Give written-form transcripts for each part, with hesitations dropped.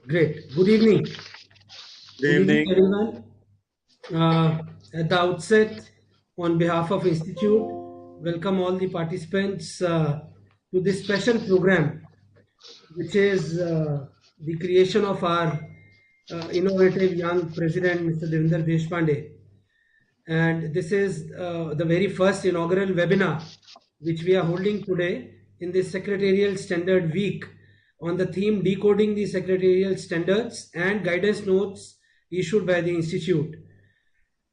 Great. Good evening. Good Good evening, evening. everyone. At the outset, on behalf of Institute, welcome all the participants to this special program, which is the creation of our innovative young president, Mr. Devinder Deshpande. And this is the very first inaugural webinar which we are holding today in the Secretarial Standard Week on the theme Decoding the Secretarial Standards and Guidance Notes issued by the Institute.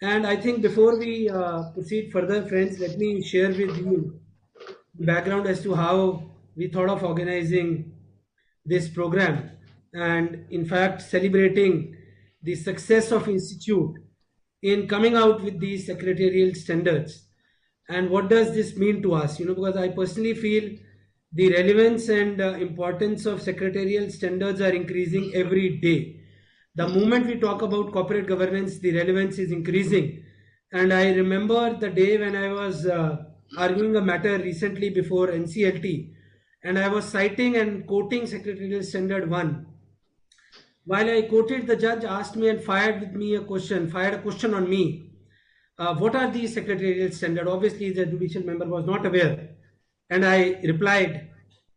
And I think before we proceed further, friends, let me share with you the background as to how we thought of organizing this program and in fact celebrating the success of Institute in coming out with these secretarial standards. And what does this mean to us? Because I personally feel the relevance and importance of secretarial standards are increasing every day. The moment we talk about corporate governance, the relevance is increasing. And I remember the day when I was arguing a matter recently before NCLT, and I was citing and quoting Secretarial Standard 1. While I quoted, the judge asked me and fired a question on me. What are these secretarial standards? Obviously, the judicial member was not aware. And I replied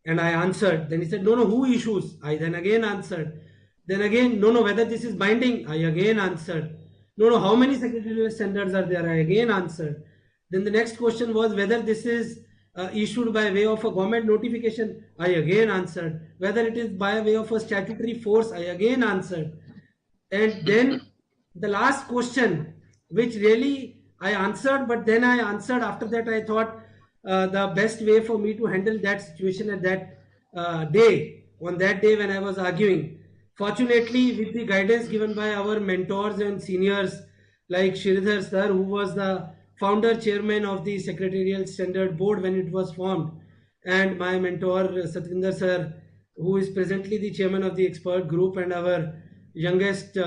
and I answered. Then he said, no, no, who issues? I then again answered. Then again, no, no, whether this is binding? I again answered. No, no, how many secretarial standards are there? I again answered. Then the next question was whether this is issued by way of a government notification. I again answered. Whether it is by way of a statutory force. I again answered. And then the last question, which really I answered, but then I answered after that, I thought the best way for me to handle that situation at that day, on that day when I was arguing. Fortunately, with the guidance given by our mentors and seniors like Shridhar sir, who was the founder chairman of the Secretarial Standard Board when it was formed, and my mentor Satvinder sir, who is presently the chairman of the expert group, and our youngest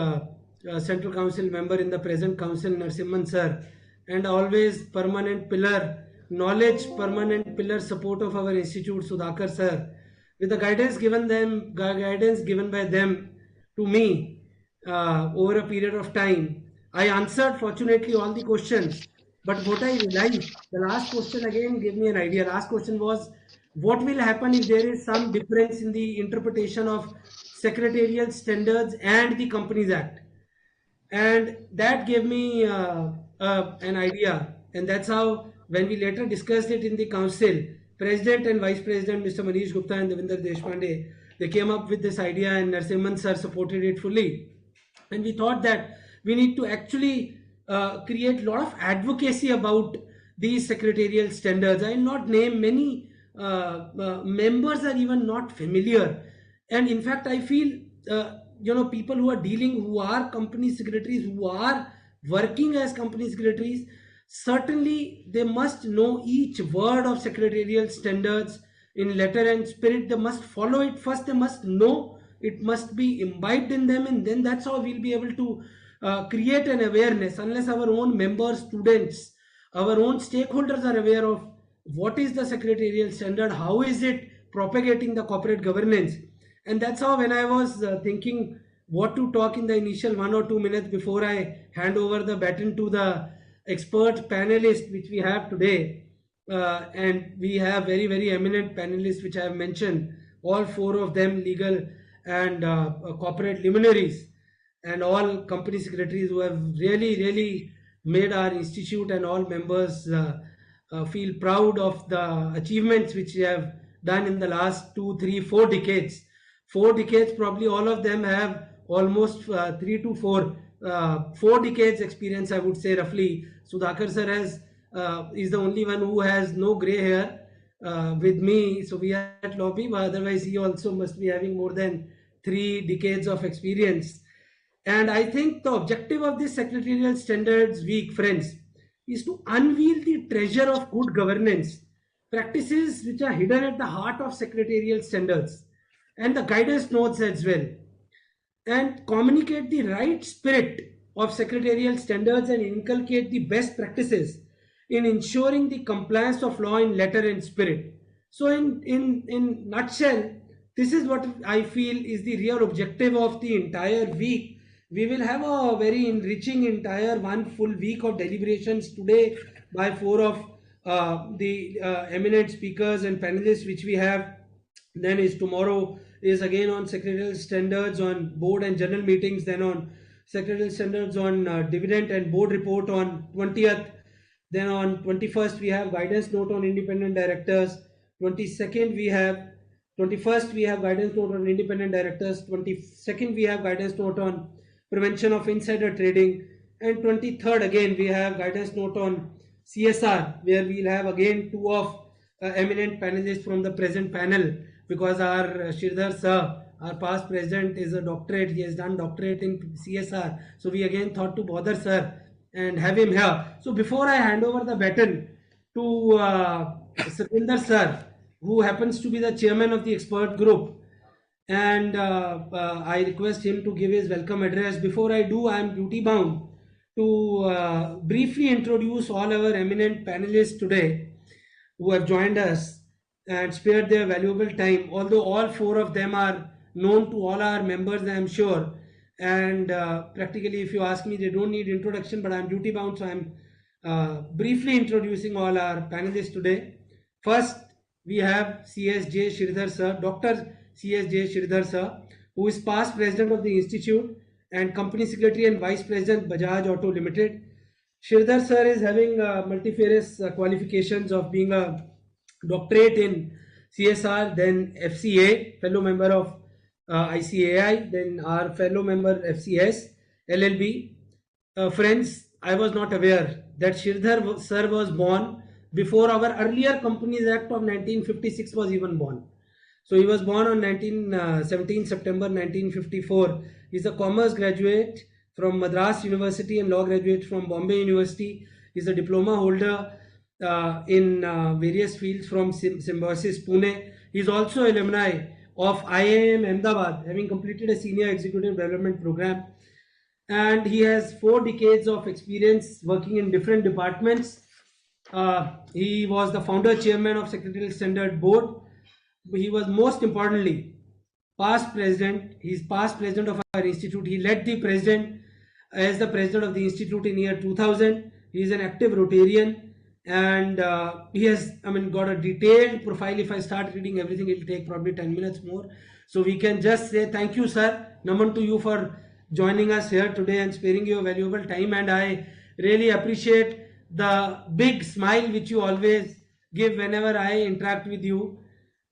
Central Council member in the present Council, Narsimhan sir, and always permanent pillar, knowledge permanent pillar support of our institute, Sudhakar sir, with the guidance given by them to me over a period of time. I answered fortunately all the questions, but what I realized, the last question again gave me an idea. Last question was, what will happen if there is some difference in the interpretation of secretarial standards and the Companies Act? And that gave me an idea, and that's how when we later discussed it in the council, president and vice president Mr. Manish Gupta and Devinder Deshpande, they came up with this idea, and Narsimhan sir supported it fully. And we thought that we need to actually create a lot of advocacy about these secretarial standards. I will not name many members are even not familiar, and in fact I feel people who are dealing, who are company secretaries, who are working as company secretaries, certainly they must know each word of secretarial standards in letter and spirit. They must follow it first, they must know, it must be imbibed in them, and then that's how we'll be able to create an awareness. Unless our own members, students, our own stakeholders are aware of what is the secretarial standard, how is it propagating the corporate governance. And that's how, when I was thinking what to talk in the initial 1 or 2 minutes before I hand over the baton to the expert panelist which we have today, and we have very, very eminent panelists which I have mentioned, all four of them legal and corporate luminaries, and all company secretaries who have really, really made our institute and all members feel proud of the achievements which we have done in the last 2, 3, 4 decades. 4 decades, probably all of them have almost 3 to 4 decades experience, I would say roughly. Sudhakar sir is the only one who has no gray hair with me, so we are at lobby, but otherwise he also must be having more than 3 decades of experience. And I think the objective of this Secretarial Standards Week, friends, is to unveil the treasure of good governance practices which are hidden at the heart of secretarial standards and the guidance notes as well, and communicate the right spirit of secretarial standards and inculcate the best practices in ensuring the compliance of law in letter and spirit. So in nutshell, this is what I feel is the real objective of the entire week. We will have a very enriching entire one full week of deliberations today by four of the eminent speakers and panelists which we have. Then is tomorrow is again on secretarial standards on board and general meetings, then on secretarial standards on dividend and board report on 20th. Then on 21st we have guidance note on independent directors. 22nd we have 21st we have guidance note on independent directors. 22nd we have guidance note on prevention of insider trading, and 23rd again we have guidance note on CSR, where we'll have again two of eminent panelists from the present panel, because our Sridhar sir, our past president, is a doctorate. He has done doctorate in CSR. So we again thought to bother sir and have him here. So before I hand over the baton to Satvinder sir, who happens to be the chairman of the expert group, and I request him to give his welcome address. Before I do, I am duty bound to briefly introduce all our eminent panelists today who have joined us and spared their valuable time, although all four of them are known to all our members, I am sure. And practically, if you ask me, they don't need introduction, but I am duty bound, so I am briefly introducing all our panelists today. First, we have CSJ Sridhar sir, Dr. CSJ Sridhar sir, who is past president of the institute and company secretary and vice president Bajaj Auto Limited. Sridhar sir is having multifarious qualifications of being a doctorate in CSR, then FCA, fellow member of ICAI, then our fellow member FCS, LLB. Friends, I was not aware that Sridhar sir was born before our earlier Companies Act of 1956 was even born. So he was born on 17 September 1954. He is a commerce graduate from Madras University and law graduate from Bombay University. He is a diploma holder in various fields from Symbiosis Pune. He is also alumni of IIM Ahmedabad, having completed a senior executive development program. And he has 4 decades of experience working in different departments. He was the founder chairman of Secretarial Standard Board. He was most importantly past president. He is past president of our institute. He led the president as the president of the institute in year 2000. He is an active Rotarian, and he has got a detailed profile. If I start reading everything, it will take probably 10 minutes more. So we can just say thank you, sir. Naman to you for joining us here today and sparing your valuable time. And I really appreciate the big smile which you always give whenever I interact with you.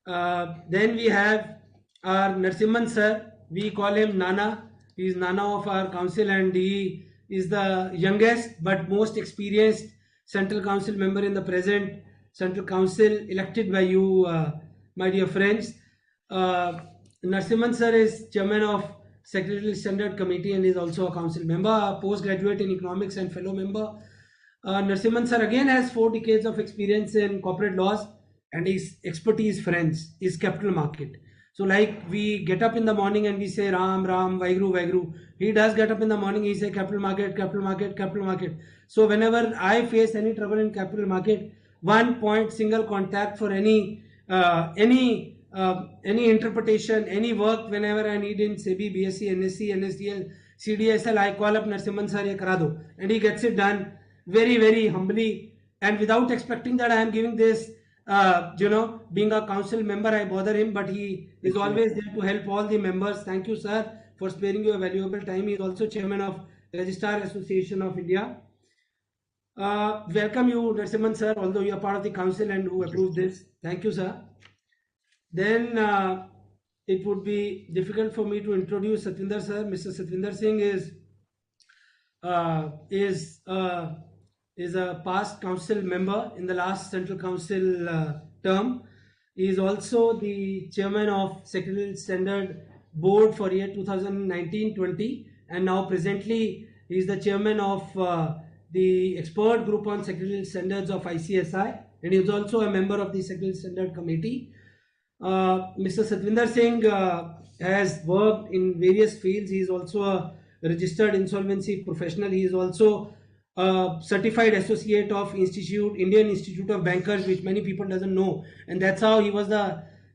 Then we have our Narsimhan sir. We call him Nana. He is Nana of our council, and he is the youngest but most experienced Central Council member in the present Central Council, elected by you, my dear friends. Narsimhan sir is chairman of Secretarial Standard Committee and is also a council member, a postgraduate in economics and fellow member. Narsimhan sir again has 4 decades of experience in corporate laws, and his expertise, friends, is capital market. So like we get up in the morning and we say Ram, Ram, Vaigru, Vaigru. He does get up in the morning, he say capital market, capital market, capital market. So whenever I face any trouble in capital market, 1 point single contact for any interpretation, any work, whenever I need in SEBI, BSc, NSC, NSDL, CDSL, I call up Narsimhan sir, ye kara do. And he gets it done very, very humbly and without expecting that I am giving this. Being a council member, I bother him, but he is always there to help all the members. Thank you, sir, for sparing your valuable time. He is also chairman of Registrar Association of India. Welcome you, Narsimhan sir, although you are part of the council and who approved this. Thank you, sir. Then it would be difficult for me to introduce Satvinder sir. Mr. Satvinder Singh is a past council member in the last Central Council term. He is also the chairman of Secretarial Standard Board for year 2019-20, and now presently he is the chairman of the expert group on Secretarial Standards of ICSI, and he is also a member of the Secretarial Standard Committee. Mr. Satvinder Singh has worked in various fields. He is also a registered insolvency professional. He is also certified associate of Indian Institute of Bankers, which many people doesn't know, and that's how he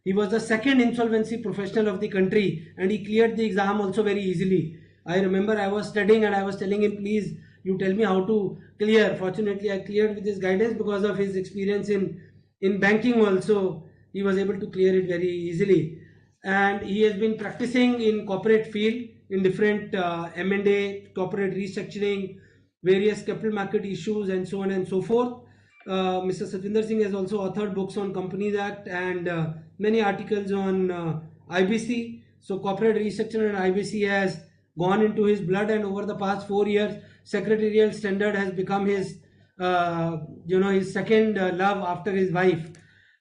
He was the second insolvency professional of the country, and he cleared the exam also very easily. I remember I was studying and I was telling him, please, you tell me how to clear. Fortunately, I cleared with his guidance because of his experience in banking also. He was able to clear it very easily. And he has been practicing in corporate field in different M&A, corporate restructuring, various capital market issues, and so on and so forth. Mr. Satvinder Singh has also authored books on Companies Act and many articles on IBC. So corporate restructuring and IBC has gone into his blood, and over the past 4 years, Secretarial Standard has become his, his second love after his wife.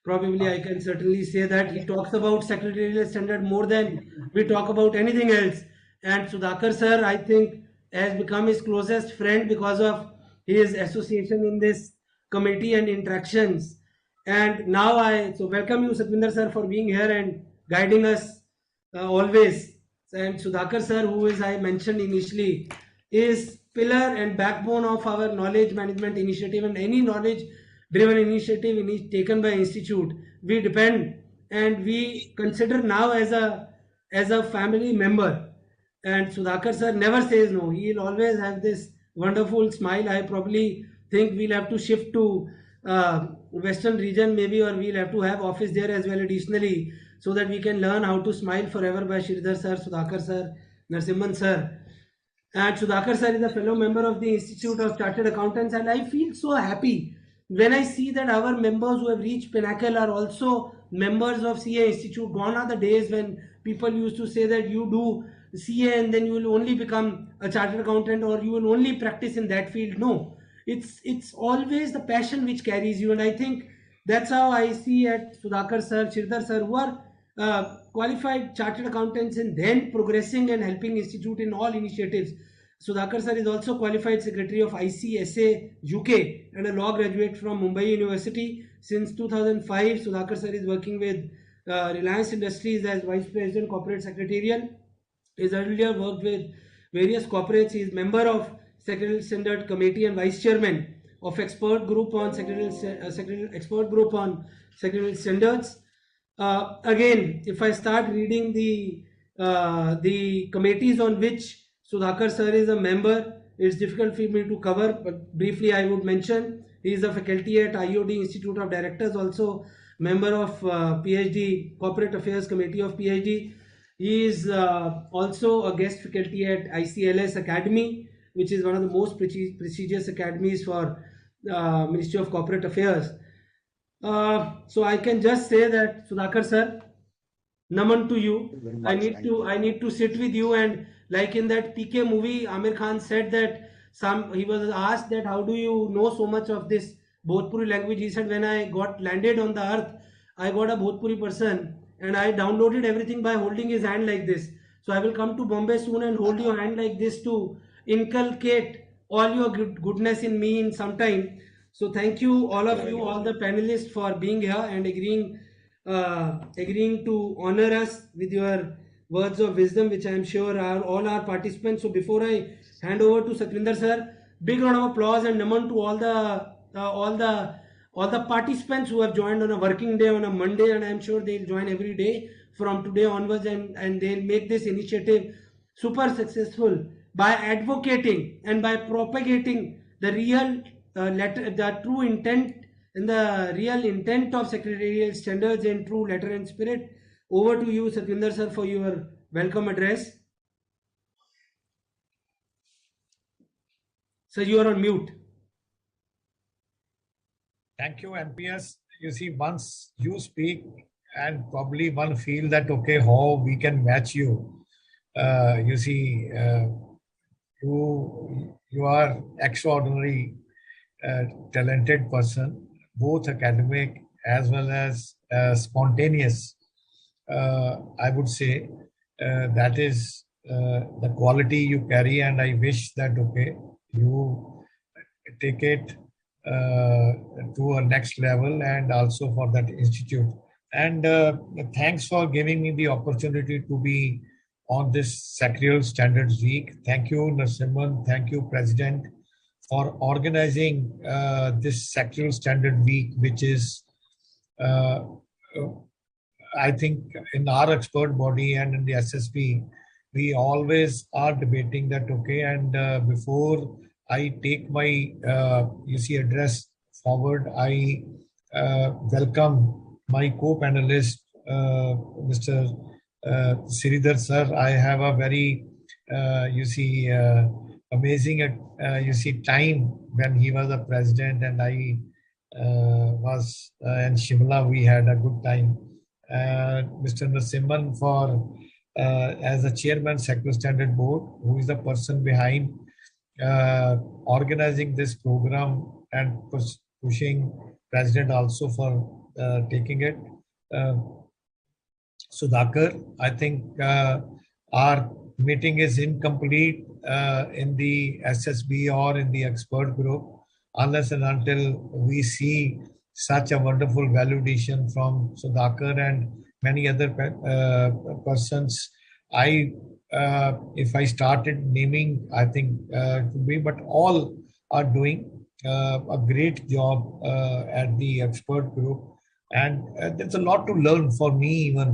Probably I can certainly say that he talks about Secretarial Standard more than we talk about anything else. And Sudhakar sir, I think, has become his closest friend because of his association in this committee and interactions. And now I welcome you, Satvinder sir, for being here and guiding us always. And Sudhakar sir, who is I mentioned initially, is pillar and backbone of our knowledge management initiative, and any knowledge driven initiative taken by institute, we depend and we consider now as a family member. And Sudhakar sir never says no. He'll always have this wonderful smile. I probably think we'll have to shift to western region maybe, or we'll have to have office there as well additionally, so that we can learn how to smile forever by Sridhar sir, Sudhakar sir, Narasimhan sir. And Sudhakar sir is a fellow member of the Institute of Chartered Accountants, and I feel so happy when I see that our members who have reached pinnacle are also members of CA Institute. Gone are the days when people used to say that you do CA and then you will only become a chartered accountant, or you will only practice in that field. No, it's always the passion which carries you, and I think that's how I see at Sudhakar sir, Sridhar sir, who are qualified chartered accountants and then progressing and helping institute in all initiatives. Sudhakar sir is also qualified secretary of ICSI UK and a law graduate from Mumbai University. Since 2005, Sudhakar sir is working with Reliance Industries as Vice President Corporate Secretarial. He has earlier worked with various corporates. He is member of Secretarial Standard Committee and Vice Chairman of Expert Group on Secretarial Standards. Again, if I start reading the committees on which Sudhakar sir is a member, it's difficult for me to cover, but briefly I would mention he is a faculty at IOD Institute of Directors, also member of PhD Corporate Affairs Committee of PhD. He is also a guest faculty at ICLS Academy, which is one of the most prestigious academies for Ministry of Corporate Affairs. So I can just say that Sudhakar sir, naman to you. I need to sit with you, and like in that PK movie, Amir Khan said that he was asked that how do you know so much of this Bhojpuri language. He said, when I got landed on the earth, I got a Bhojpuri person and I downloaded everything by holding his hand like this. So I will come to Bombay soon and hold your hand like this to inculcate all your goodness in me in some time. So thank you, all of you, all the panelists, for being here and agreeing to honor us with your words of wisdom, which I am sure are all our participants. So before I hand over to Satvinder sir, big round of applause and naman to all the participants who have joined on a working day, on a Monday, and I am sure they'll join every day from today onwards, and they'll make this initiative super successful by advocating and by propagating the real the true intent and the real intent of secretarial standards in true letter and spirit. Over to you, Satvinder sir, for your welcome address. Sir, you are on mute. Thank you, MPS. You see, once you speak and probably one feel that, okay, how we can match you. You see, you are extraordinary talented person, both academic as well as spontaneous. I would say that is the quality you carry, and I wish that, okay, you take it to a next level and also for that institute. And thanks for giving me the opportunity to be on this Secretarial Standards Week. Thank you, Narasimhan. Thank you, President, for organizing this Secretarial Standard Week, which is I think in our expert body and in the SSP, we always are debating that, okay, and before I take my, address forward, I welcome my co-panelist, Mr. Sridhar sir. I have a very, amazing, time when he was the president and I was in Shimla. We had a good time. Mr. Narasimhan for as the chairman, Secretarial Standard Board, who is the person behind organizing this program and pushing president also for taking it. Uh, Sudhakar, I think our meeting is incomplete in the SSB or in the expert group unless and until we see such a wonderful validation from Sudhakar and many other persons. If I started naming, I think to be, but all are doing a great job at the expert group, and there's a lot to learn for me even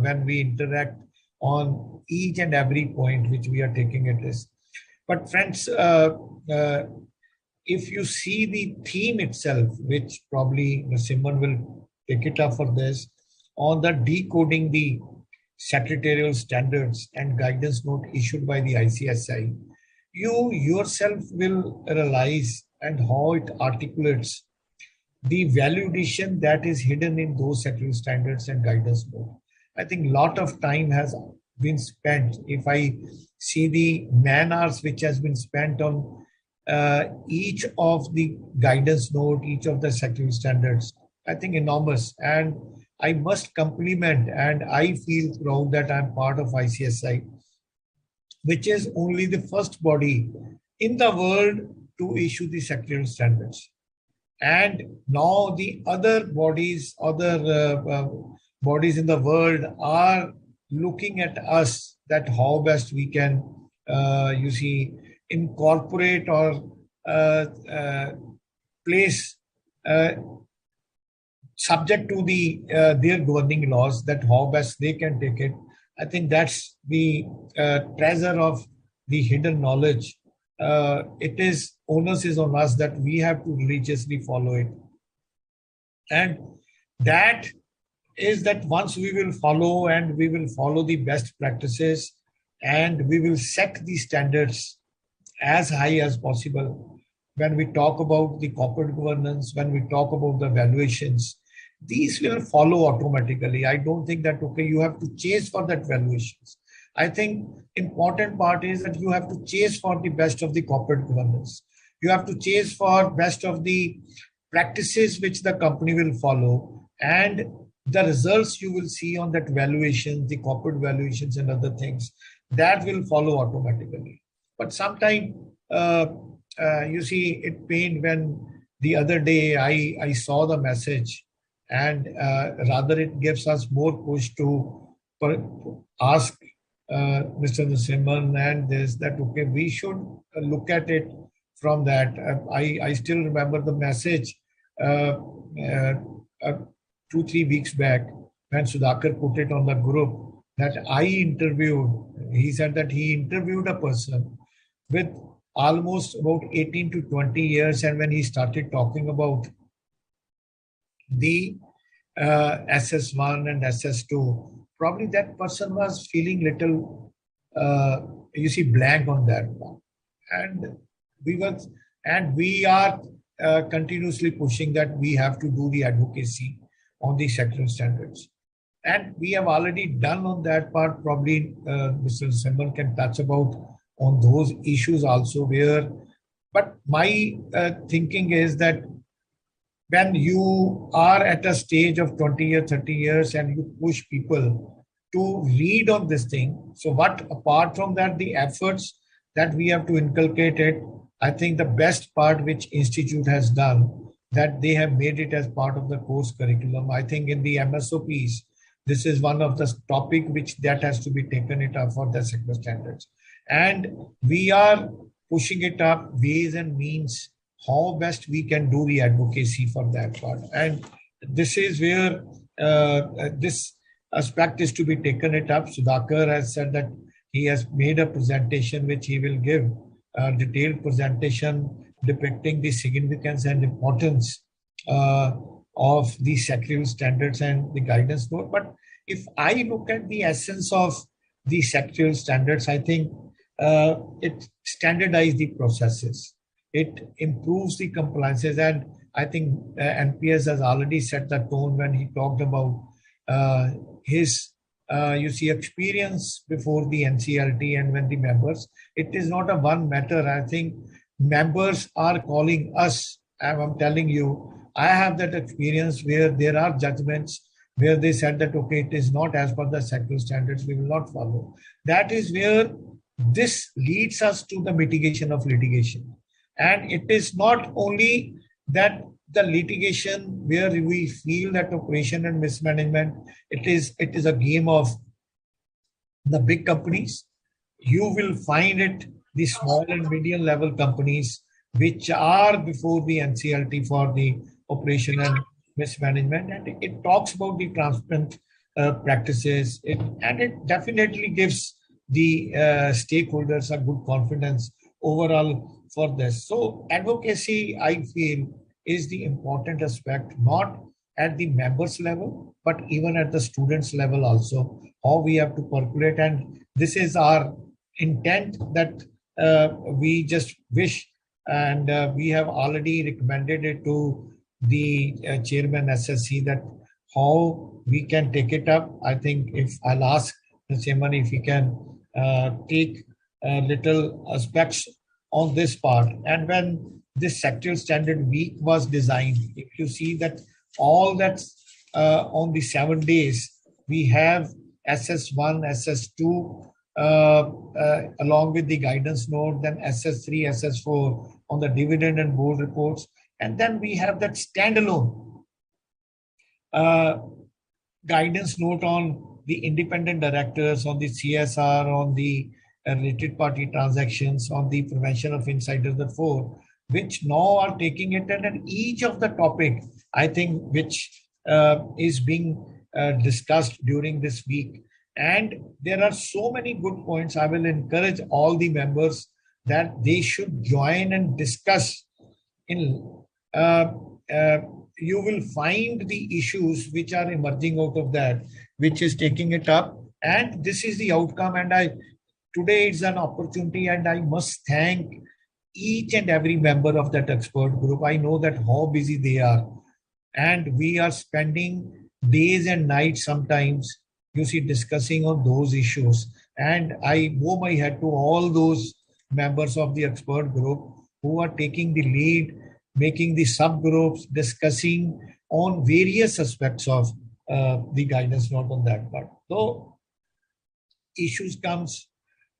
when we interact on each and every point which we are taking at this. But friends, uh, if you see the theme itself, which probably Simon will pick it up for this, on the decoding the secretarial standards and guidance note issued by the ICSI, you yourself will realize and how it articulates the validation that is hidden in those secretarial standards and guidance book. I think a lot of time has been spent. If I see the man hours which has been spent on each of the guidance note, each of the secretarial standards, I think enormous. And I must compliment, and I feel proud that I'm part of ICSI, which is only the first body in the world to issue the secretarial standards. And now the other bodies, bodies in the world are looking at us that how best we can, incorporate or place subject to the their governing laws, that how best they can take it. I think that's the treasure of the hidden knowledge. It is onus is on us that we have to religiously follow it, and that is that once we will follow and we will follow the best practices and we will set the standards as high as possible. When we talk about the corporate governance, when we talk about the valuations, these will follow automatically. I don't think that, okay, you have to chase for that valuations. I think important part is that you have to chase for the best of the corporate governance. You have to chase for best of the practices which the company will follow, and the results you will see on that valuation, the corporate valuations and other things, that will follow automatically. But sometimes it pained when the other day I saw the message, and rather it gives us more push to ask Mr. Narasimhan and this, that okay, we should look at it from that. I still remember the message uh, uh, uh, 2-3 weeks back when Sudhakar put it on the group that I interviewed. He said that he interviewed a person with almost about 18 to 20 years, and when he started talking about the SS1 and SS2, probably that person was feeling little, blank on that one. And we were, and we are continuously pushing that we have to do the advocacy on the sectoral standards. And we have already done on that part. Probably Mr. Simon can touch about on those issues also where, but my thinking is that when you are at a stage of 20 years, 30 years, and you push people to read on this thing, so what apart from that, the efforts that we have to inculcate it, I think the best part which Institute has done, that they have made it as part of the course curriculum. I think in the MSOPs, this is one of the topic which that has to be taken it up for the sector standards. And we are pushing it up ways and means how best we can do the advocacy for that part. And this is where this aspect is to be taken it up. Sudhakar has said that he has made a presentation which he will give, a detailed presentation depicting the significance and importance uh, of the secretarial standards and the guidance note. But if I look at the essence of the secretarial standards, I think it standardizes the processes. It improves the compliances, and I think NPS has already set the tone when he talked about uh, his you see experience before the NCLT and when the members. It is not a one matter. I think members are calling us. I'm telling you, I have that experience where there are judgments where they said that okay, it is not as per the sectoral standards, we will not follow. That is where this leads us to the mitigation of litigation. And it is not only that the litigation where we feel that operation and mismanagement, it is a game of the big companies. You will find it the small and medium level companies which are before the NCLT for the operation and mismanagement, and it talks about the transparent practices. And it definitely gives the stakeholders a good confidence overall for this. So advocacy, I feel, is the important aspect, not at the members level, but even at the students level also, how we have to percolate. And this is our intent that we just wish, and we have already recommended it to the chairman SSC that how we can take it up. I think if I'll ask the chairman if he can take little aspects on this part. And when this sectoral standard week was designed, if you see that all that on the 7 days, we have SS1, SS2, along with the guidance note, then SS3, SS4 on the dividend and board reports. And then we have that standalone uh, guidance note on the independent directors, on the CSR, on the related party transactions, on the prevention of insiders, the four, which now are taking it, and each of the topic, I think, which is being discussed during this week. And there are so many good points. I will encourage all the members that they should join and discuss. In uh, uh, you will find the issues which are emerging out of that, which is taking it up, and this is the outcome. And I today it's an opportunity, and I must thank each and every member of that expert group. I know that how busy they are, and we are spending days and nights sometimes, you see, discussing on those issues. And I bow my head to all those members of the expert group who are taking the lead, making the subgroups, discussing on various aspects of the guidance note on that part. So issues comes,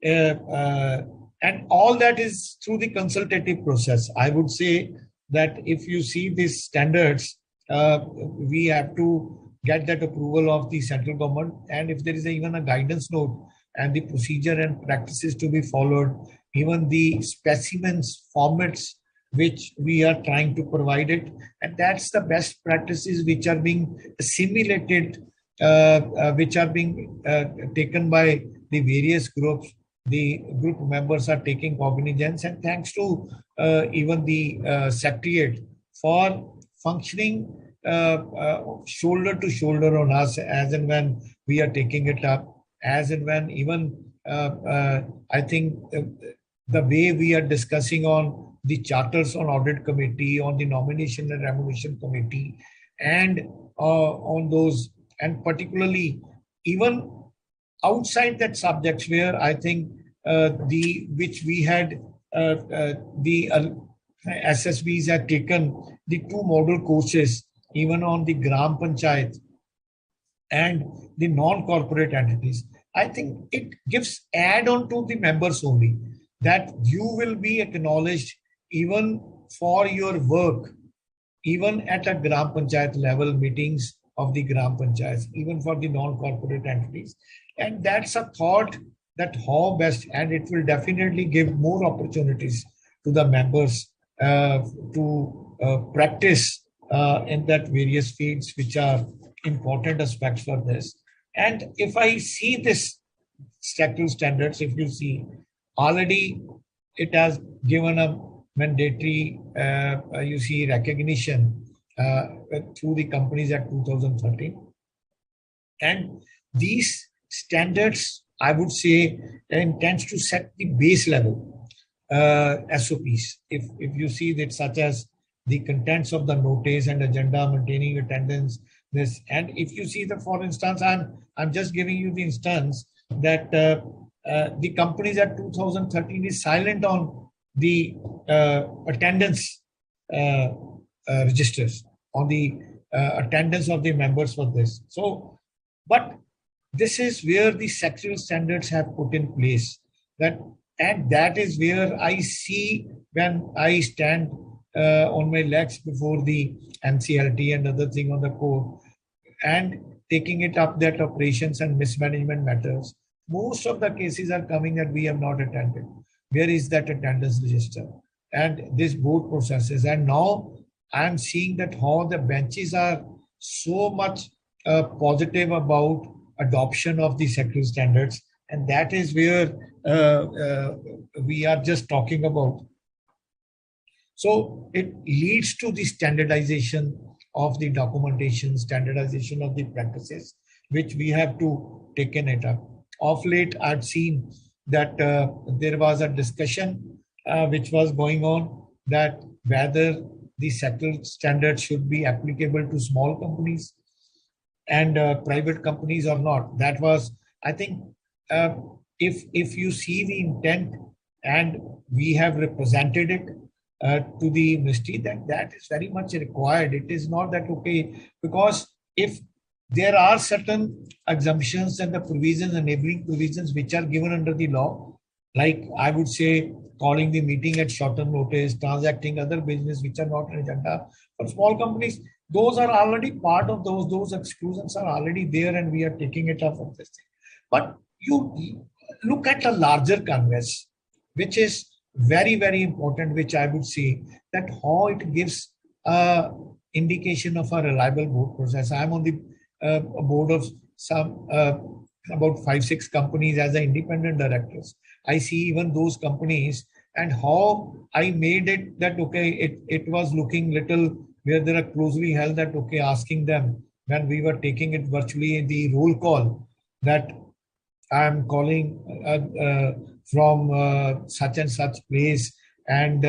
and all that is through the consultative process. I would say that if you see these standards, we have to get that approval of the central government. And if there is even a guidance note and the procedure and practices to be followed, even the specimens formats which we are trying to provide it, and that's the best practices which are being simulated, which are being taken by the various groups. The group members are taking cognizance, and thanks to even the Secretariat for functioning shoulder to shoulder on us as and when we are taking it up, as and when even I think the way we are discussing on the charters on audit committee, on the nomination and remuneration committee, and on those, and particularly even outside that subjects where I think the which we had the SSBs had taken the two model courses even on the Gram Panchayat and the non-corporate entities. I think it gives add-on to the members only, that you will be acknowledged even for your work, even at a Gram Panchayat level meetings of the Gram Panchayats, even for the non-corporate entities. And that's a thought that how best, and it will definitely give more opportunities to the members to practice in that various fields which are important aspects for this. And if I see this sectoral standards, if you see, already it has given a mandatory, you see, recognition through the Companies Act 2013. And these standards, I would say, intends to set the base level SOPs. If you see that, such as the contents of the notice and agenda, maintaining attendance, this, and if you see that, for instance, I'm just giving you the instance that the Companies Act 2013 is silent on the attendance registers, on the attendance of the members for this. So, but this is where the sectoral standards have put in place. That, and that is where I see, when I stand on my legs before the NCLT and other thing on the court, and taking it up that operations and mismanagement matters, most of the cases are coming that we have not attended. Where is that attendance register? And this board processes. And now I am seeing that how the benches are so much positive about adoption of the sectoral standards. And that is where we are just talking about. So it leads to the standardization of the documentation, standardization of the practices, which we have to taken it up. Of late, I've seen that there was a discussion which was going on, that whether the sectoral standards should be applicable to small companies and private companies or not. That was, I think, if you see the intent, and we have represented it to the ministry, that is very much required. It is not that, okay, because if there are certain exemptions and the provisions, enabling provisions, which are given under the law, like I would say, calling the meeting at shorter notice, transacting other business which are not on agenda for small companies, those are already part of those exclusions are already there, and we are taking it up of this thing. But you look at a larger canvas, which is very, very important, which I would say that how it gives a indication of a reliable board process. I'm on the board of some about 5-6 companies as an independent directors. I see even those companies and how I made it that, okay, it was looking little where they are closely held, that, okay, asking them when we were taking it virtually in the roll call, that I'm calling from such and such place, and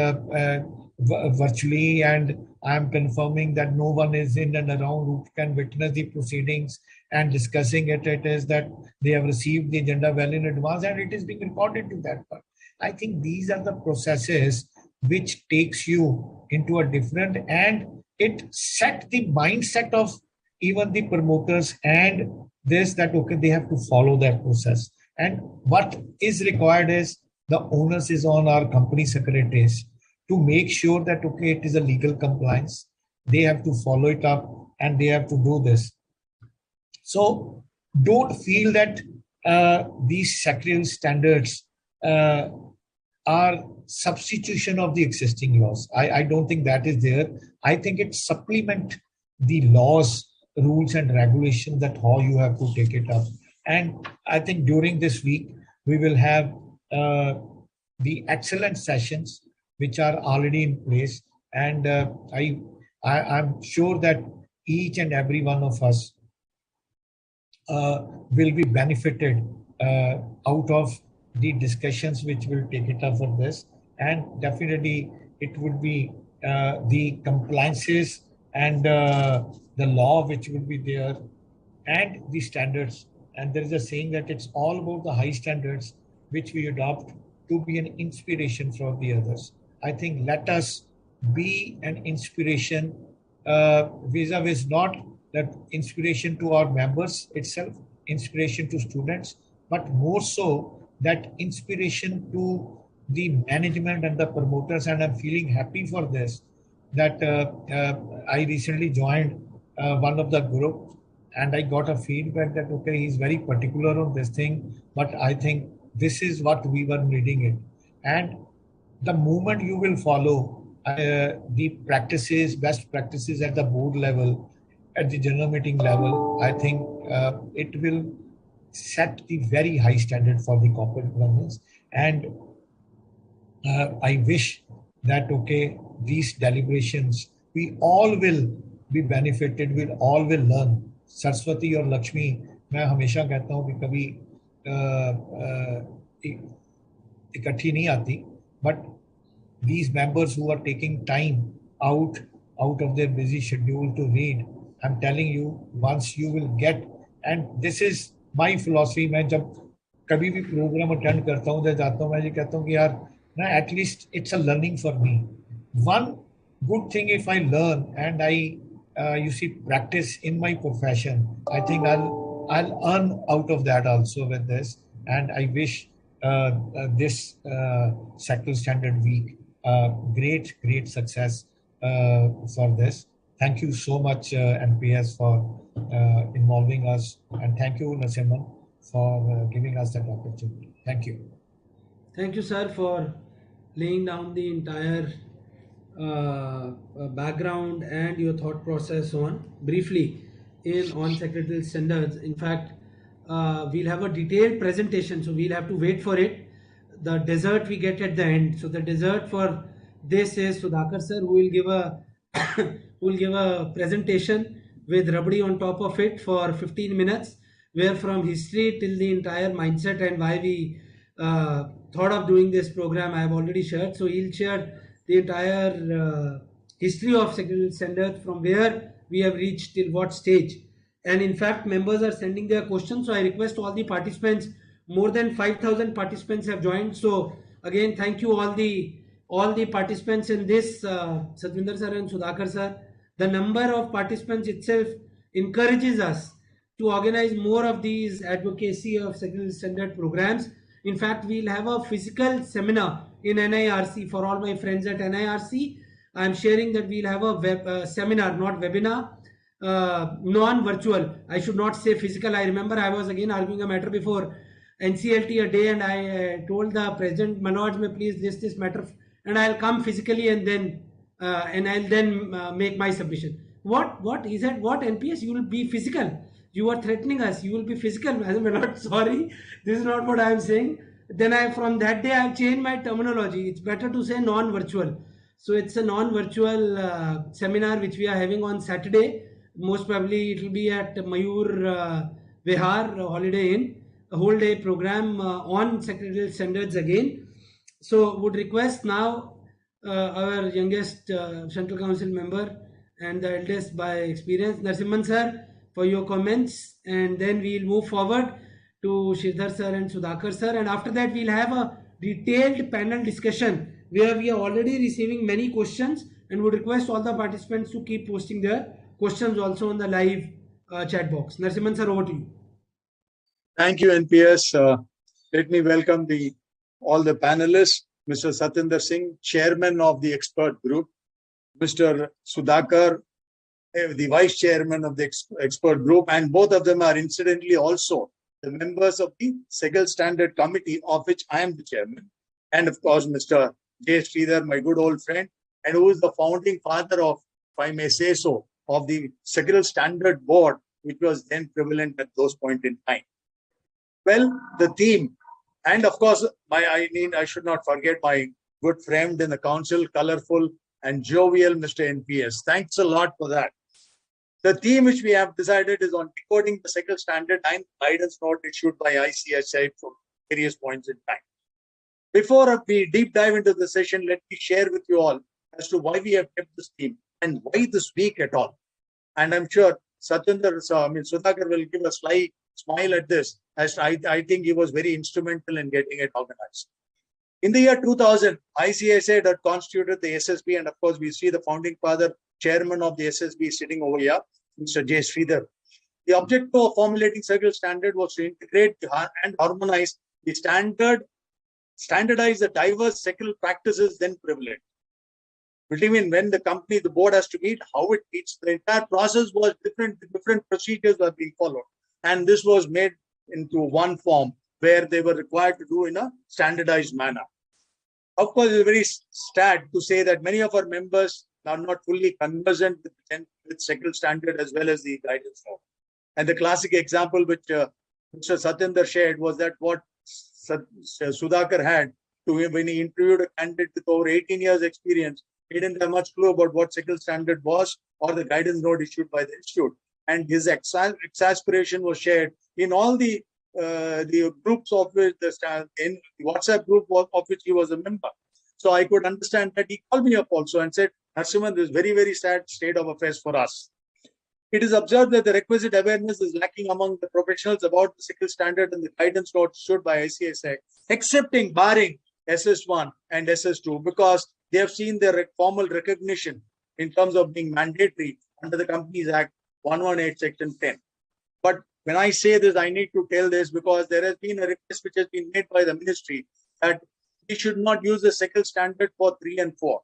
virtually, and I'm confirming that no one is in and around who can witness the proceedings, and discussing it. It is that they have received the agenda well in advance, and it is being recorded to that part. I think these are the processes which takes you into a different, and it set the mindset of even the promoters and this, that, okay, they have to follow that process. And what is required is the onus is on our company secretaries to make sure that, okay, it is a legal compliance. They have to follow it up, and they have to do this. So don't feel that these secretarial standards are substitution of the existing laws. I don't think that is there. I think it supplement the laws, rules and regulations, that how you have to take it up. And I think during this week, we will have the excellent sessions which are already in place. And I'm sure that each and every one of us will be benefited out of the discussions which will take it up for this. And definitely it would be the compliances and the law which will be there, and the standards. And there is a saying that it's all about the high standards which we adopt to be an inspiration for the others. I think let us be an inspiration vis-a-vis, not that inspiration to our members itself, inspiration to students, but more so that inspiration to the management and the promoters. And I'm feeling happy for this, that I recently joined one of the group, and I got a feedback that, okay, he's very particular on this thing, but I think this is what we were needing it. And the moment you will follow the practices, best practices at the board level, at the general meeting level, I think it will set the very high standard for the corporate governance. And I wish that, okay, these deliberations, we all will be benefited, we all will learn. Saraswati और लक्ष्मी, मैं हमेशा कहता हूँ कि कभी इकट्ठी नहीं आती, but these members who are taking time out out of their busy schedule to read, I'm telling you, once you will get, and this is my philosophy, मैं जब कभी भी प्रोग्राम अटेंड करता हूँ या जाता हूँ, मैं ये कहता हूँ कि यार ना, at least it's a learning for me. One good thing, if I learn and I you see practice in my profession, I think I'll earn out of that also with this. And I wish this Secretarial Standard Week great success for this. Thank you so much, NPS, for involving us, and thank you, Narasimhan, for giving us that opportunity. Thank you. Thank you, sir, for laying down the entire background and your thought process on briefly on secretarial standards. In fact, we'll have a detailed presentation, so we'll have to wait for it. The dessert we get at the end. So the dessert for this is Sudhakar sir, who will give a who will give a presentation with rabdi on top of it for 15 minutes, where from history till the entire mindset and why we thought of doing this program I have already shared. So he'll share the entire history of secretarial standards, from where we have reached till what stage. And in fact, members are sending their questions, so I request all the participants. More than 5,000 participants have joined, so again thank you all the participants in this, Satvinder sir and Sudhakar sir. The number of participants itself encourages us to organize more of these advocacy of secretarial standard programs. In fact, we'll have a physical seminar in NIRC. For all my friends at NIRC, I'm sharing that we'll have a web seminar, not webinar, non-virtual. I should not say physical. I remember I was again arguing a matter before NCLT a day, and I told the president, Manoj, may please this matter, and I'll come physically, and I'll then make my submission. What he said? What, NPS? You will be physical? You are threatening us. You will be physical. I am not sorry. This is not what I am saying. Then from that day I have changed my terminology. It's better to say non-virtual. So it's a non-virtual seminar which we are having on Saturday. Most probably it will be at Mayur Vihar Holiday Inn. A whole day program on secretarial standards again. So would request now our youngest Central Council member and the eldest by experience, Narasimhan sir, for your comments, and then we'll move forward to Sridhar sir and Sudhakar sir, and after that we'll have a detailed panel discussion where we are already receiving many questions, and would request all the participants to keep posting their questions also on the live chat box. Narasimhan sir, over to you. Thank you, NPS. Let me welcome all the panelists. Mr. Satinder Singh, Chairman of the expert group, Mr. Sudhakar, the Vice Chairman of the expert group, and both of them are incidentally also the members of the Secretarial Standard Committee, of which I am the chairman. And of course, Mr. J. Sridhar, my good old friend, and who is the founding father of, if I may say so, of the Secretarial Standard Board, which was then prevalent at those point in time. Well, the theme, and of course, I should not forget my good friend in the council, colorful and jovial Mr. NPS. Thanks a lot for that. The theme which we have decided is on decoding the Secretarial Standard and guidance note issued by ICSI from various points in time. Before we deep dive into the session, let me share with you all as to why we have kept this theme and why this week at all. And I'm sure Sudhakar will give a slight smile at this, as I think he was very instrumental in getting it organized. In the year 2000, ICSI had constituted the SSB, and of course, we see the founding father, chairman of the SSB sitting over here, Mr. J. Sridhar. The objective of formulating Secretarial Standard was to integrate and harmonize the standardize the diverse secretarial practices then prevalent. Between when the board has to meet, how it meets, the entire process was different procedures were being followed. And this was made into one form where they were required to do in a standardized manner. Of course, it's very sad to say that many of our members are not fully conversant with Secretarial Standard as well as the guidance note. And the classic example which Mr. Satyendra shared was that what Sudhakar had to him when he interviewed a candidate with over 18 years experience, he didn't have much clue about what second standard was or the guidance note issued by the institute. And his exasperation was shared in all the groups of which in the WhatsApp group of which he was a member. So I could understand that. He called me up also and said, Narasimhan, this is very, very sad state of affairs for us. It is observed that the requisite awareness is lacking among the professionals about the second standard and the guidance notes issued by ICSI, excepting barring SS1 and SS2, because they have seen their formal recognition in terms of being mandatory under the Companies Act 118, Section 10. But when I say this, I need to tell this because there has been a request which has been made by the ministry that we should not use the second standard for 3 and 4.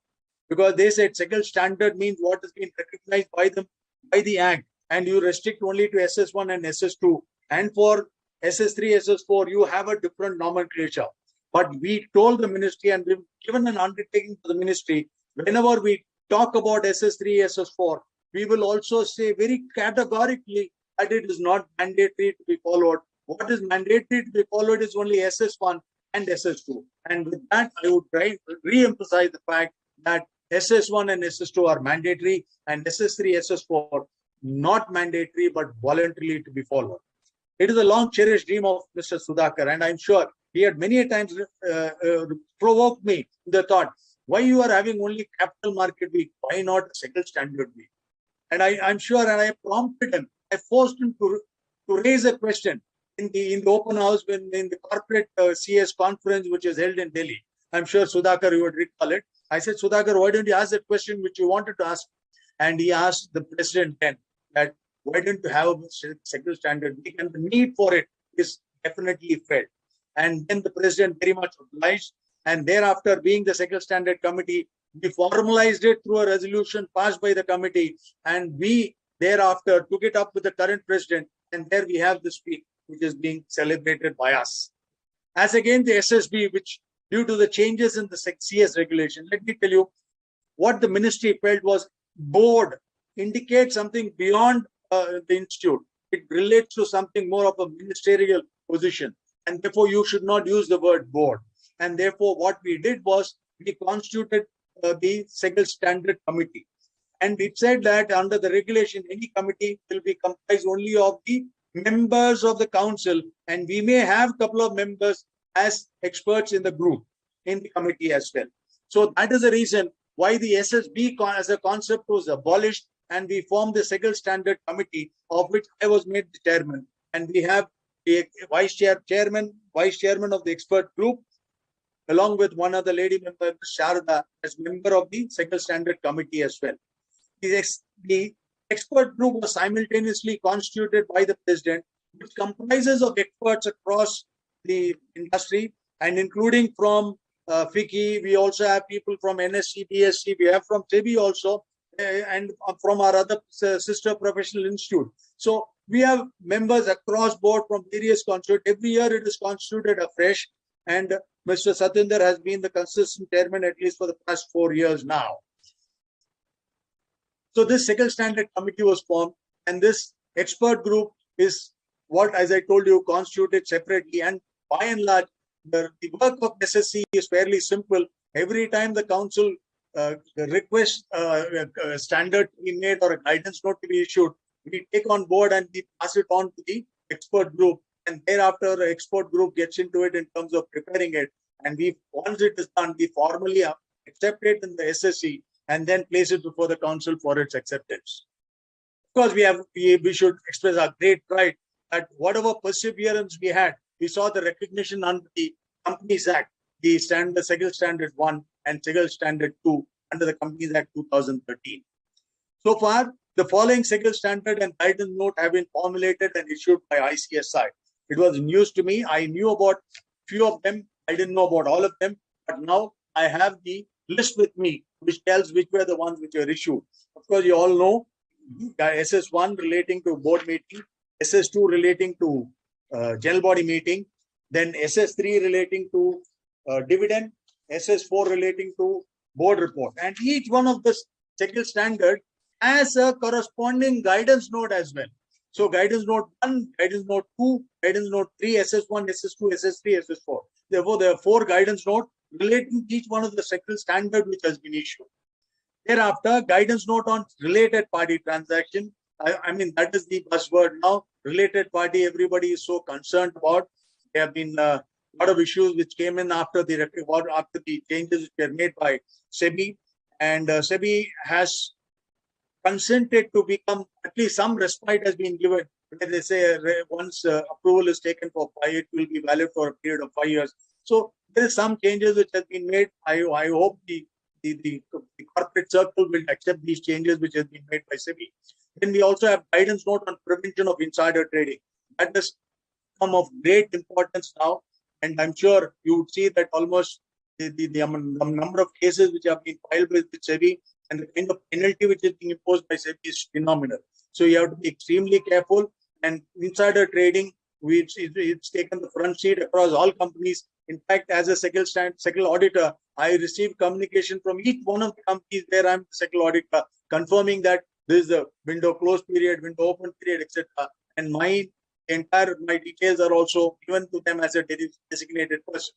Because they said second standard means what has been recognized by the Act, and you restrict only to SS1 and SS2. And for SS3, SS4, you have a different nomenclature. But we told the ministry and we've given an undertaking to the ministry, whenever we talk about SS3, SS4, we will also say very categorically that it is not mandatory to be followed. What is mandatory to be followed is only SS1 and SS2. And with that, I would re-emphasize the fact that SS1 and SS2 are mandatory and SS3, SS4 not mandatory but voluntarily to be followed. It is a long cherished dream of Mr. Sudhakar, and I'm sure he had many times provoked me the thought, why you are having only capital market week? Why not a second standard week? And I'm sure, and I prompted him, I forced him to raise a question in the open house in the corporate CS conference which is held in Delhi. I'm sure Sudhakar, you would recall it. I said, Sudhakar, why don't you ask that question which you wanted to ask? And he asked the president then that why don't you have a second standard week? And the need for it is definitely felt. And then the president very much obliged. And thereafter, being the second standard committee, we formalized it through a resolution passed by the committee. And we thereafter took it up with the current president. And there we have this week, which is being celebrated by us. As again, the SSB, which due to the changes in the CS regulation, let me tell you what the ministry felt was board indicates something beyond the institute. It relates to something more of a ministerial position. And therefore, you should not use the word board. And therefore, what we did was we constituted the second standard committee. And it said that under the regulation, any committee will be comprised only of the members of the council. And we may have a couple of members as experts in the group, in the committee as well. So that is the reason why the SSB as a concept was abolished, and we formed the second standard committee, of which I was made the chairman. And we have the chairman of the expert group, along with one other lady member, Sharda, as member of the second standard committee as well. The expert group was simultaneously constituted by the president, which comprises of experts across the industry and including from FICCI. We also have people from NSC, BSc, we have from SEBI also, and from our other sister professional institute. So we have members across board from various constitutes. Every year it is constituted afresh, and Mr. Satyendra has been the consistent chairman at least for the past 4 years now. So this second standard committee was formed, and this expert group is what, as I told you, constituted separately. And by and large, the work of SSC is fairly simple. Every time the council request standard to be made or a guidance note to be issued, we take on board and we pass it on to the expert group. And thereafter, the expert group gets into it in terms of preparing it. And once it is done, we formally accept it in the SSC and then place it before the council for its acceptance. Of course, we should express our great pride that whatever perseverance we had, we saw the recognition under the Companies Act, the Second Standard 1 and Second Standard 2 under the Companies Act 2013. So far, the following Second Standard and Guidance Note have been formulated and issued by ICSI. It was news to me. I knew about few of them. I didn't know about all of them. But now I have the list with me, which tells which were the ones which were issued. Of course, you all know SS1 relating to board meeting, SS2 relating to general body meeting, then SS3 relating to dividend, SS4 relating to board report. And each one of the second standard has a corresponding guidance note as well. So guidance note 1, guidance note 2, guidance note 3, SS1, SS2, SS3, SS4. Therefore, there are 4 guidance notes relating to each one of the sectoral standard which has been issued. Thereafter, guidance note on related party transaction. I mean, that is the buzzword now. Related party, everybody is so concerned about. There have been a lot of issues which came in after the changes which were made by SEBI. And SEBI has consented to become, at least some respite has been given. They say once approval is taken for 5, it will be valid for a period of 5 years. So there is some changes which have been made. I hope the corporate circle will accept these changes which have been made by SEBI. Then we also have guidance note on prevention of insider trading. That has come of great importance now, and I'm sure you would see that almost the number of cases which have been filed with SEBI and the kind of penalty which is being imposed by SEBI is phenomenal. So you have to be extremely careful. And insider trading, which it's taken the front seat across all companies. In fact, as a secretarial auditor, I received communication from each one of the companies where I'm the secretarial auditor, confirming that this is the window close period, window open period, etc. And my details are also given to them as a designated person.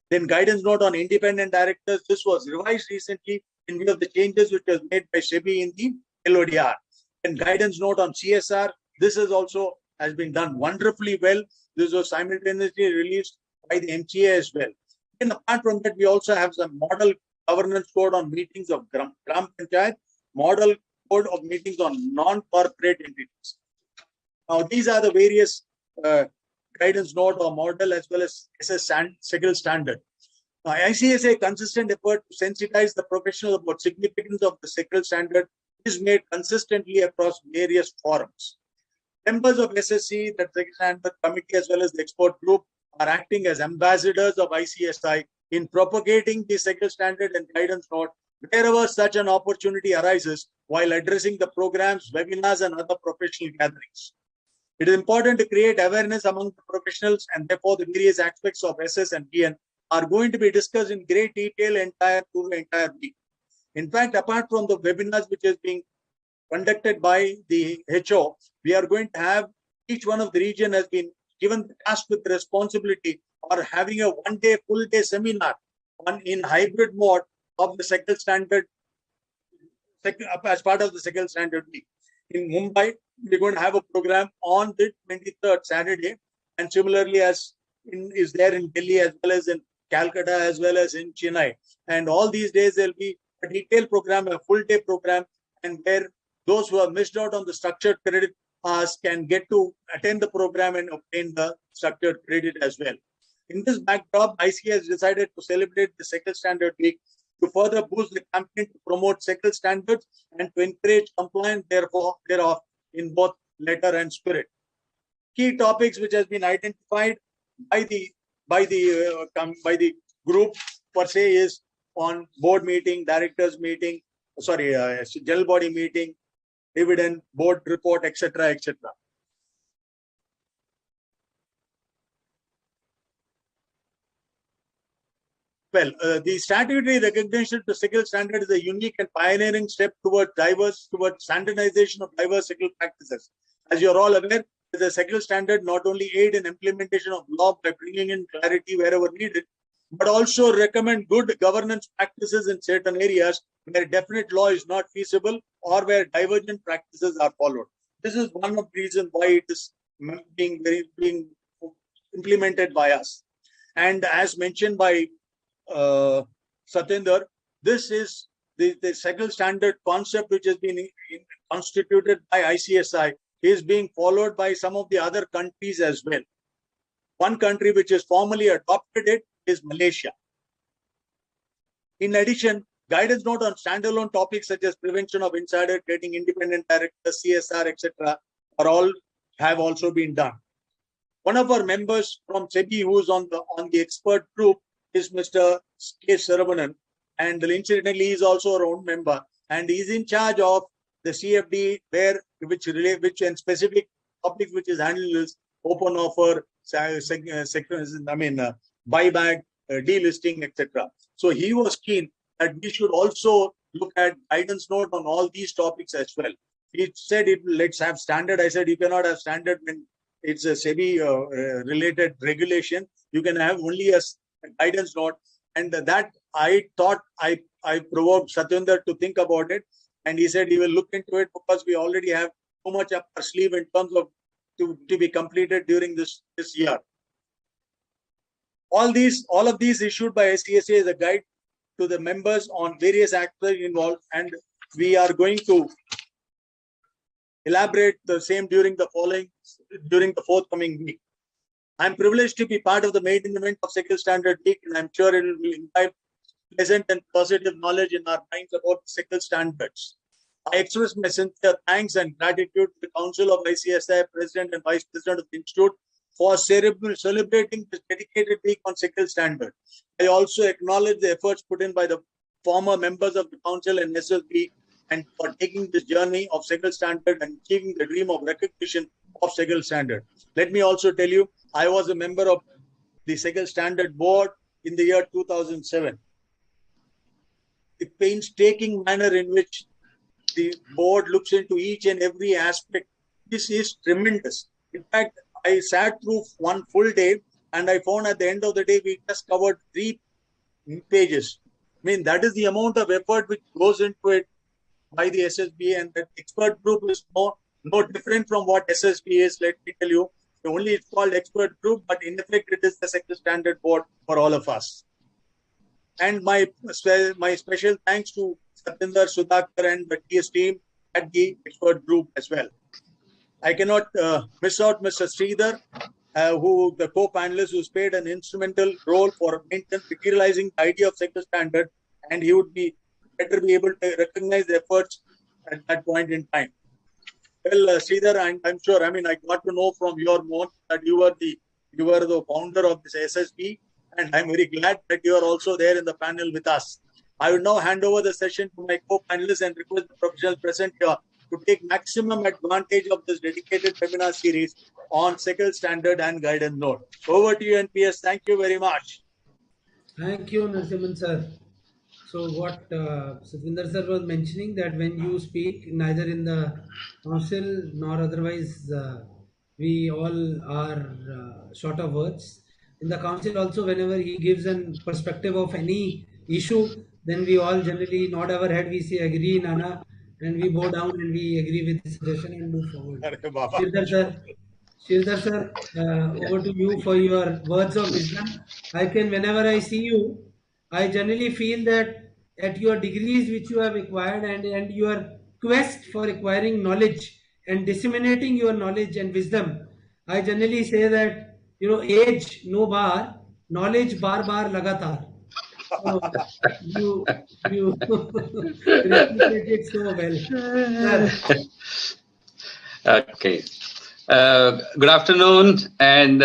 Then guidance note on independent directors. This was revised recently in view of the changes which was made by SEBI in the LODR. And guidance note on CSR. This is also has been done wonderfully well. This was simultaneously released by the MCA as well. And apart from that, we also have some model governance code on meetings of Gram Panchayat, model code of meetings on non-corporate entities. Now, these are the various guidance note or model as well as secretarial standard. Now, ICSI consistent effort to sensitize the professional about significance of the secretarial standard is made consistently across various forums. Members of SSC, the Secretarial Standard Committee, as well as the expert group, are acting as ambassadors of ICSI in propagating the secretarial standard and guidance note wherever such an opportunity arises while addressing the programs, webinars, and other professional gatherings. It is important to create awareness among the professionals, and therefore the various aspects of SS and DN are going to be discussed in great detail through the entire week. In fact, apart from the webinars which is being conducted by the HO, we are going to have each one of the region has been given the task with the responsibility or having a one-day, full-day seminar in hybrid mode of the secretarial standard as part of the secretarial standard week. In Mumbai, we're going to have a program on the 23rd Saturday, and similarly as is there in Delhi as well as in Calcutta as well as in Chennai. And all these days there'll be a detailed program, a full-day program, and where those who have missed out on the structured credit hours can get to attend the program and obtain the structured credit as well. In this backdrop, ICSI has decided to celebrate the Secretarial Standard Week to further boost the campaign to promote secretarial standards and to encourage compliance thereof in both letter and spirit. Key topics which has been identified by the group per se is on board meeting, directors meeting, general body meeting, dividend, board report, etc., etc. Well, the statutory recognition to secretarial standard is a unique and pioneering step towards standardization of diverse secretarial practices. As you're all aware, the secretarial standard not only aid in implementation of law by bringing in clarity wherever needed, but also recommend good governance practices in certain areas where definite law is not feasible or where divergent practices are followed. This is one of the reasons why it is being implemented by us. And as mentioned by Satinder, this is the secretarial standard concept which has been constituted by ICSI is being followed by some of the other countries as well. One country which has formally adopted it is Malaysia. In addition, guidance note on standalone topics such as prevention of insider trading, independent directors, CSR, etc. have also been done. One of our members from SEBI who is on the expert group is Mr. K. Saravanan, and incidentally he is also our own member, and he is in charge of the CFD which and specific topics which is handled is open offer, buyback, delisting, etc. So he was keen that we should also look at guidance note on all these topics as well. he said, let's have standard. I said, you cannot have standard when it's a SEBI related regulation. You can have only a guidance note. And that I thought I provoked Satwinder to think about it. And he said he will look into it because we already have so much up our sleeve in terms of to be completed during this year. All of these issued by ICSI as a guide to the members on various actors involved, and we are going to elaborate the same during the forthcoming week. I'm privileged to be part of the maiden event of Secretarial Standard Week, and I'm sure it will imbibe pleasant and positive knowledge in our minds about Secretarial Standards. I express my sincere thanks and gratitude to the Council of ICSI, President and Vice President of the Institute, for celebrating this dedicated week on Secretarial Standard. I also acknowledge the efforts put in by the former members of the Council and SSB, and for taking this journey of Secretarial Standard and achieving the dream of recognition of Secretarial Standard. Let me also tell you, I was a member of the Secretarial Standard Board in the year 2007. The painstaking manner in which the board looks into each and every aspect, this is tremendous. In fact, I sat through one full day and I found at the end of the day, we just covered 3 pages. I mean, that is the amount of effort which goes into it by the SSB, and the expert group is no different from what SSB is. Let me tell you, only it's called expert group, but in effect, it is the Secretarial Standard Board for all of us. And my special thanks to Satwinder, Sudhakar, and the TS team at the expert group as well. I cannot miss out Mr. Sridhar, who the co-panelist, who's played an instrumental role for materializing the idea of Secretarial Standard, and he would be better be able to recognize the efforts at that point in time. Well, Sridhar, I'm sure. I mean, I got to know from your mouth that you were the founder of this SSB, and I'm very glad that you are also there in the panel with us. I will now hand over the session to my co-panelists and request the professionals present here to take maximum advantage of this dedicated webinar series on Secretarial Standard and Guidance Note. Over to you, NPS. Thank you very much. Thank you, Narasimhan sir. So what Satwinder sir was mentioning, that when you speak, neither in the council nor otherwise, we all are short of words. In the council also, whenever he gives a perspective of any issue, then we all generally nod our head, we say agree, Nana, and we bow down and we agree with the suggestion and move forward. Sridhar sir, over to you for your words of wisdom. Whenever I see you, I generally feel that at your degrees which you have acquired and your quest for acquiring knowledge and disseminating your knowledge and wisdom, I generally say that, age no bar, knowledge bar lagatar. So you reciprocate it so well. Sir. Okay. Good afternoon, and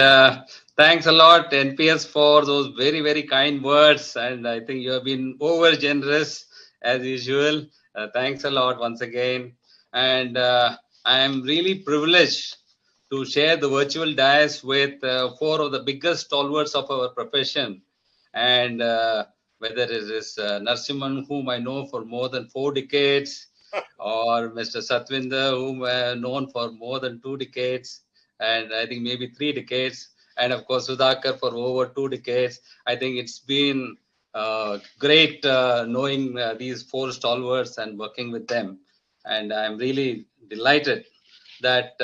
thanks a lot, NPS, for those very, very kind words. And I think you have been over generous as usual. Thanks a lot once again. And I am really privileged to share the virtual dais with 4 of the biggest stalwarts of our profession. And whether it is Narasimhan, whom I know for more than 4 decades, or Mr. Satwinder, whom I have known for more than 2 decades, and I think maybe 3 decades, and of course Sudhakar for over 2 decades. I think it's been great knowing these 4 stalwarts and working with them, and I'm really delighted that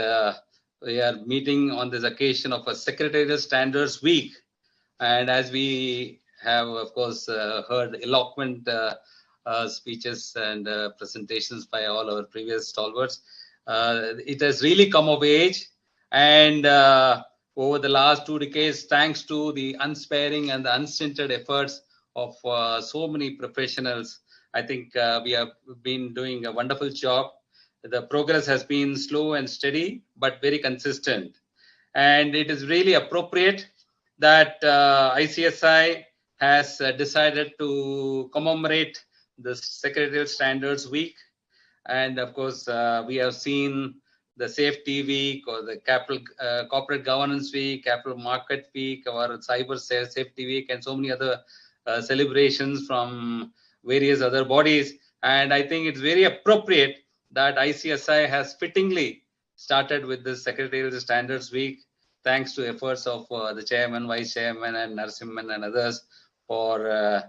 we are meeting on this occasion of a Secretarial Standards Week. And as we have, of course, heard eloquent speeches and presentations by all our previous stalwarts, it has really come of age. And over the last 2 decades, thanks to the unsparing and the unstinted efforts of so many professionals, I think we have been doing a wonderful job. The progress has been slow and steady, but very consistent. And it is really appropriate that ICSI has decided to commemorate the Secretarial Standards Week. And of course, we have seen the Safety Week, or the Corporate Governance Week, Capital Market Week, or Cyber Safety Week, and so many other celebrations from various other bodies. And I think it's very appropriate that ICSI has fittingly started with this Secretarial Standards Week, thanks to efforts of the chairman, vice chairman, and Narasimhan and others for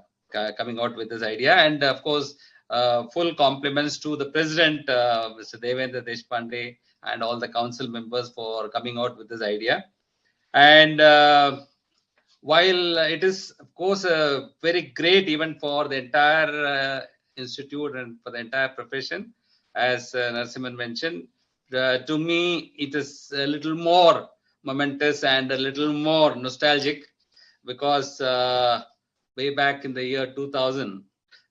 coming out with this idea. And of course, full compliments to the president, Mr. Devendra Deshpande, and all the council members for coming out with this idea. And while it is, of course, a very great event for the entire institute and for the entire profession, as Narasimhan mentioned, to me, it is a little more momentous and a little more nostalgic, because way back in the year 2000,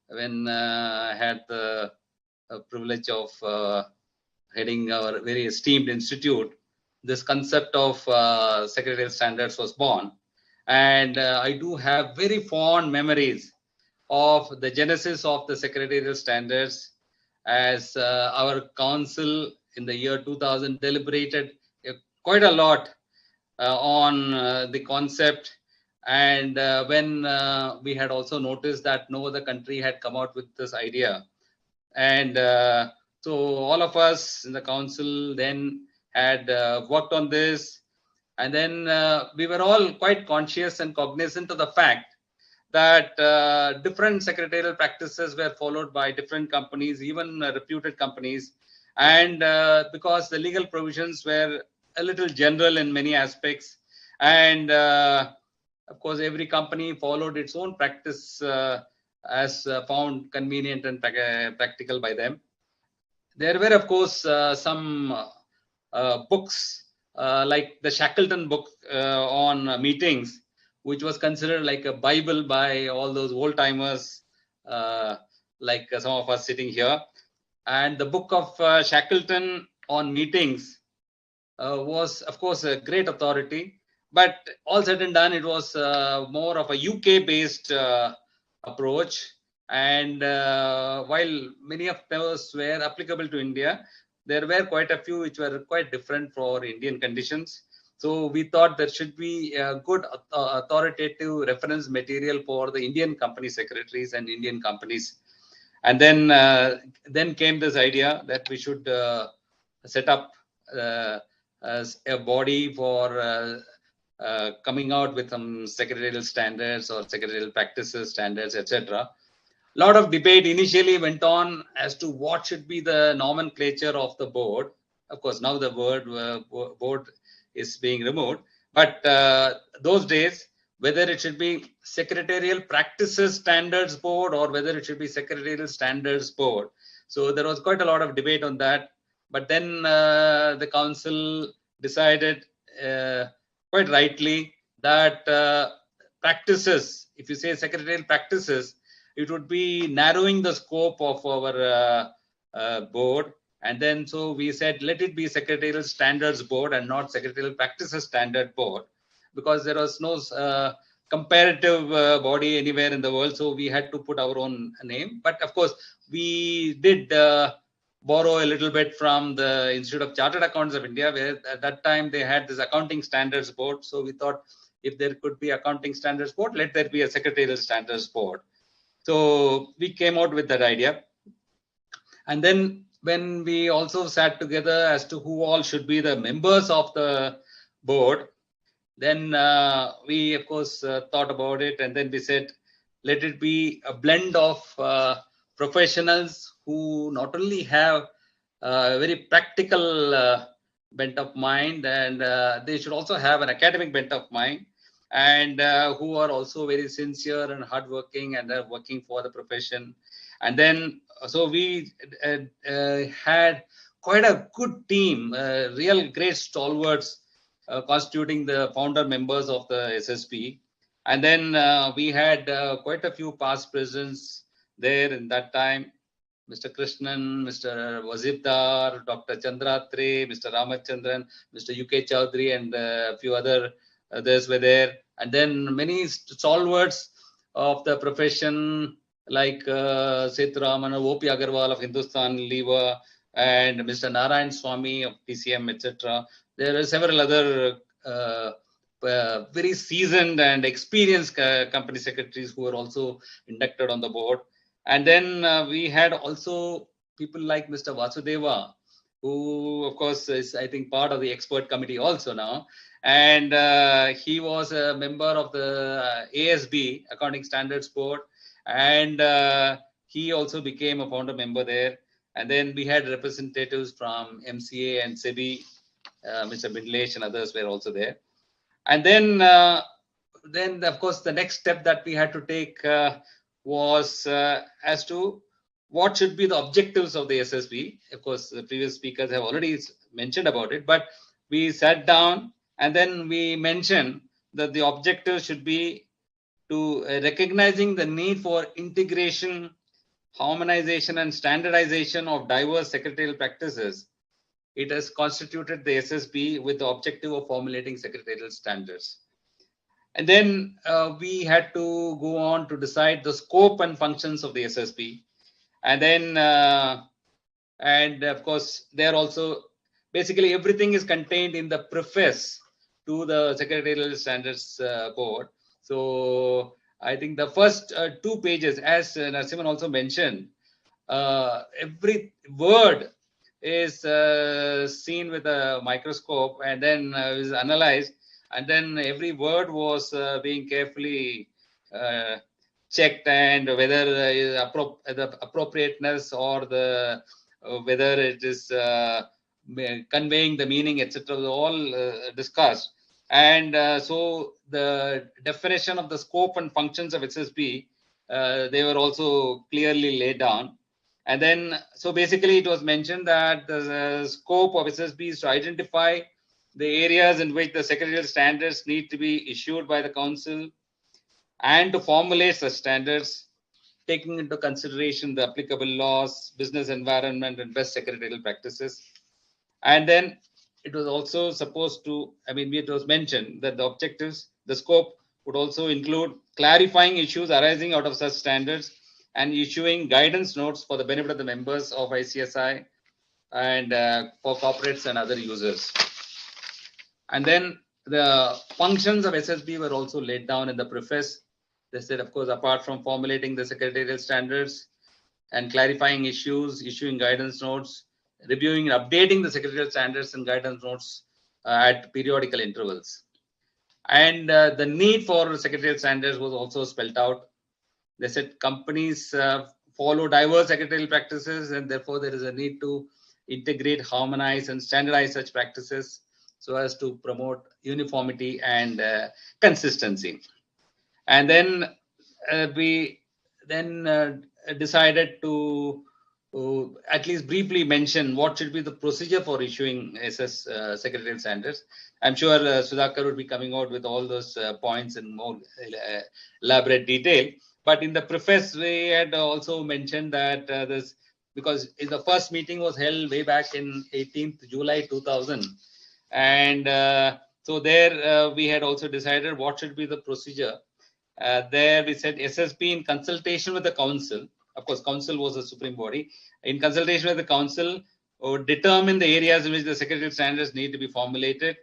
when I had the privilege of heading our very esteemed institute, this concept of secretarial standards was born. And I do have very fond memories of the genesis of the secretarial standards, as our council in the year 2000 deliberated quite a lot on the concept. And when we had also noticed that no other country had come out with this idea. And so all of us in the council then had worked on this. And then we were all quite conscious and cognizant of the fact that different secretarial practices were followed by different companies, even reputed companies. And because the legal provisions were a little general in many aspects. And of course, every company followed its own practice as found convenient and practical by them. There were, of course, some books like the Shackleton book on meetings, which was considered like a Bible by all those old-timers, like some of us sitting here. And the book of Shackleton on meetings was, of course, a great authority. But all said and done, it was more of a UK-based approach. And while many of those were applicable to India, there were quite a few which were quite different for Indian conditions. So we thought there should be a good authoritative reference material for the Indian company secretaries and Indian companies. And then came this idea that we should set up as a body for coming out with some secretarial standards or secretarial practices standards, etc. A lot of debate initially went on as to what should be the nomenclature of the board. Of course, now the word board is being removed. But those days, whether it should be Secretarial Practices Standards Board or whether it should be Secretarial Standards Board. So there was quite a lot of debate on that. But then the council decided quite rightly that practices, if you say secretarial practices, it would be narrowing the scope of our board. And then so we said, let it be Secretarial Standards Board and not Secretarial Practices Standard Board, because there was no comparative body anywhere in the world. So we had to put our own name. But of course, we did borrow a little bit from the Institute of Chartered Accountants of India, where at that time they had this Accounting Standards Board. So we thought if there could be Accounting Standards Board, let there be a Secretarial Standards Board. So we came out with that idea. And then when we also sat together as to who all should be the members of the board, then we, of course, thought about it. And then we said, let it be a blend of professionals who not only have a very practical bent of mind, and they should also have an academic bent of mind, and who are also very sincere and hardworking and are working for the profession. And then, so we had quite a good team, real great stalwarts constituting the founder members of the SSP. And then we had quite a few past presidents there in that time. Mr. Krishnan, Mr. Wazibdar, Dr. Chandratre, Mr. Ramachandran, Mr. UK Chaudhary, and a few others were there. And then many stalwarts of the profession like Sethuraman, O.P. Agarwal of Hindustan Lever, and Mr. Narayan Swamy of TCM, etc. There are several other very seasoned and experienced company secretaries who were also inducted on the board. And then we had also people like Mr. Vasudeva, who of course is, I think, part of the expert committee also now. And he was a member of the ASB, Accounting Standards Board, and he also became a founder member there. And then we had representatives from MCA and SEBI, Mr. Bindlesh and others were also there. And then of course, the next step that we had to take was as to what should be the objectives of the SSB. Of course, the previous speakers have already mentioned about it, but we sat down and then we mentioned that the objective should be to recognizing the need for integration, harmonization, and standardization of diverse secretarial practices. It has constituted the SSB with the objective of formulating secretarial standards. And then we had to go on to decide the scope and functions of the SSB. And then, and of course, there also, basically everything is contained in the preface to the Secretarial Standards Board. So I think the first 2 pages, as Narasimhan also mentioned, every word is seen with a microscope and then is analyzed, and then every word was being carefully checked, and whether the appropriateness or the whether it is conveying the meaning, etc., all discussed. And so the definition of the scope and functions of SSB, they were also clearly laid down. And then, so basically it was mentioned that the scope of SSB is to identify the areas in which the secretarial standards need to be issued by the council and to formulate such standards, taking into consideration the applicable laws, business environment, and best secretarial practices. And then it was also supposed to, I mean, it was mentioned that the objectives, the scope would also include clarifying issues arising out of such standards and issuing guidance notes for the benefit of the members of ICSI and for corporates and other users. And then the functions of SSB were also laid down in the preface. They said, of course, apart from formulating the secretarial standards and clarifying issues, issuing guidance notes, reviewing and updating the secretarial standards and guidance notes at periodical intervals. And the need for secretarial standards was also spelled out. They said companies follow diverse secretarial practices, and therefore there is a need to integrate, harmonize, and standardize such practices so as to promote uniformity and consistency. And then we then decided to at least briefly mention what should be the procedure for issuing secretarial standards. I'm sure Sudhakar would be coming out with all those points in more elaborate detail. But in the preface, we had also mentioned that this, because in the first meeting was held way back in 18th July 2000. And so there we had also decided what should be the procedure. There we said SSB in consultation with the council. Of course, council was the supreme body. In consultation with the council, would determine the areas in which the secretarial standards need to be formulated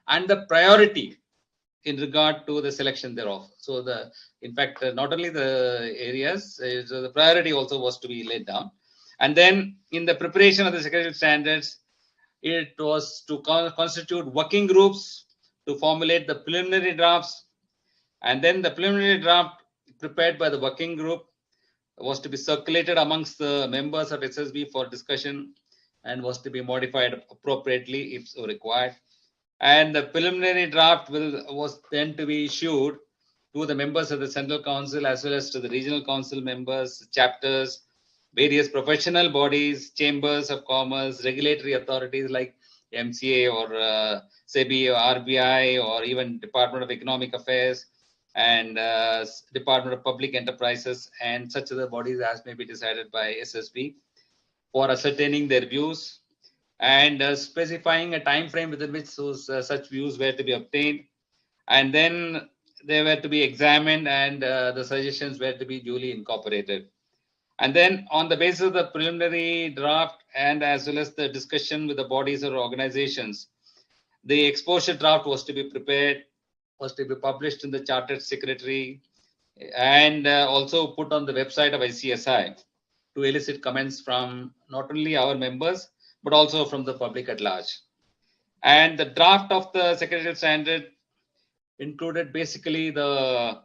and the priority in regard to the selection thereof. So in fact, not only the areas, so the priority also was to be laid down. And then in the preparation of the secretarial standards, it was to constitute working groups to formulate the preliminary drafts. And then the preliminary draft prepared by the working group was to be circulated amongst the members of SSB for discussion and was to be modified appropriately if so required. And the preliminary draft was then to be issued to the members of the Central Council as well as to the regional council members, chapters, various professional bodies, chambers of commerce, regulatory authorities like MCA or SEBI or RBI or even Department of Economic Affairs and Department of Public Enterprises and such other bodies as may be decided by SSB for ascertaining their views and specifying a time frame within which those such views were to be obtained, and then they were to be examined and the suggestions were to be duly incorporated. And then on the basis of the preliminary draft and as well as the discussion with the bodies or organizations, the exposure draft was to be prepared, was to be published in the Chartered Secretary and also put on the website of ICSI to elicit comments from not only our members, but also from the public at large. And the draft of the Secretarial Standard included basically the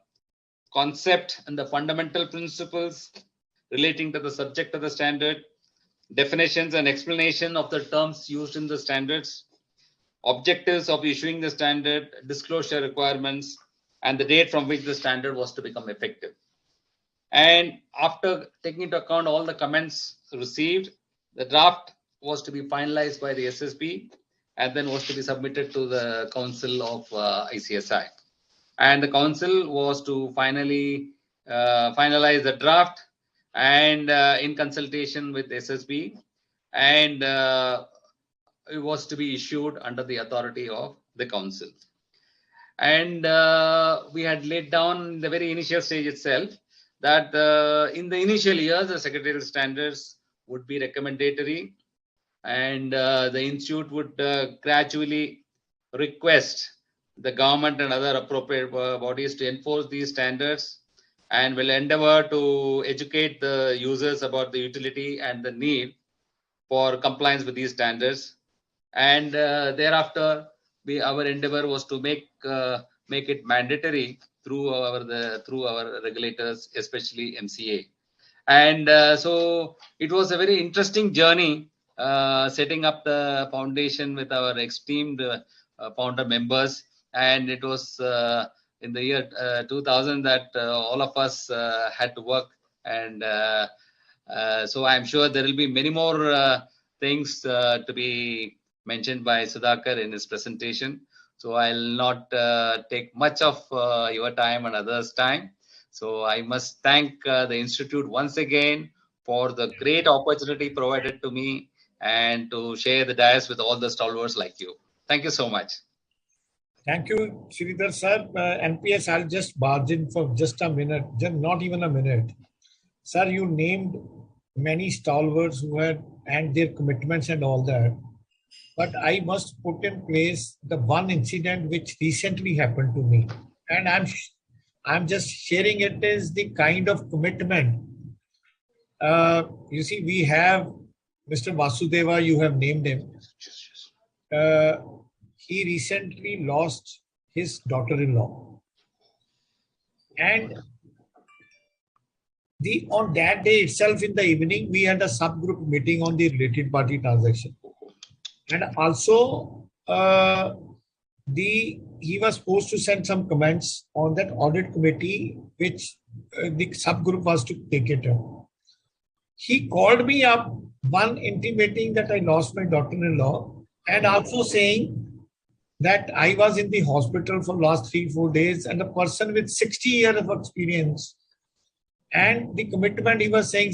concept and the fundamental principles relating to the subject of the standard, definitions and explanation of the terms used in the standards, objectives of issuing the standard, disclosure requirements, and the date from which the standard was to become effective. And after taking into account all the comments received, the draft was to be finalized by the SSB and then was to be submitted to the Council of ICSI. And the Council was to finally finalize the draft and in consultation with SSB, and it was to be issued under the authority of the Council. And we had laid down in the very initial stage itself that in the initial years, the Secretarial Standards would be recommendatory, and the Institute would gradually request the government and other appropriate bodies to enforce these standards, and will endeavor to educate the users about the utility and the need for compliance with these standards. And thereafter, our endeavor was to make it mandatory through our regulators, especially MCA. And so it was a very interesting journey setting up the foundation with our esteemed founder members. And it was in the year 2000 that all of us had to work. And so I'm sure there will be many more things to be mentioned by Sudhakar in his presentation. So I'll not take much of your time and others' time. So I must thank the Institute once again for the great opportunity provided to me and to share the dais with all the stalwarts like you. Thank you so much. Thank you, Sridhar sir. NPS, I'll just barge in for just a minute, just not even a minute. Sir, you named many stalwarts who had and their commitments and all that. But I must put in place the one incident which recently happened to me. And I'm just sharing it as the kind of commitment. You see, we have Mr. Vasudeva, you have named him. He recently lost his daughter-in-law. And on that day itself in the evening, we had a subgroup meeting on the related party transaction. And also, he was supposed to send some comments on that audit committee, which the subgroup was to take it up. He called me up, one intimating that I lost my daughter-in-law, and also saying that I was in the hospital for last 3-4 days, and a person with 60 years of experience. And the commitment he was saying,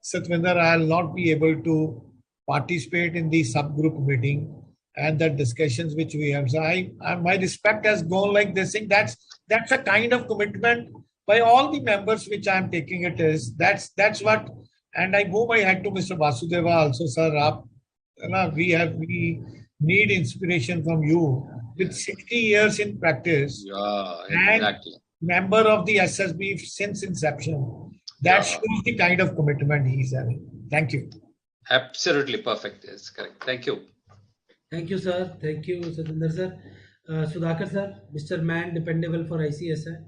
Satvinder, I will not be able to participate in the subgroup meeting and the discussions which we have. So my respect has gone like this thing. That's a kind of commitment by all the members which I am taking it as. That's what, and I bow my hat to Mr. Vasudeva also, sir. We need inspiration from you with 60 years in practice. Yeah, exactly. And member of the SSB since inception. That shows the kind of commitment he is having. Thank you. Absolutely perfect. Yes, correct. Thank you. Thank you, sir. Thank you, Satinder sir. Sudhakar sir, Mr. Man Dependable for ICSI.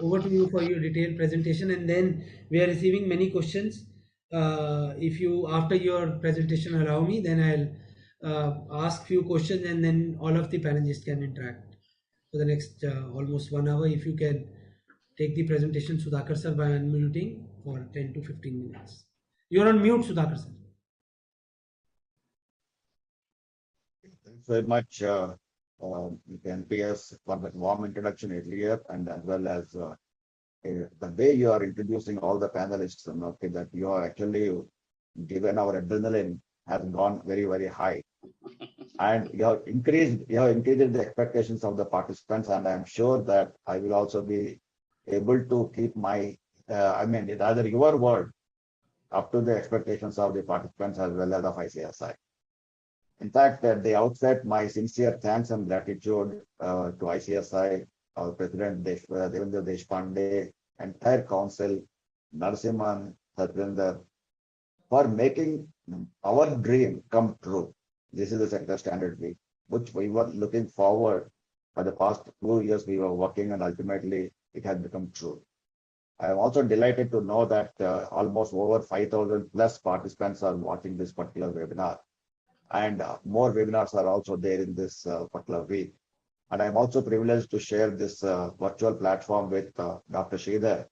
Over to you for your detailed presentation, and then we are receiving many questions. If you, after your presentation, allow me, then I'll ask few questions, and then all of the panelists can interact for the next almost 1 hour. If you can take the presentation, Sudhakar sir, by unmuting for 10 to 15 minutes. You're on mute, Sudhakar sir. Thanks very much, NPS, for that warm introduction earlier, and as well as the way you are introducing all the panelists, okay, that you are actually given our adrenaline has gone very, very high. And you have increased the expectations of the participants, and I'm sure that I will also be able to keep my, rather your word up to the expectations of the participants as well as of ICSI. In fact, at the outset, my sincere thanks and gratitude to ICSI, our President Devendra Deshpande, entire council, Narasimhan, Satvinder, for making our dream come true. This is the Secretarial Standard Week, which we were looking forward for the past 2 years. We were working, and ultimately it has become true. I am also delighted to know that almost over 5,000 plus participants are watching this particular webinar, and more webinars are also there in this particular week. And I'm also privileged to share this virtual platform with Dr. Sridhar,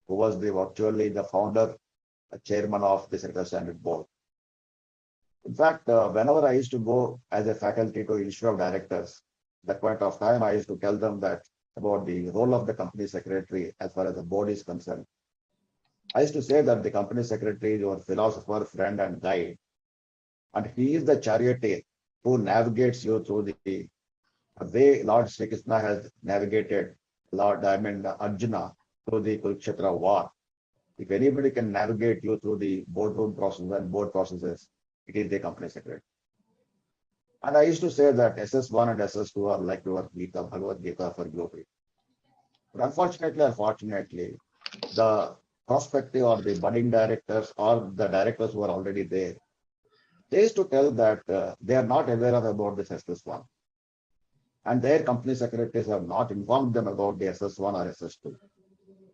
who was virtually the founder, chairman of the Secretarial Standard Board. In fact, whenever I used to go as a faculty to Institute of Directors, that point of time, I used to tell them that about the role of the company secretary as far as the board is concerned. I used to say that the company secretary is your philosopher, friend, and guide. And he is the charioteer who navigates you through the way Lord Sri Krishna has navigated Arjuna through the Kurukshetra war. If anybody can navigate you through the boardroom process and board processes, it is the company secretary. And I used to say that SS1 and SS2 are like your Gita, Bhagavad Gita for glory. But unfortunately, the prospective or the budding directors or the directors who are already there, they used to tell that they are not aware about this SS1. And their company secretaries have not informed them about the SS1 or SS2.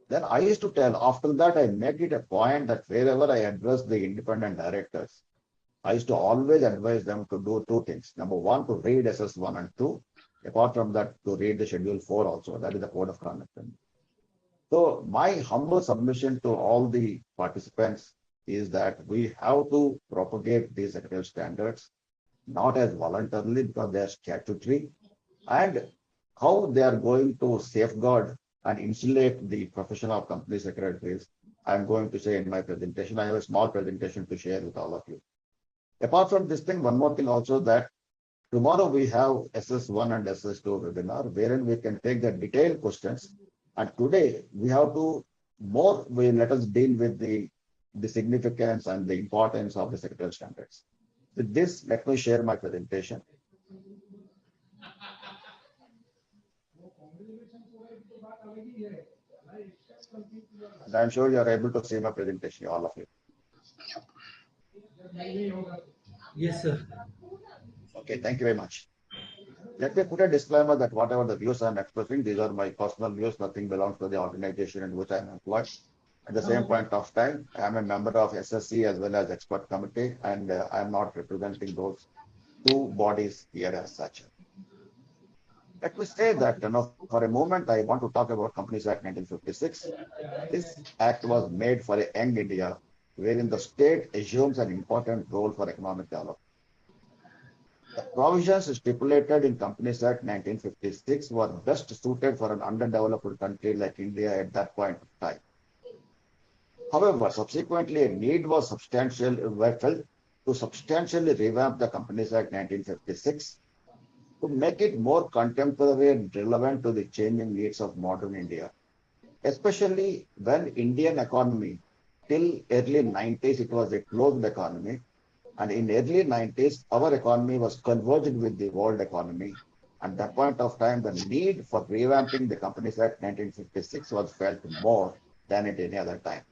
Then I used to tell, after that, I make it a point that wherever I address the independent directors, I used to always advise them to do two things. Number one, to read SS1 and 2. Apart from that, to read the Schedule 4 also. That is the Code of Conduct. So my humble submission to all the participants is that we have to propagate these secretarial standards, not as voluntarily because they are statutory, and how they are going to safeguard and insulate the profession of company secretaries. I'm going to say in my presentation, I have a small presentation to share with all of you. Apart from this thing, one more thing also, that tomorrow we have SS1 and SS2 webinar, wherein we can take the detailed questions. And today we have to let us deal with the significance and the importance of the secretarial standards. With this, let me share my presentation. And I'm sure you are able to see my presentation, all of you. Yes, sir. Okay, thank you very much. Let me put a disclaimer that whatever the views I'm expressing, these are my personal views. Nothing belongs to the organization in which I'm employed. At the same point of time, I am a member of SSC as well as expert committee, and I'm not representing those two bodies here as such. Let me say that, for a moment, I want to talk about Companies Act 1956. This act was made for a young India, wherein the state assumes an important role for economic development. The provisions stipulated in Companies Act 1956 were best suited for an underdeveloped country like India at that point of time. However, subsequently, a need was felt to substantially revamp the Companies Act 1956 to make it more contemporary and relevant to the changing needs of modern India, especially when Indian economy, till early 90s, it was a closed economy. And in early 90s, our economy was converged with the world economy. At that point of time, the need for revamping the Companies Act 1956 was felt more than at any other time.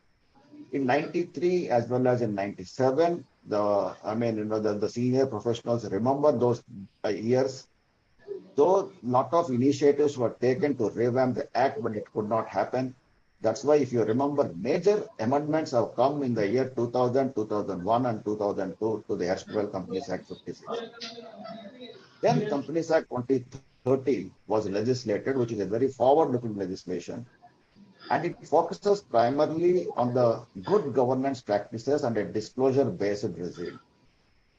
In 93 as well as in 97, the senior professionals remember those years. Though a lot of initiatives were taken to revamp the act, but it could not happen. That's why, if you remember, major amendments have come in the year 2000, 2001, and 2002 to the erstwhile Companies Act 56. Then Companies Act 2013 was legislated, which is a very forward-looking legislation, and it focuses primarily on the good governance practices and a disclosure-based regime.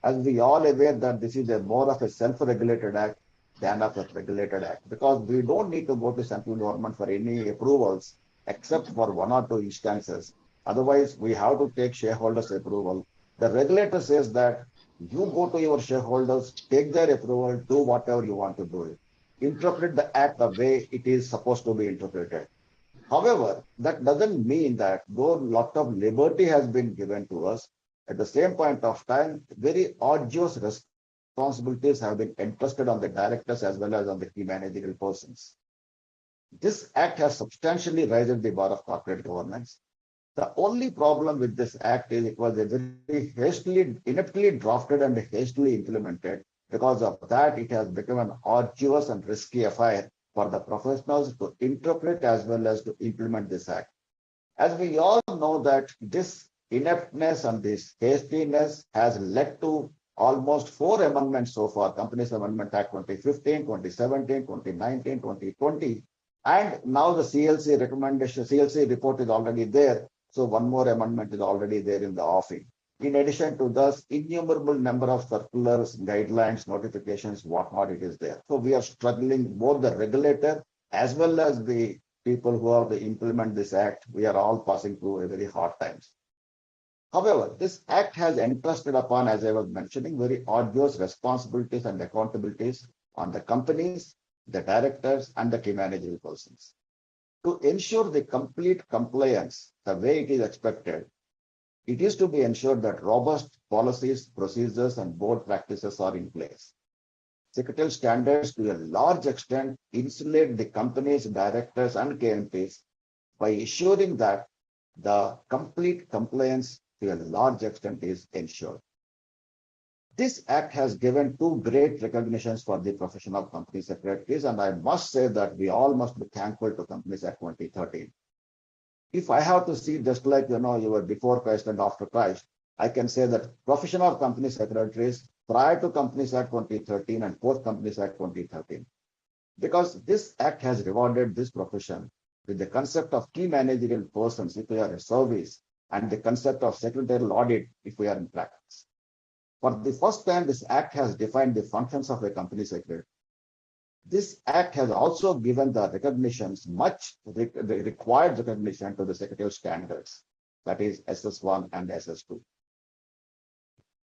As we all aware that this is more of a self-regulated act than of a regulated act, because we don't need to go to central government for any approvals except for one or two instances. Otherwise, we have to take shareholders' approval. The regulator says that you go to your shareholders, take their approval, do whatever you want to do. Interpret the act the way it is supposed to be interpreted. However, that doesn't mean that though a lot of liberty has been given to us, at the same point of time, very arduous responsibilities have been entrusted on the directors as well as on the key managerial persons. This act has substantially raised the bar of corporate governance. The only problem with this act is it was a very hastily, ineptly drafted and hastily implemented. Because of that, it has become an arduous and risky affair for the professionals to interpret as well as to implement this act. As we all know that this ineptness and this hastiness has led to almost 4 amendments so far: Companies Amendment Act 2015, 2017, 2019, 2020, and now the CLC recommendation, CLC report is already there. So one more amendment is already there in the offing. In addition to this, innumerable number of circulars, guidelines, notifications, whatnot, it is there. So we are struggling, both the regulator as well as the people who have to implement this act. We are all passing through a very hard times. However, this act has entrusted upon, as I was mentioning, very arduous responsibilities and accountabilities on the companies, the directors, and the key managerial persons. To ensure the complete compliance the way it is expected, it is to be ensured that robust policies, procedures, and board practices are in place. Secretarial standards to a large extent insulate the company's directors and KMPs by ensuring that the complete compliance to a large extent is ensured. This act has given two great recognitions for the professional company secretaries, and I must say that we all must be thankful to Companies Act 2013. If I have to see just like you were before Christ and after Christ, I can say that professional company secretaries prior to Companies Act 2013 and post Companies Act 2013, because this act has rewarded this profession with the concept of key managerial persons if we are a service, and the concept of secretarial audit if we are in practice. For the first time, this act has defined the functions of a company secretary. This act has also given the recognitions, the required recognition to the secretarial standards, that is SS1 and SS2.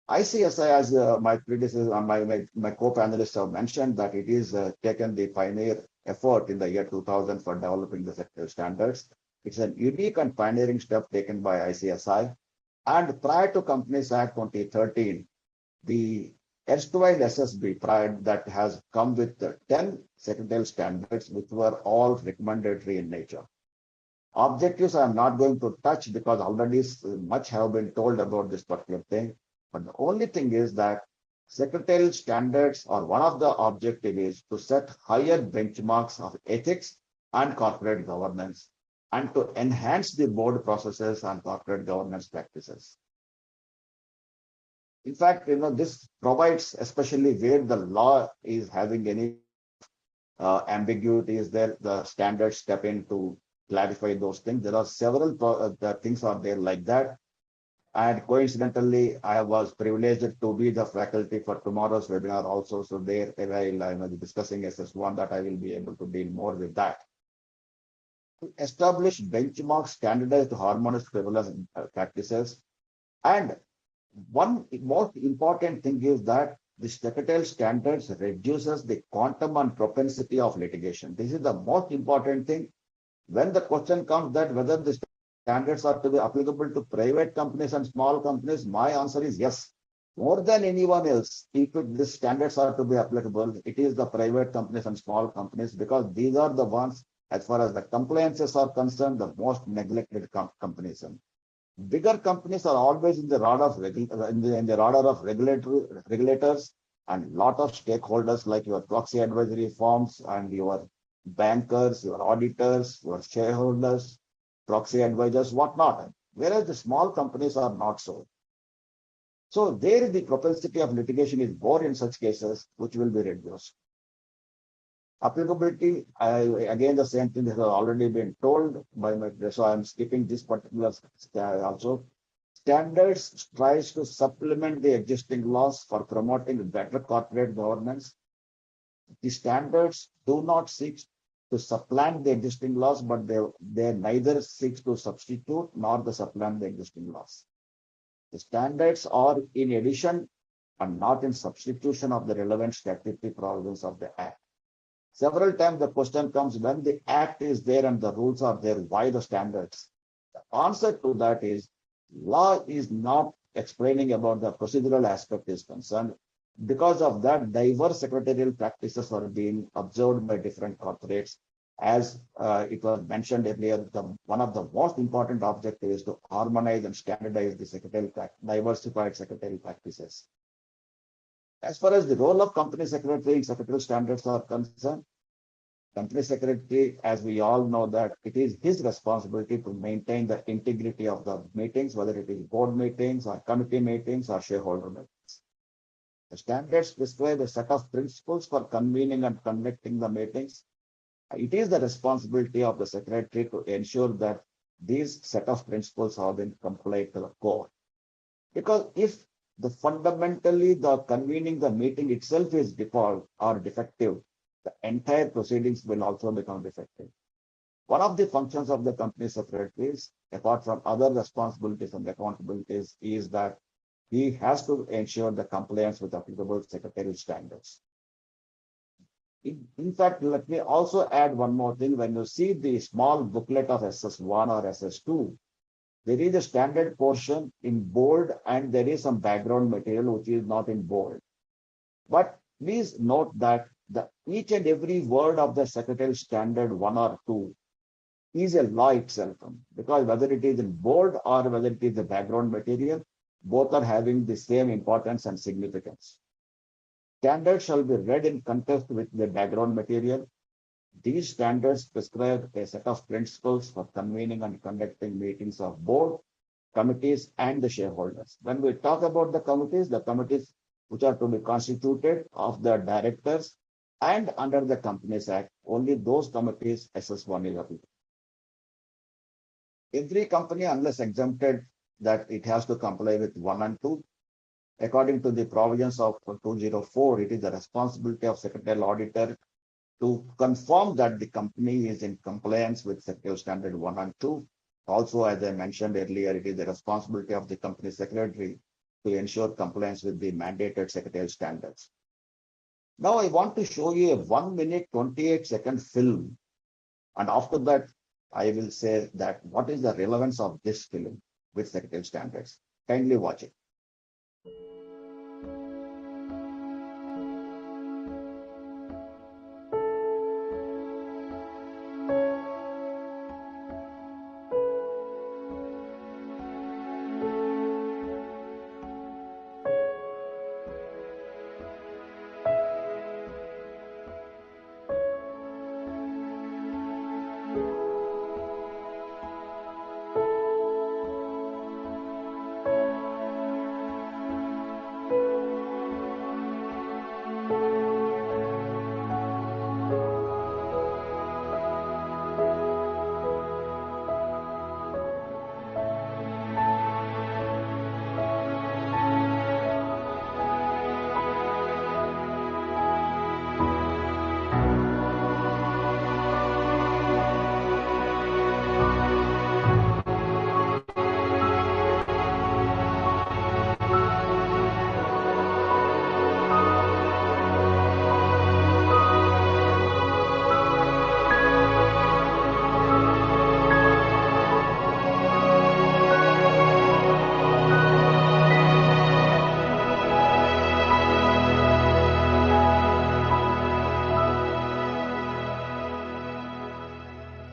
ICSI, as my predecessor, my co-panelists have mentioned, that it is taken the pioneer effort in the year 2000 for developing the secretarial standards. It's an unique and pioneering step taken by ICSI. And prior to Companies Act 2013, the erstwhile SSB prior that has come with 10 secretarial standards, which were all recommendatory in nature. Objectives I am not going to touch because already much have been told about this particular thing. But the only thing is that secretarial standards, or one of the objectives, is to set higher benchmarks of ethics and corporate governance, and to enhance the board processes and corporate governance practices. In fact, this provides, especially where the law is having any ambiguities there, the standards step in to clarify those things. There are several things are there like that. And coincidentally, I was privileged to be the faculty for tomorrow's webinar also. So there, while I was discussing SS1, that I will be able to deal more with that. To establish benchmark standardized harmonious prevalence practices. And one most important thing is that the secretarial standards reduces the quantum and propensity of litigation. This is the most important thing. When the question comes that whether the standards are to be applicable to private companies and small companies, my answer is yes. More than anyone else, if these standards are to be applicable, it is the private companies and small companies, because these are the ones, as far as the compliances are concerned, the most neglected companies. Bigger companies are always in the radar of regulators and lot of stakeholders like your proxy advisory firms and your bankers, your auditors, your shareholders, proxy advisors, whatnot. Whereas the small companies are not so. So there the propensity of litigation is more in such cases, which will be reduced. Applicability, again, the same thing has already been told by my, so I'm skipping this particular also. Standards tries to supplement the existing laws for promoting better corporate governance. The standards do not seek to supplant the existing laws, but they neither seek to substitute nor to supplant the existing laws. The standards are in addition and not in substitution of the relevant statutory provisions of the Act. Several times the question comes, when the Act is there and the rules are there, why the standards? The answer to that is, law is not explaining about the procedural aspect is concerned. Because of that, diverse secretarial practices are being observed by different corporates. As it was mentioned earlier, one of the most important objectives is to harmonize and standardize the diversified secretarial practices. As far as the role of company secretary in secretarial standards are concerned, company secretary, as we all know, that it is his responsibility to maintain the integrity of the meetings, whether it is board meetings or committee meetings or shareholder meetings. The standards prescribe a set of principles for convening and conducting the meetings. It is the responsibility of the secretary to ensure that these set of principles have been complied to the core. Because if fundamentally the convening the meeting itself is default or defective, the entire proceedings will also become defective. One of the functions of the company secretaries, apart from other responsibilities and accountabilities, is that he has to ensure the compliance with applicable secretarial standards. In fact, let me also add one more thing. When you see the small booklet of SS1 or SS2, there is a standard portion in bold and there is some background material which is not in bold. But please note that each and every word of the secretarial standard 1 or 2 is a law itself, because whether it is in bold or whether it is the background material, both are having the same importance and significance. Standards shall be read in context with the background material. These standards prescribe a set of principles for convening and conducting meetings of board, committees, and the shareholders. When we talk about the committees which are to be constituted of the directors and under the Companies Act, only those committees SS1 is applicable. Every company, unless exempted, that it has to comply with 1 and 2. According to the provisions of 204, it is the responsibility of secretarial auditor to confirm that the company is in compliance with Secretarial Standard 1 and 2. Also, as I mentioned earlier, it is the responsibility of the company secretary to ensure compliance with the mandated secretarial standards. Now, I want to show you a 1 minute, 28-second film. And after that, I will say that what is the relevance of this film with secretarial standards. Kindly watch it.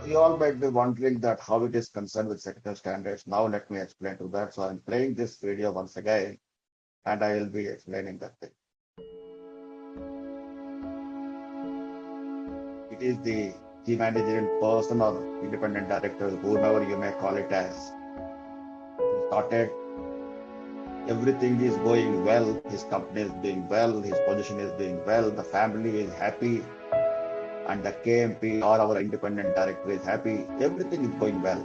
You all might be wondering that how it is concerned with secretarial standards. Now let me explain to that. So I'm playing this video once again, and I will be explaining that thing. It is the chief managerial person or independent director, whomever you may call it as. He started, everything is going well, his company is doing well, his position is doing well, the family is happy, and the KMP or our independent director is happy, everything is going well.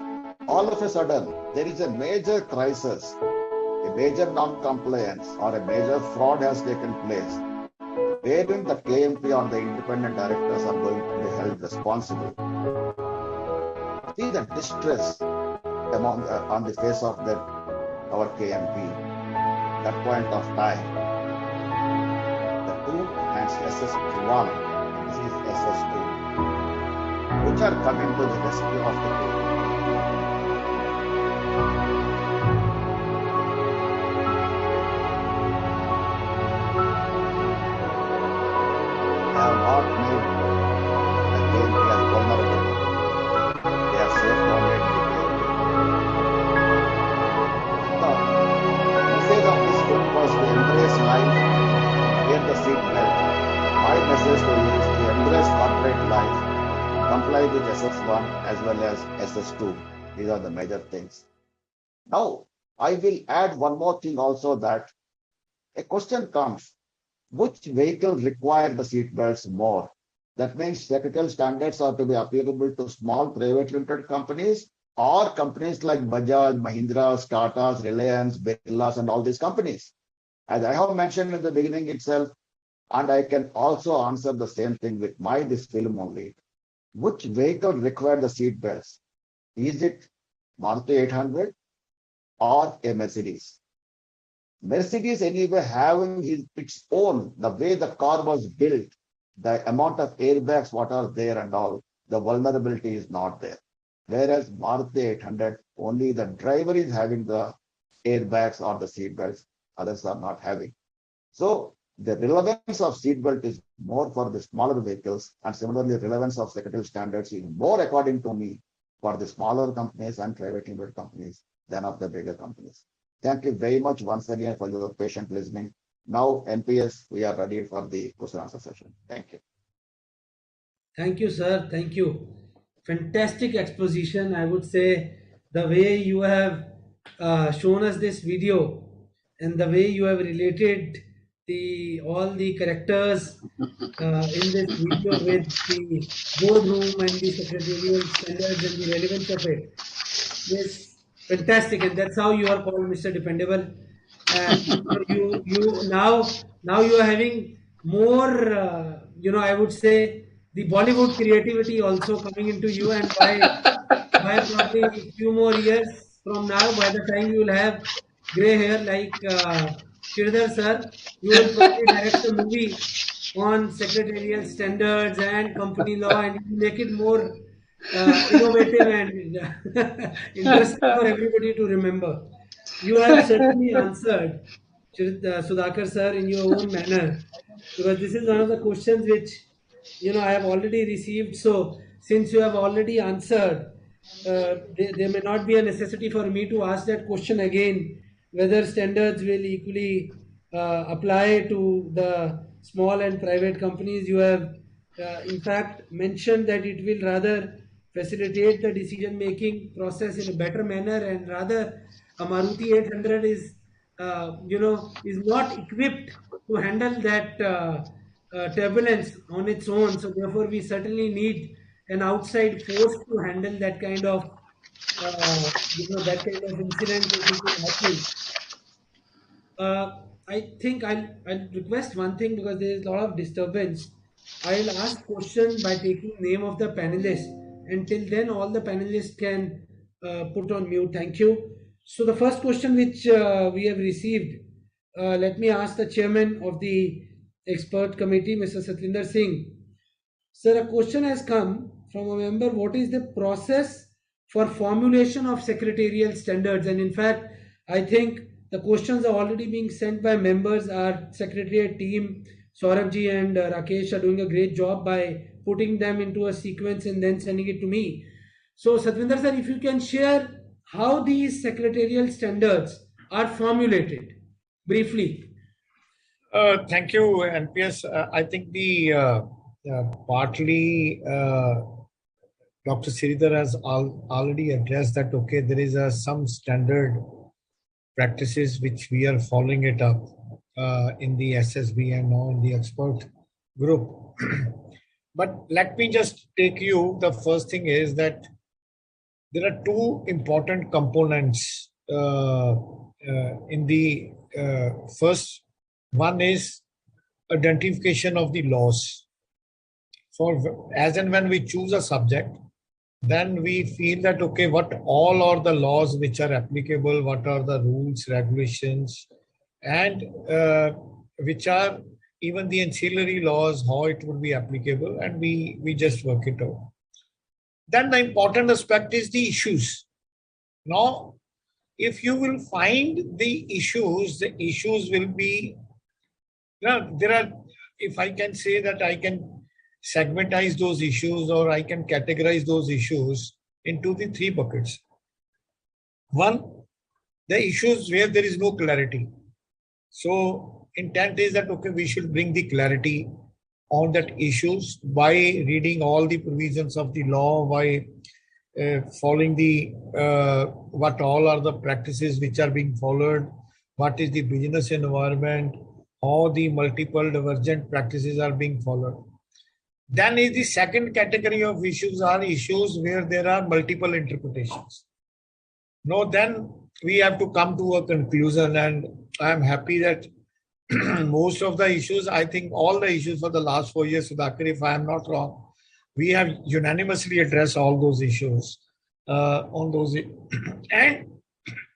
All of a sudden, there is a major crisis, a major non-compliance or a major fraud has taken place, wherein the KMP or the independent directors are going to be held responsible. See the distress among on the face of our KMP. That point of time, the two hands SS1. This is SS2, which are coming to the rescue of the KMP. They have not made the KMP as vulnerable says to you is to embrace corporate life, comply with SS1 as well as SS2. These are the major things. Now, I will add one more thing also, that a question comes, which vehicles require the seat belts more? That means secretarial standards are to be applicable to small private limited companies or companies like Bajaj, Mahindra, Tatas, Reliance, Birlas, and all these companies. As I have mentioned in the beginning itself, and I can also answer the same thing with this film only. Which vehicle require the seat belts? Is it Maruti 800 or a Mercedes? Mercedes anyway having its own, the way the car was built, the amount of airbags what are there and all, the vulnerability is not there. Whereas Maruti 800, only the driver is having the airbags or the seat belts, others are not having. So the relevance of seatbelt is more for the smaller vehicles, and similarly, relevance of secretarial standards is more, according to me, for the smaller companies and private limited companies than of the bigger companies. Thank you very much once again for your patient listening. Now, NPS, we are ready for the question answer session. Thank you. Thank you, sir. Thank you. Fantastic exposition. I would say the way you have shown us this video and the way you have related all the characters in this video with the boardroom and the secretarial standards and the relevance of it. Yes, fantastic, and that's how you are called Mr. Dependable. And now you are having more, I would say the Bollywood creativity also coming into you, and by probably a few more years from now, by the time you will have gray hair like Sridhar sir, you will probably direct a movie on secretarial standards and company law, and you make it more innovative and interesting for everybody to remember. You have certainly answered, Sudhakar sir, in your own manner, because this is one of the questions which I have already received. So since you have already answered, there may not be a necessity for me to ask that question again, whether standards will equally apply to the small and private companies. You have in fact mentioned that it will rather facilitate the decision making process in a better manner, and rather a Maruti 800 is not equipped to handle that turbulence on its own. So therefore we certainly need an outside force to handle that kind of incident if it is happening. I think I'll request one thing, because there is a lot of disturbance. I'll ask question by taking name of the panelist. Until then, all the panelists can put on mute. Thank you. So the first question which we have received, let me ask the chairman of the expert committee, Mr. Satwinder Singh. Sir, a question has come from a member. What is the process for formulation of secretarial standards? And in fact, I think the questions are already being sent by members. Our secretariat team, Saurabh and Rakesh, are doing a great job by putting them into a sequence and then sending it to me. So, Satwinder sir, if you can share how these secretarial standards are formulated briefly. Thank you, NPS. I think partly Dr. Sridhar has already addressed that. Okay, there is some standard practices which we are following it up in the SSB and now in the expert group. But let me just take you. The first thing is that there are two important components in the first. One is identification of the laws. For as and when we choose a subject, then we feel that, okay, what all are the laws which are applicable, what are the rules, regulations, and which are even the ancillary laws, how it would be applicable, and we just work it out. Then the important aspect is the issues. Now, if you will find the issues will be, there are, if I can say that I can segmentize those issues, or I can categorize those issues into the three buckets. One, the issues where there is no clarity. So intent is that, okay, we should bring the clarity on that issues by reading all the provisions of the law, by following the what all are the practices which are being followed, what is the business environment, how the multiple divergent practices are being followed. Then is the second category of issues are issues where there are multiple interpretations. Now then we have to come to a conclusion, and I am happy that most of the issues, I think all the issues for the last 4 years, Sudhakar, if I am not wrong, we have unanimously addressed all those issues on those. And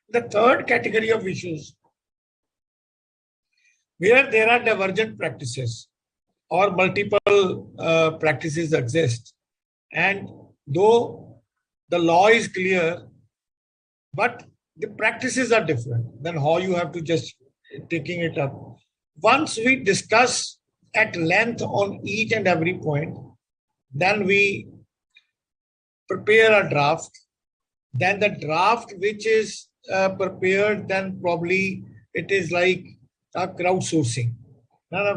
the third category of issues, where there are divergent practices or multiple practices exist, and though the law is clear, but the practices are different, then how you have to just taking it up. Once we discuss at length on each and every point, then we prepare a draft. Then the draft which is prepared, then probably it is like a crowdsourcing.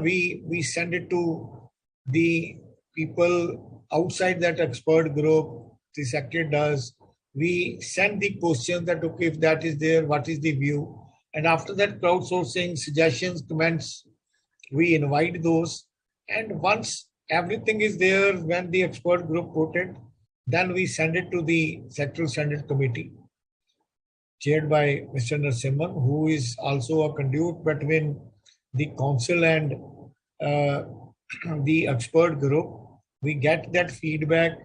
We send it to the people outside that expert group. The secretary does. We send the questions that, okay, if that is there, what is the view? And after that crowdsourcing, suggestions, comments, we invite those. And once everything is there, when the expert group put it, then we send it to the Secretarial Standards Committee, chaired by Mr. Narasimhan, who is also a conduit between the council and the expert group. We get that feedback.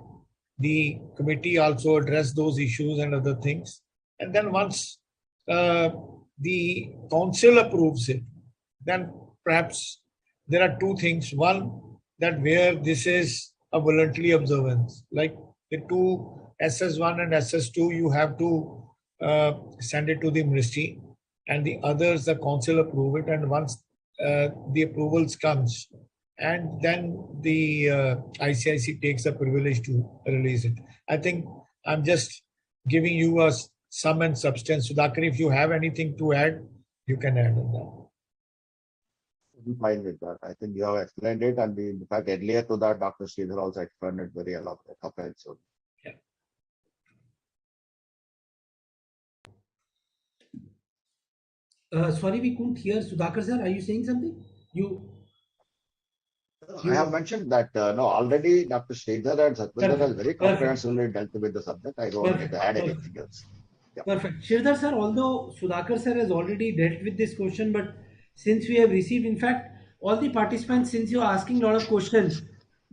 The committee also address those issues and other things. And then once the council approves it, then perhaps there are two things. One, that where this is a voluntary observance, like the two SS1 and SS2, you have to send it to the ministry, and the others, the council approve it. And once the approvals comes, and then the ICIC takes the privilege to release it. I think I'm just giving you a sum and substance. Sudhakar, if you have anything to add, you can add on that. I'm fine with that. I think you have explained it, and in fact, earlier to that, Dr. Sridhar also explained it very comprehensive. Sorry, we couldn't hear. Sudhakar sir, are you saying something? I have mentioned that already Dr. Sridhar and Satvinder has very comprehensively dealt with the subject. I don't need to add anything else. Yeah. Perfect. Sridhar sir, although Sudhakar sir has already dealt with this question, but since we have received, in fact, all the participants, since you are asking a lot of questions,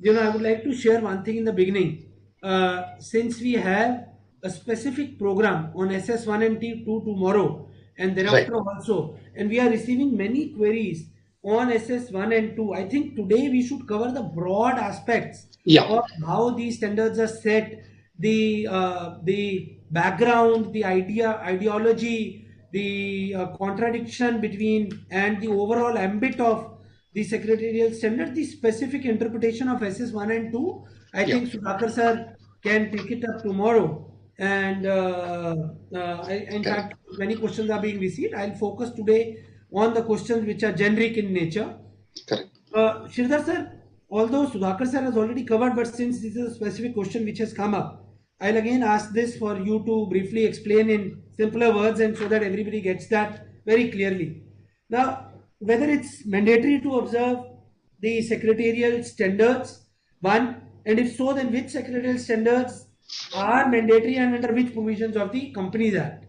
I would like to share one thing in the beginning. Since we have a specific program on SS1 and T2 tomorrow, and thereafter also, and we are receiving many queries on SS1 and 2. I think today we should cover the broad aspects of how these standards are set, the background, the ideology, the contradiction between, and the overall ambit of the secretarial standard, the specific interpretation of SS1 and 2. I think Sudhakar sir can take it up tomorrow. And in fact, many questions are being received. I'll focus today on the questions which are generic in nature. Correct. Sridhar sir, although Sudhakar sir has already covered, but since this is a specific question which has come up, I'll again ask this for you to briefly explain in simpler words, and so that everybody gets that very clearly. Now, whether it's mandatory to observe the secretarial standards, one, and if so, then which secretarial standards are mandatory and under which provisions of the Companies Act?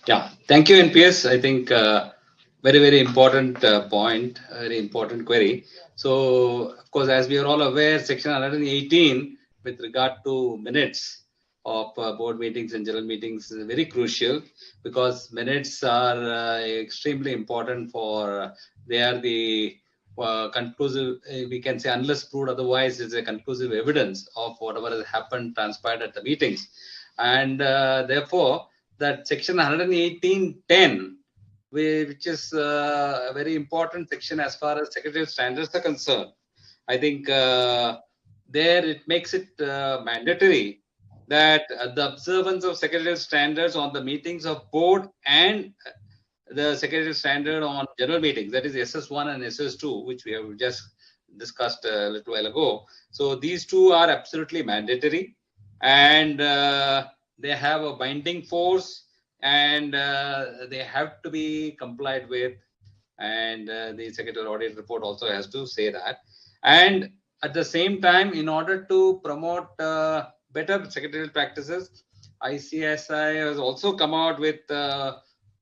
Yeah, thank you, NPS. I think very, very important point, very important query. So, of course, as we are all aware, Section 118 with regard to minutes of board meetings and general meetings is very crucial, because minutes are extremely important for, they are the conclusive, we can say, unless proved otherwise, is a conclusive evidence of whatever has happened, transpired at the meetings. And therefore, that Section 118.10, which is a very important section as far as secretarial standards are concerned. I think there it makes it mandatory that the observance of secretarial standards on the meetings of board and the secretarial standard on general meetings, that is SS1 and SS2, which we have just discussed a little while ago. So these two are absolutely mandatory, and they have a binding force, and they have to be complied with. And the Secretarial Audit Report also has to say that. And at the same time, in order to promote better secretarial practices, ICSI has also come out with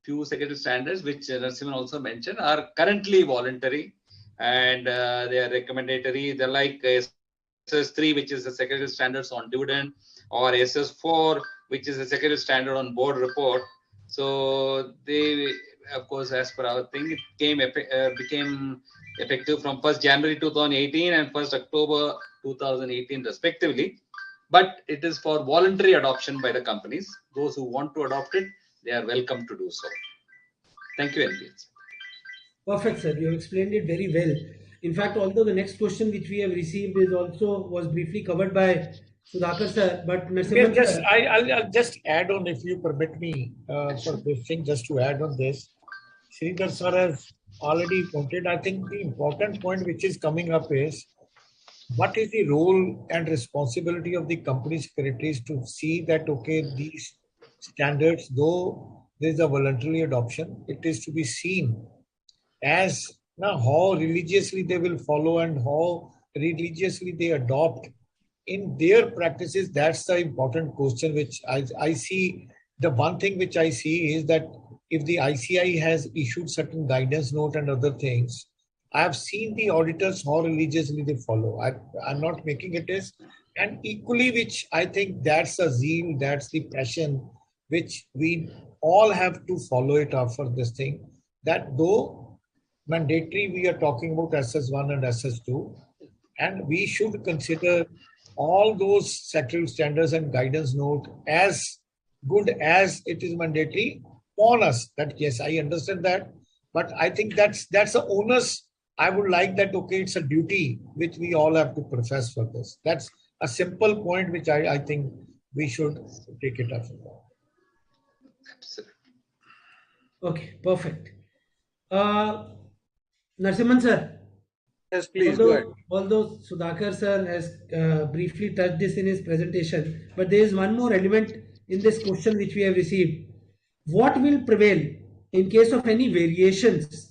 few secretarial standards, which Narasimhan also mentioned, are currently voluntary, and they are recommendatory. They're like SS3, which is the secretarial standards on dividend, or SS4, which is the secretarial standard on board report. So they, of course, as per our thing, it became effective from 1st January 2018 and 1st October 2018 respectively. But it is for voluntary adoption by the companies. Those who want to adopt it, they are welcome to do so. Thank you, NPS. Perfect, sir. You have explained it very well. In fact, although the next question which we have received was briefly covered by Sudhakar sir, but Narasimhan Just, sir. I'll just add on, if you permit me, for this thing, just to add on this. Sridhar sir has already pointed, I think the important point which is coming up is, what is the role and responsibility of the company secretaries to see that, okay, these standards, though there is a voluntary adoption, it is to be seen as now how religiously they will follow and how religiously they adopt in their practices. That's the important question which I see. The one thing which I see is that if the ICI has issued certain guidance note and other things, I have seen the auditors how religiously they follow. I'm not making it as, and equally, which I think that's a zeal, that's the passion, which we all have to follow it up for this thing. That though mandatory, we are talking about SS1 and SS2, and we should consider all those secretarial standards and guidance note as good as it is mandatory on us. That yes, I understand that, but I think that's the onus. I would like that, okay, it's a duty which we all have to profess for this. That's a simple point which I think we should take it up. Okay, perfect. Narasimhan sir. Yes, please go ahead. Although Sudhakar sir has briefly touched this in his presentation, but there is one more element in this question which we have received. What will prevail in case of any variations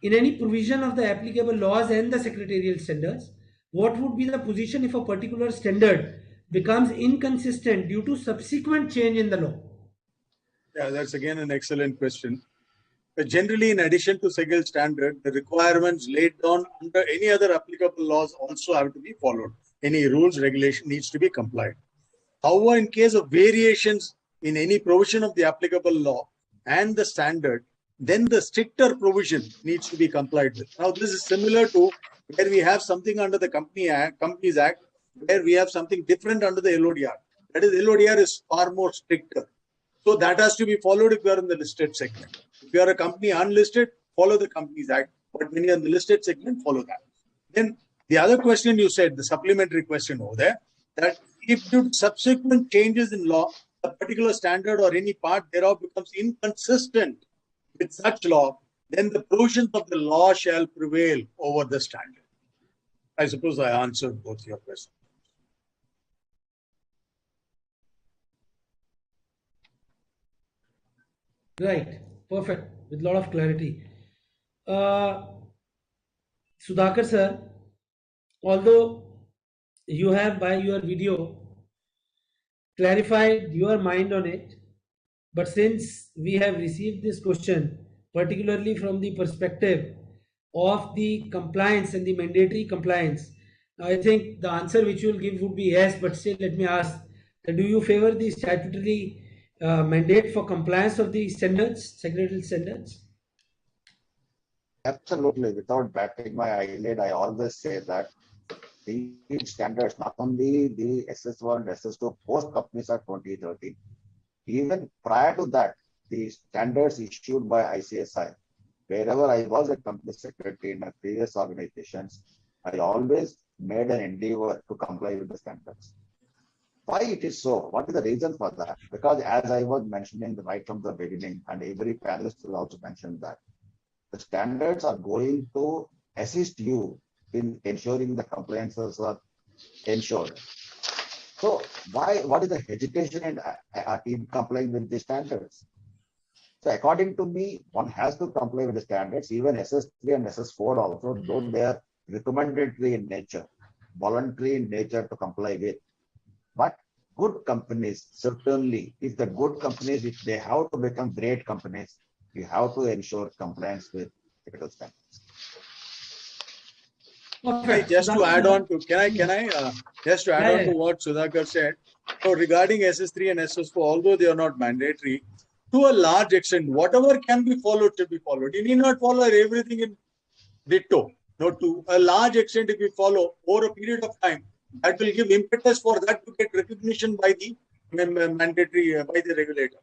in any provision of the applicable laws and the secretarial standards? What would be the position if a particular standard becomes inconsistent due to subsequent change in the law? Yeah, that's again an excellent question. Generally, in addition to secretarial standard, the requirements laid down under any other applicable laws also have to be followed. Any rules, regulation needs to be complied. However, in case of variations in any provision of the applicable law and the standard, then the stricter provision needs to be complied with. Now, this is similar to where we have something under the Companies Act, where we have something different under the LODR. That is, LODR is far more stricter. So that has to be followed if you are in the listed segment. If you are a company unlisted, follow the Companies Act. But when you are in the listed segment, follow that. Then the other question you said, the supplementary question over there, that if due to subsequent changes in law, a particular standard or any part thereof becomes inconsistent with such law, then the provisions of the law shall prevail over the standard. I suppose I answered both your questions. Right, perfect, with a lot of clarity. Sudhakar sir, although you have by your video clarified your mind on it, but since we have received this question, particularly from the perspective of the compliance and the mandatory compliance, I think the answer which you will give would be yes, but still let me ask, do you favor the statutory mandate for compliance of the standards, secretarial standards? Absolutely. Without batting my eyelid, I always say that these standards, not only the SS1, SS2, post Companies Act 2013, even prior to that, the standards issued by ICSI, wherever I was a company secretary in my previous organizations, I always made an endeavor to comply with the standards. Why it is so? What is the reason for that? Because as I was mentioning right from the beginning, and every panelist will also mention that, the standards are going to assist you in ensuring the compliances are ensured. So what is the hesitation in complying with the standards? So according to me, one has to comply with the standards, even SS3 and SS4 also, though they are recommendatory in nature, voluntary in nature to comply with. But good companies, certainly, if the good companies, if they have to become great companies, you have to ensure compliance with ethical standards. Perfect. Just to add on to, just to add on to Yeah. what Sudhakar said. So regarding SS3 and SS4, although they are not mandatory, to a large extent, whatever can be followed to be followed. You need not follow everything in ditto. No, to a large extent, if you follow over a period of time, that will give impetus for that to get recognition by the mandatory, by the regulator.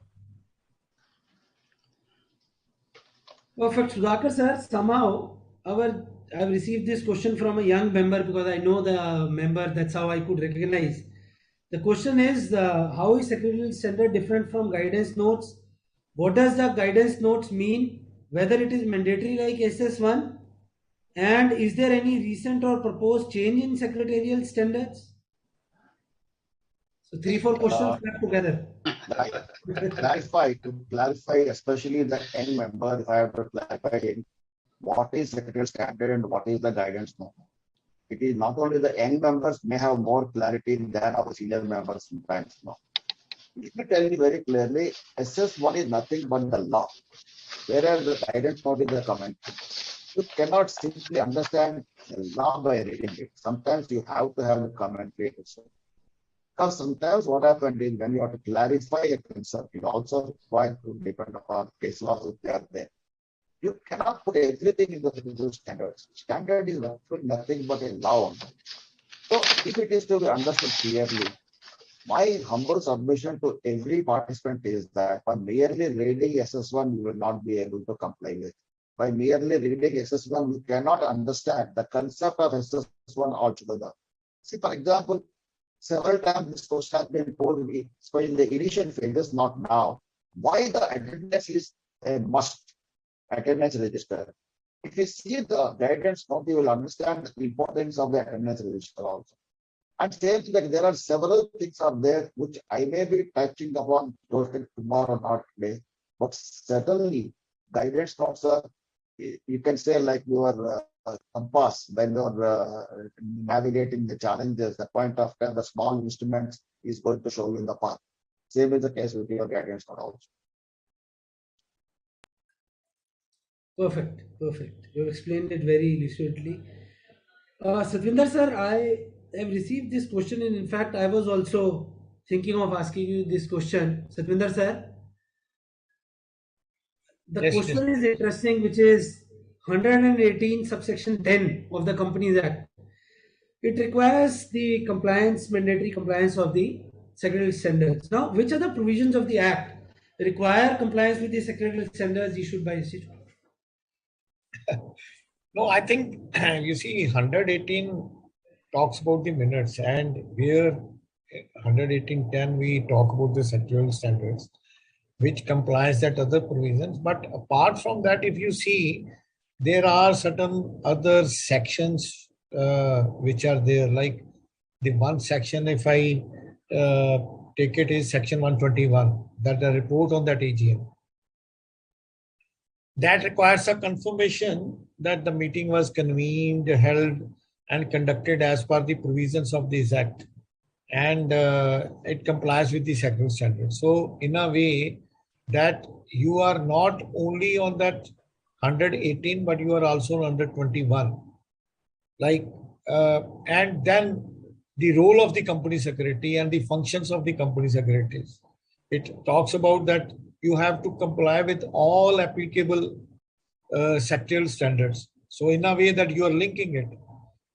Perfect, Sudhakar sir. Somehow, I've received this question from a young member because I know the member. That's how I could recognize. The question is, how is secretarial standard different from guidance notes? What does the guidance notes mean? Whether it is mandatory like SS1, and is there any recent or proposed change in secretarial standards? So 3-4 questions back together. To clarify, especially the young member, if I have to clarify him, what is secretarial standard and what is the guidance note? It is not only the young members may have more clarity than our senior members sometimes. No. Let me tell you very clearly, SS1 is nothing but the law, whereas the guidance note is the commentary. You cannot simply understand the law by reading it. Sometimes you have to have the commentary itself. Because sometimes what happens is when you have to clarify a concept, you also require to depend upon case laws if they are there. You cannot put everything into the standards. Standard is nothing but a law. So if it is to be understood clearly, my humble submission to every participant is that by merely reading SS1, you will not be able to comply with. By merely reading SS1, you cannot understand the concept of SS1 altogether. See, for example, several times this question has been told me, especially in the initial phases, not now, why the attendance is a must, attendance register. If you see the guidance note, you will understand the importance of the attendance register also. And same like there are several things are there which I may be touching upon tomorrow, not today, but certainly guidance notes are, you can say like your compass when you're navigating the challenges, the point of time, the small instruments is going to show you in the path. Same is the case with your guidance note also. Perfect. You have explained it very lucidly. Satvinder sir, I have received this question, and in fact, I was also thinking of asking you this question. Satvinder sir, the question is interesting, which is 118 subsection 10 of the Companies Act. It requires the mandatory compliance of the secretarial standards. Now, which are the provisions of the Act require compliance with the secretarial standards issued by institute? No, I think you see 118 talks about the minutes, and here 118.10 we talk about the secretarial standards, which complies that other provisions. But apart from that, if you see, there are certain other sections which are there, like the one section, if I take it, is section 121, that the report on that AGM. That requires a confirmation that the meeting was convened, held, and conducted as per the provisions of this Act, and it complies with the secretarial standards. So, in a way, that you are not only on that 118, but you are also on 121. Like, and then the role of the company secretary and the functions of the company secretaries. It talks about that you have to comply with all applicable secretarial standards. So in a way that you are linking it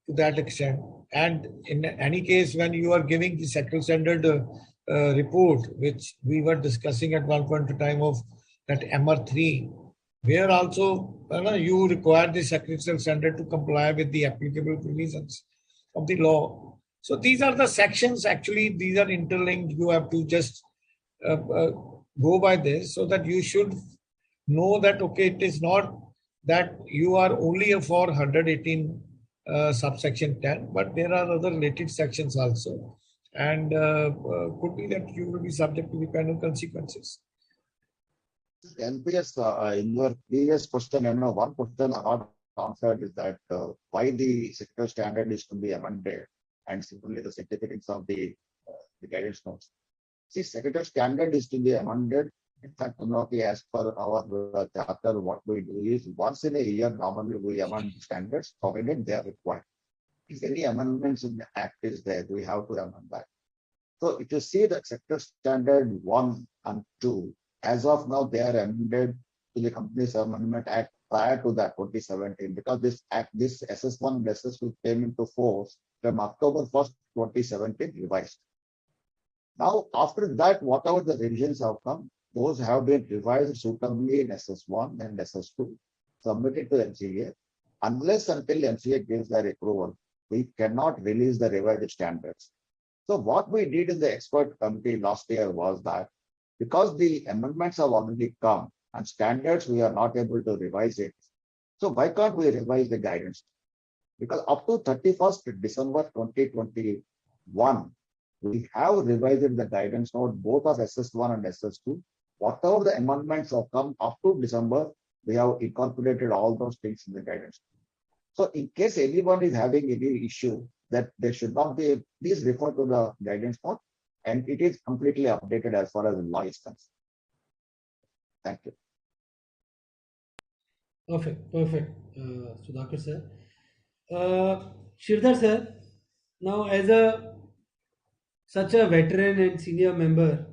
to that extent. And in any case, when you are giving the secretarial standard report, which we were discussing at one point in time of that MR3, where also you require the secretarial standard to comply with the applicable provisions of the law. So these are the sections, actually, these are interlinked. You have to just go by this, so that you should know that, okay, it is not that you are only for 118 subsection 10, but there are other related sections also, and could be that you will be subject to the penal consequences. NPS, in your previous question, one question I not answered is that why the secretarial standard is to be amended and simply the significance of the guidance notes. See, secretarial standard is to be amended. In fact, as per our chapter, what we do is once in a year, normally we amend standards, provided they are required. If any amendments in the act is there, we have to amend that. So if you see the sector standard 1 and 2, as of now, they are amended to the Companies Amendment Act prior to that 2017, because this act, this SS1 and SS2 came into force from October 1st, 2017, revised. Now, after that, whatever the revisions have come, those have been revised suitably in SS1 and SS2, submitted to MCA. Unless until MCA gives their approval, we cannot release the revised standards. So what we did in the expert committee last year was that because the amendments have already come and standards, we are not able to revise it. So why can't we revise the guidance? Because up to 31st December 2021, we have revised the guidance note both of SS1 and SS2. Whatever the amendments have come up to December, we have incorporated all those things in the guidance. So in case anyone is having any issue that they should not be, please refer to the guidance note, and it is completely updated as far as the law is concerned. Thank you. Perfect, Sudhakar sir. Shridhar sir, now as such a veteran and senior member,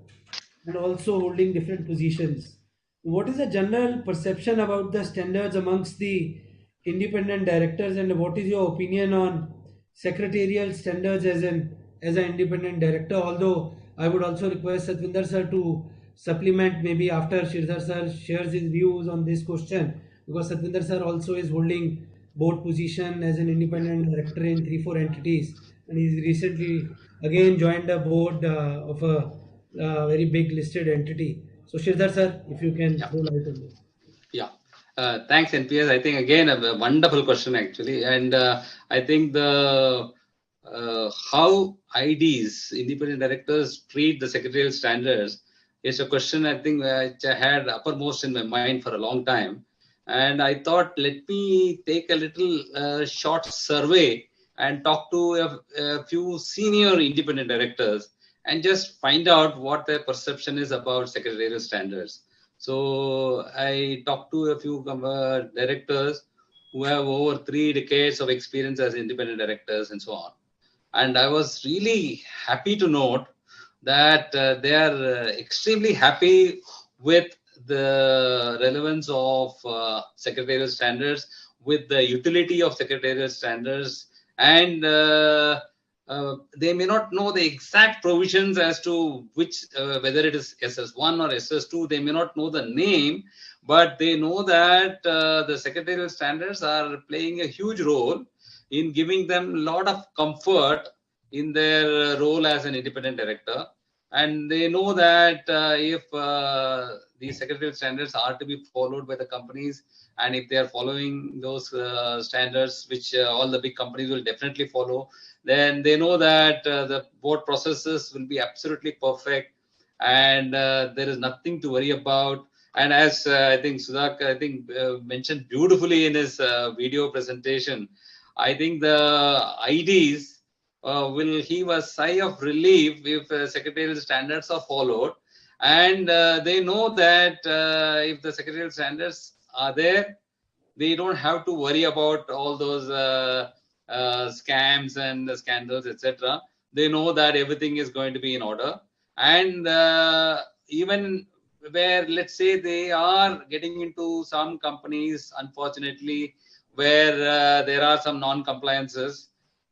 and also holding different positions, what is the general perception about the standards amongst the independent directors, and what is your opinion on secretarial standards as an independent director? Although I would also request Satvinder sir to supplement maybe after Shridhar sir shares his views on this question, because Satvinder sir also is holding board position as an independent director in 3-4 entities, and he's recently again joined the board of a very big listed entity. So Shridhar sir, if you can throw light on this. Yeah. Thanks, NPS. I think again a wonderful question actually, and I think the how IDs, independent directors, treat the secretarial standards is a question I think which I had uppermost in my mind for a long time, and I thought let me take a little short survey and talk to a few senior independent directors and just find out what their perception is about secretarial standards. So I talked to a few directors who have over 3 decades of experience as independent directors and so on. And I was really happy to note that they are extremely happy with the relevance of secretarial standards, with the utility of secretarial standards, and they may not know the exact provisions as to which, whether it is SS1 or SS2, they may not know the name, but they know that the secretarial standards are playing a huge role in giving them a lot of comfort in their role as an independent director. And they know that if these secretarial standards are to be followed by the companies, and if they are following those standards, which all the big companies will definitely follow, then they know that the board processes will be absolutely perfect, and there is nothing to worry about. And as I think Sudhakar mentioned beautifully in his video presentation, I think the IDs will heave a sigh of relief if secretarial standards are followed, and they know that if the secretarial standards are there, they don't have to worry about all those scams and scandals, etc. They know that everything is going to be in order, and even where, let's say, they are getting into some companies, unfortunately, where there are some non-compliances,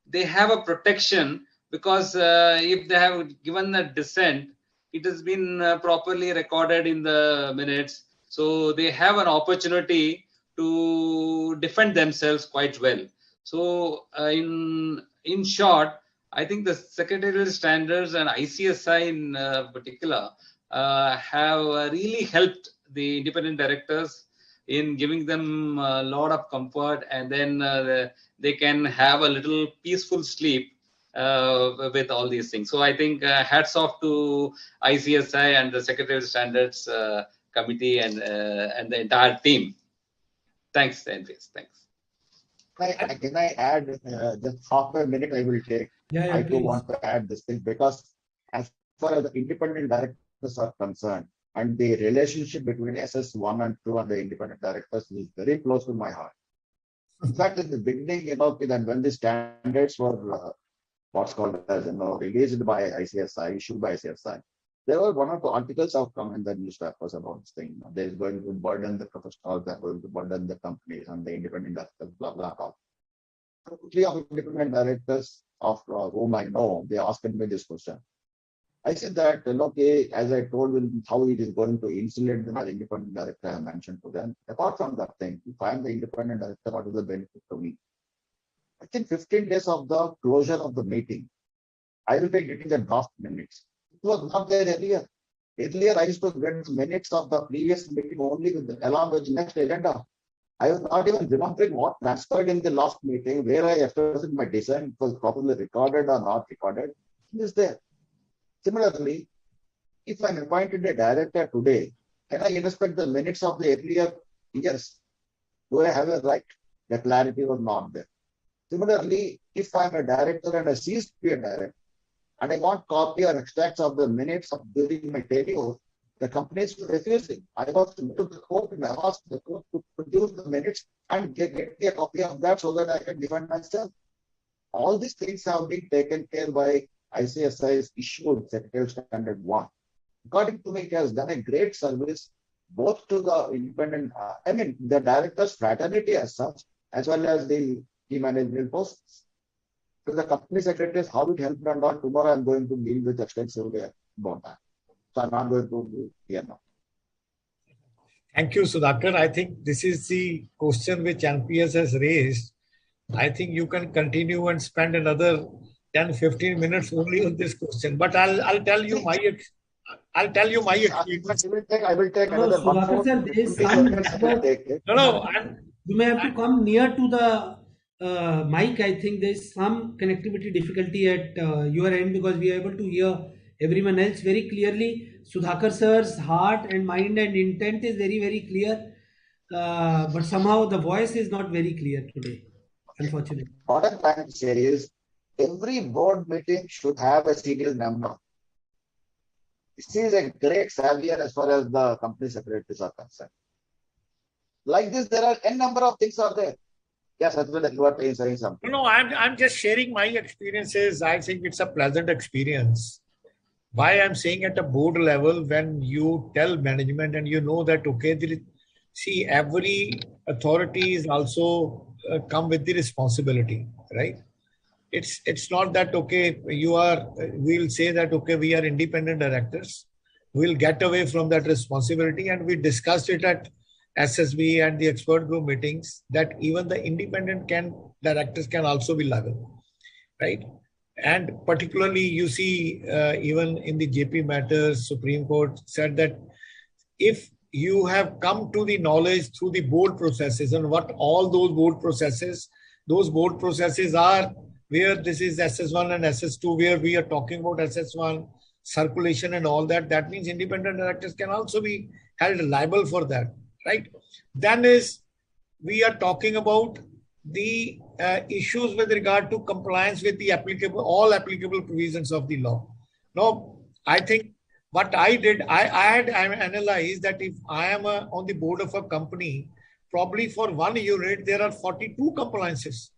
they have a protection, because if they have given a dissent, it has been properly recorded in the minutes, so they have an opportunity to defend themselves quite well. So in short, I think the secretarial standards and ICSI in particular have really helped the independent directors in giving them a lot of comfort, and then they can have a little peaceful sleep with all these things. So I think hats off to ICSI and the Secretarial Standards Committee and the entire team. Thanks, NPS. Thanks. Can I add just half a minute? I will take. Yeah, I too please. want to add this thing because as far as the independent directors are concerned, and the relationship between SS1 and 2 and the independent directors is very close to my heart. In fact, in the beginning, when the standards were what's called as released by ICSI, issued by ICSI, there were one or two articles have come in the newspapers about this thing. There is going to burden the professionals, they're going to burden the companies and the independent directors, blah blah blah. Three of independent directors of whom I know, they asked me this question. I said that, okay, as I told them how it is going to insulate them as independent director, I mentioned to them. Apart from that thing, if I am the independent director, what is the benefit to me? I think 15 days of the closure of the meeting, I will be getting the draft minutes. It was not there earlier. Earlier, I used to get minutes of the previous meeting only along with the next agenda. I was not even remembering what transpired in the last meeting, where I expressed my dissent, it was properly recorded or not recorded. It is there. Similarly, if I'm appointed a director today, can I inspect the minutes of the earlier years? Do I have a right? The clarity was not there. Similarly, if I'm a director and I cease to be a director, and I want copy or extracts of the minutes of during my tenure, the companies were refusing. I was to the court and I asked the court to produce the minutes and get a copy of that so that I can defend myself. All these things have been taken care by ICSI's issued Secretarial Standard 1. According to me, it has done a great service both to the independent, the directors' fraternity as such, as well as the key managerial posts. To the company secretaries, how it helped or not, tomorrow I'm going to deal with extensively about that. So I'm not going to do here now. Thank you, Sudhakar. I think this is the question which NPS has raised. I think you can continue and spend another 10-15 minutes only on this question. But I'll tell you my experience. I will take another Sudhakar sir, there is some network. You may have to come near to the mic. I think there is some connectivity difficulty at your end because we are able to hear everyone else very clearly. Sudhakar sir's heart and mind and intent is very, very clear. But somehow the voice is not very clear today, unfortunately. What I'm trying to say is, every board meeting should have a serial number. This is a great savior as far as the company secretaries are concerned. Like this, there are n number of things are there. Yes, that's what you are saying something. No, I'm just sharing my experiences. I think it's a pleasant experience. Why I'm saying at a board level, when you tell management and you know that, okay, see, every authority is also come with the responsibility, right? It's not that, okay, we'll say that, okay, we are independent directors. We'll get away from that responsibility. And we discussed it at SSB and the expert group meetings that even the independent directors can also be liable, right? And particularly you see even in the JP matters, Supreme Court said that if you have come to the knowledge through the board processes and what all those board processes are, where this is SS1 and SS2, where we are talking about SS1 circulation and all that, that means independent directors can also be held liable for that, right? Then we are talking about the issues with regard to compliance with the all applicable provisions of the law. Now, I think what I did, I had analyzed that if I am on the board of a company, probably for one unit, there are 42 compliances.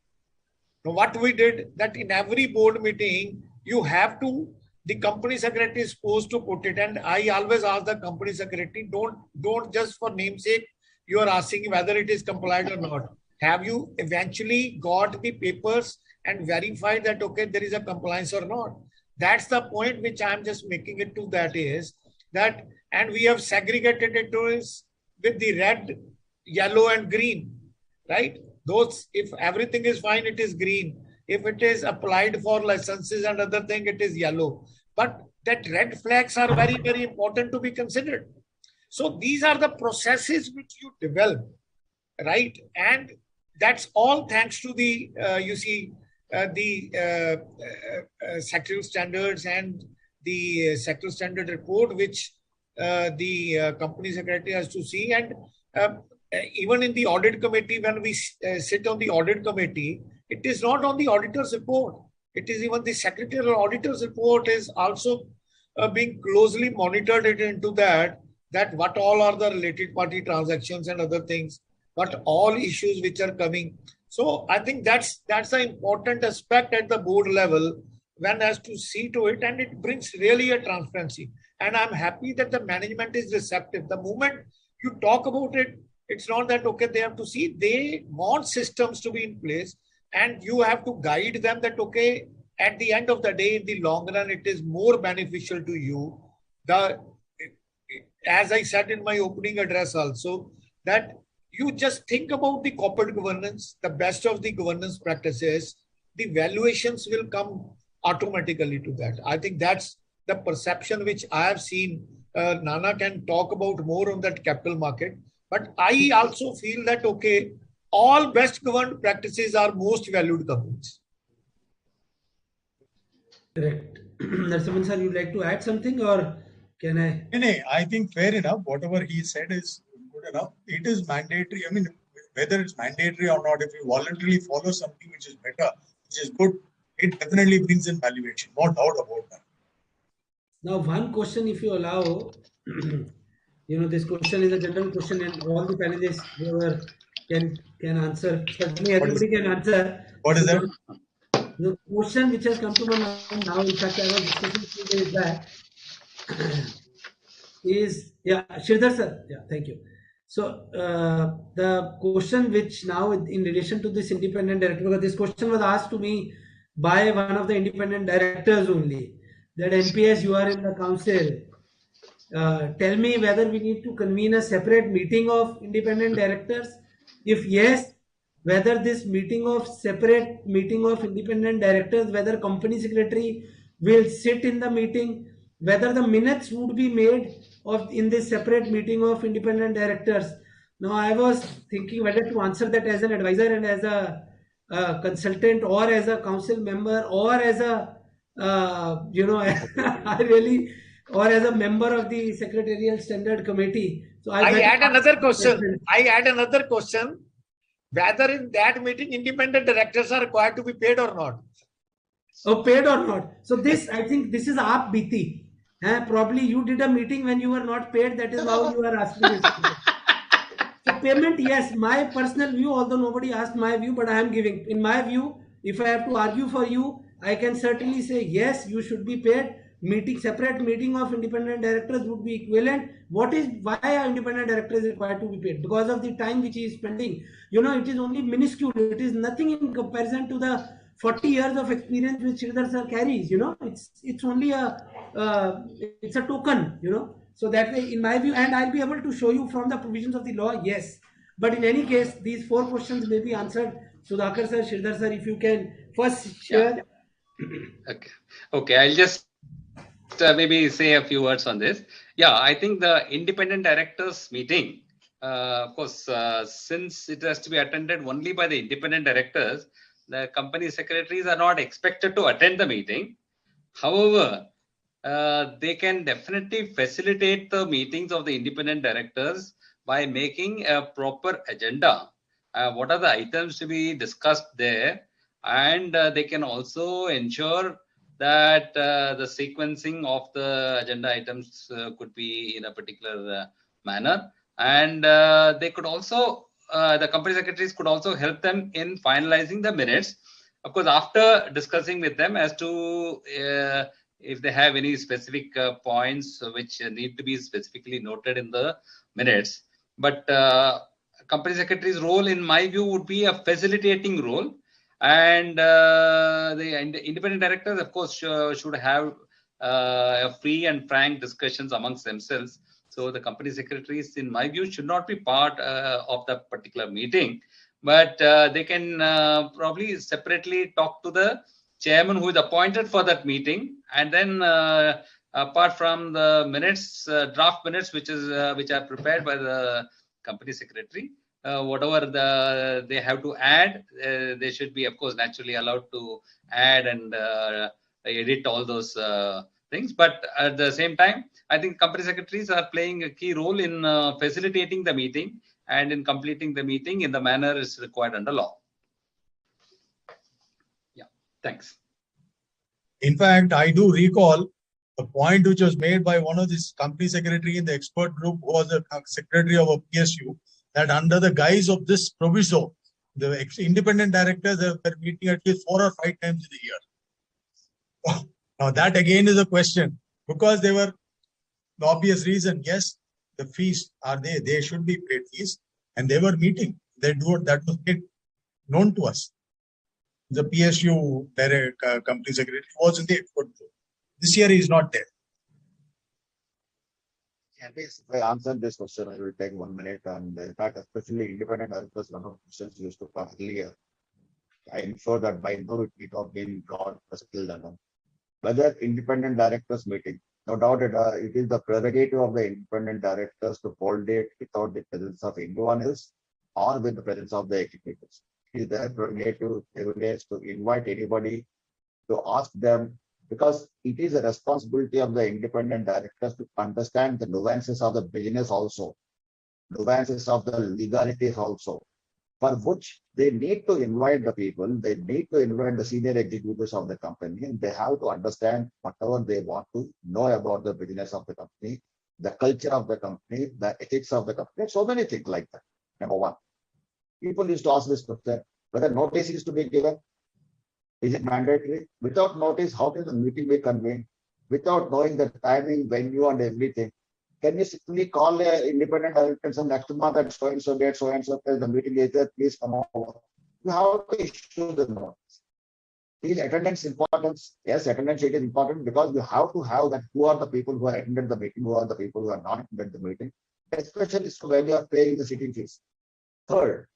Now, what we did that in every board meeting, the company secretary is supposed to put it. And I always ask the company secretary, don't just for namesake, you are asking whether it is compliant or not. Have you eventually got the papers and verified that, okay, there is a compliance or not? That's the point which I'm just making it to, that is that, and we have segregated it with the red, yellow and green, right? Those, if everything is fine, it is green. If it is applied for licenses and other thing, it is yellow. But that red flags are very, very important to be considered. So these are the processes which you develop, right? And that's all thanks to the, secretarial standards and the secretarial standard report, which the company secretary has to see. And even in the audit committee, when we sit on the audit committee, it is not on the auditor's report. It is even the secretarial auditor's report is also being closely monitored into that what all are the related party transactions and other things, what all issues which are coming. So I think that's an important aspect at the board level, one has to see to it, and it brings really a transparency. And I'm happy that the management is receptive. The moment you talk about it, it's not that, okay, they have to see, they want systems to be in place, and you have to guide them that, okay, at the end of the day, in the long run, it is more beneficial to you. As I said in my opening address also, that you just think about the corporate governance, the best of the governance practices, the valuations will come automatically to that. I think that's the perception which I have seen. Nana can talk about more on that capital market. But I also feel that, okay, all best governed practices are most valued companies. Correct. Narasimhan sir, you'd like to add something, or can I? No, I think fair enough. Whatever he said is good enough. It is mandatory. I mean, whether it's mandatory or not, if you voluntarily follow something which is better, which is good, it definitely brings in valuation. No doubt about that. Now, one question, if you allow, this question is a general question, and all the panelists, whoever can answer. Certainly, everybody can answer. What is that? The question which has come to my mind now, in fact, I was discussing 2 days back, is, Sridhar sir, thank you. So, the question which now, in relation to this independent director, because this question was asked to me by one of the independent directors only, that NPS, you are in the council, tell me whether we need to convene a separate meeting of independent directors. If yes, whether this separate meeting of independent directors, whether company secretary will sit in the meeting, whether the minutes would be made in this separate meeting of independent directors. Now, I was thinking whether to answer that as an advisor and as a consultant, or as a council member, or as a or as a member of the Secretarial Standard Committee. So I add another question. Whether in that meeting independent directors are required to be paid or not. Oh, paid or not. So this, I think this is aap biti. Probably you did a meeting when you were not paid. That is how you are asking this. So payment, yes, my personal view, although nobody asked my view, but I am giving. In my view, if I have to argue for you, I can certainly say, yes, you should be paid. Separate meeting of independent directors would be equivalent. Why are independent directors required to be paid? Because of the time which he is spending. It is only minuscule. It is nothing in comparison to the 40 years of experience which Sridhar sir carries. It's only it's a token. So that way, in my view, and I'll be able to show you from the provisions of the law, yes. But in any case, these 4 questions may be answered. Sudhakar sir, Sridhar sir, if you can first share. Okay, I'll just maybe say a few words on this. I think the independent directors meeting, of course, since it has to be attended only by the independent directors, the company secretaries are not expected to attend the meeting. However, they can definitely facilitate the meetings of the independent directors by making a proper agenda. What are the items to be discussed there? And they can also ensure that the sequencing of the agenda items could be in a particular manner. And they could also, the company secretaries could also help them in finalizing the minutes. Of course, after discussing with them as to if they have any specific points which need to be specifically noted in the minutes. But company secretary's role, in my view, would be a facilitating role. And the independent directors, of course, should have a free and frank discussions amongst themselves. So the company secretaries, in my view, should not be part of that particular meeting, but they can probably separately talk to the chairman who is appointed for that meeting, and then apart from the minutes, draft minutes, which are prepared by the company secretary, whatever they have to add, they should be, of course, naturally allowed to add and edit all those things. But at the same time, I think company secretaries are playing a key role in facilitating the meeting and in completing the meeting in the manner is required under law. Yeah, thanks. In fact, I do recall the point which was made by one of these company secretary in the expert group, who was the secretary of a PSU, that under the guise of this proviso, the independent directors were meeting at least 4 or 5 times in a year. Now that again is a question, because they were the obvious reason. Yes, the fees are there; they should be paid fees, and they were meeting. They do that was made known to us. The PSU company secretary was in the expert group. This year he is not there. If I answer this question, I will take 1 minute. And in fact, especially independent directors, one of the questions used to come earlier. I am sure that by now it will have been brought still done. Whether independent directors meeting, no doubt it is the prerogative of the independent directors to hold it without the presence of anyone else or with the presence of the executives. It is their prerogative to invite anybody, to ask them, because it is a responsibility of the independent directors to understand the nuances of the business also, nuances of the legalities also, for which they need to invite the people, they need to invite the senior executives of the company, and they have to understand whatever they want to know about the business of the company, the culture of the company, the ethics of the company, so many things like that. Number one, people used to ask this question, whether notice is to be given. Is it mandatory? Without notice, how can the meeting be convened? Without knowing the timing, venue, and everything, can you simply call an independent director next month at so and so date, so and so place, the meeting is there, please come over? You have to issue the notice. Is attendance important? Yes, attendance it is important, because you have to have that who are the people who are attended the meeting, who are the people who are not attended the meeting, especially when you are paying the sitting fees. Third,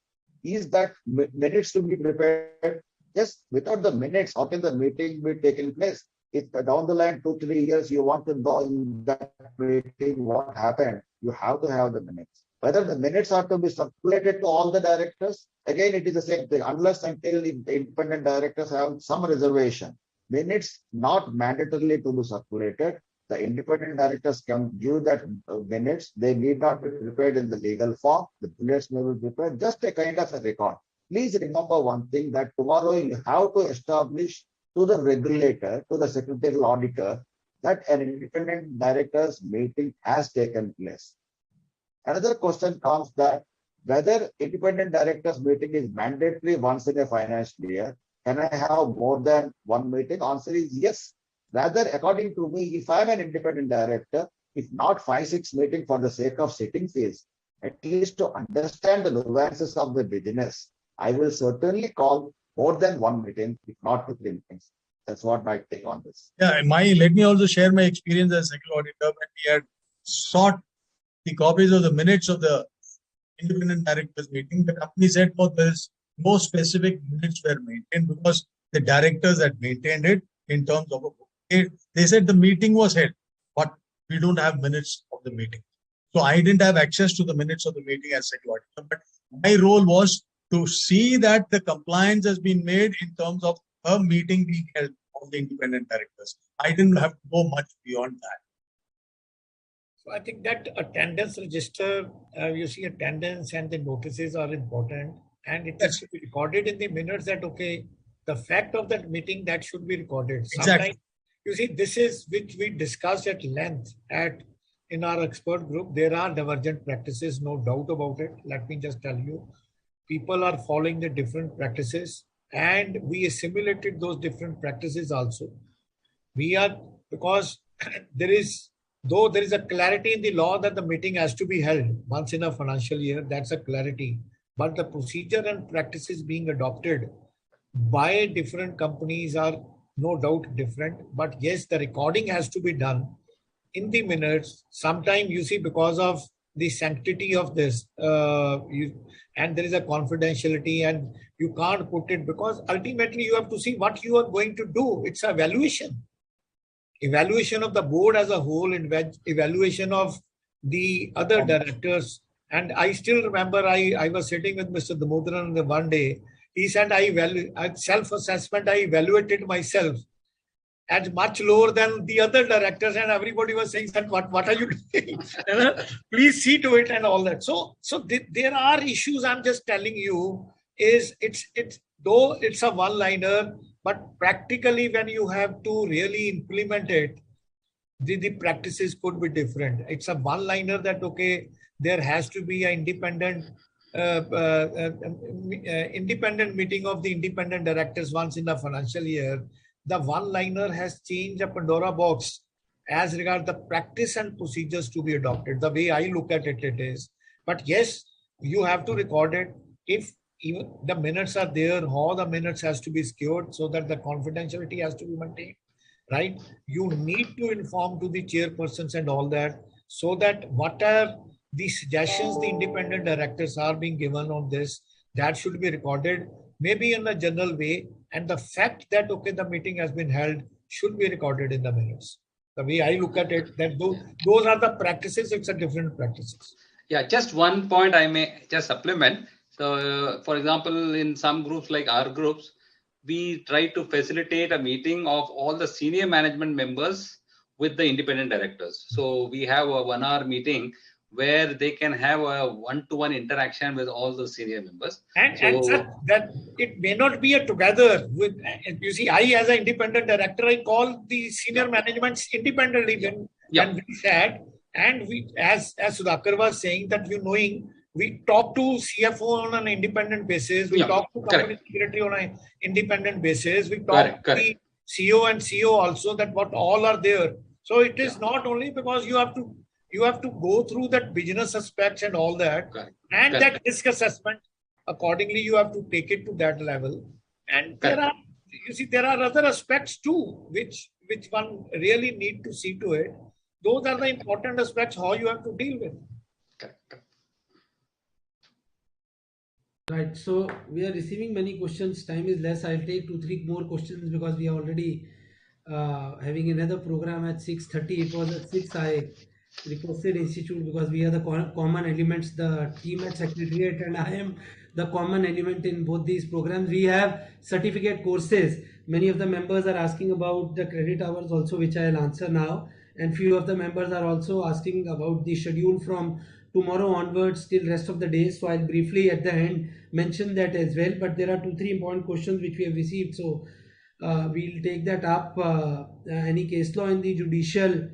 is that minutes to be prepared? Yes, without the minutes, how can the meeting be taking place? If down the line 2-3 years you want to know in that meeting what happened, you have to have the minutes. Whether the minutes are to be circulated to all the directors, again it is the same thing. Unless until the independent directors have some reservation, minutes not mandatorily to be circulated. The independent directors can give that minutes. They need not be prepared in the legal form. The minutes may be prepared, just a kind of a record. Please remember one thing, that tomorrow you have to establish to the regulator, to the secretarial auditor, that an independent directors meeting has taken place. Another question comes that whether independent directors meeting is mandatory once in a financial year. Can I have more than one meeting? Answer is yes. Rather, according to me, if I'm an independent director, if not 5-6 meetings for the sake of sitting fees, at least to understand the nuances of the business, I will certainly call more than one meeting, if not 2-3 meetings. That's what my take on this. Yeah, let me also share my experience as secretarial auditor when we had sought the copies of the minutes of the independent directors meeting. The company said, "Oh, there is no specific minutes were maintained because the directors had maintained it in terms of a book." They said the meeting was held, but we don't have minutes of the meeting. So I didn't have access to the minutes of the meeting as secretarial auditor, but my role was to see that the compliance has been made in terms of a meeting being held of the independent directors. I didn't have to go much beyond that. So I think that attendance register, you see attendance and the notices are important, and it has to be recorded in the minutes that, okay, the fact of that meeting that should be recorded. Exactly. Sometimes, you see, this is which we discussed at length in our expert group. There are divergent practices, no doubt about it. Let me just tell you, people are following the different practices, and we assimilated those different practices also. Because there is a clarity in the law that the meeting has to be held once in a financial year, that's a clarity. But the procedure and practices being adopted by different companies are no doubt different. But yes, the recording has to be done in the minutes. Sometimes you see, because of the sanctity of this, and there is a confidentiality, and you can't put it, because ultimately you have to see what you are going to do. It's a valuation. evaluation of the board as a whole, evaluation of the other directors. And I still remember I was sitting with Mr. Damodaran the one day. He said, at self-assessment, I evaluated myself at much lower than the other directors, and everybody was saying that what are you doing? Please see to it and all that. So there are issues. I'm just telling you, is it's though it's a one-liner, but practically when you have to really implement it, the practices could be different. It's a one-liner that okay, there has to be an independent independent meeting of the independent directors once in a financial year. The one-liner has changed a Pandora box as regards the practice and procedures to be adopted. The way I look at it, it is. But yes, you have to record it. If even the minutes are there, how the minutes has to be secured so that the confidentiality has to be maintained, right? You need to inform to the chairpersons and all that, so that what are the suggestions the independent directors are being given on this, that should be recorded, maybe in a general way. And the fact that, okay, the meeting has been held should be recorded in the minutes. The way I look at it, that those are the practices, it's a different practices. Yeah, just one point I may just supplement. So, for example, in some groups like our groups, we try to facilitate a meeting of all the senior management members with the independent directors. So we have a 1 hour meeting where they can have a one-to-one interaction with all the senior members. And that it may not be a together with, you see, I as an independent director, I call the senior management independently when we sat, and we, as Sudhakar was saying, that we talk to CFO on an independent basis, we talk to company secretary on an independent basis, we talk to the CEO and CEO also, that what all are there. So it is not only because you have to go through that business aspects and all that, and that risk assessment. Accordingly, you have to take it to that level. And there are other aspects too, which one really need to see to it. Those are the important aspects how you have to deal with. Right. So we are receiving many questions. Time is less. I'll take 2-3 more questions because we are already having another program at 6:30. It was at 6. I requested Institute because we are the common elements, the team at Secretariat, and I am the common element in both these programs. We have certificate courses. Many of the members are asking about the credit hours also, which I'll answer now. And few of the members are also asking about the schedule from tomorrow onwards till rest of the day. So I'll briefly at the end mention that as well. But there are 2-3 important questions which we have received. So we'll take that up. Any case law in the judicial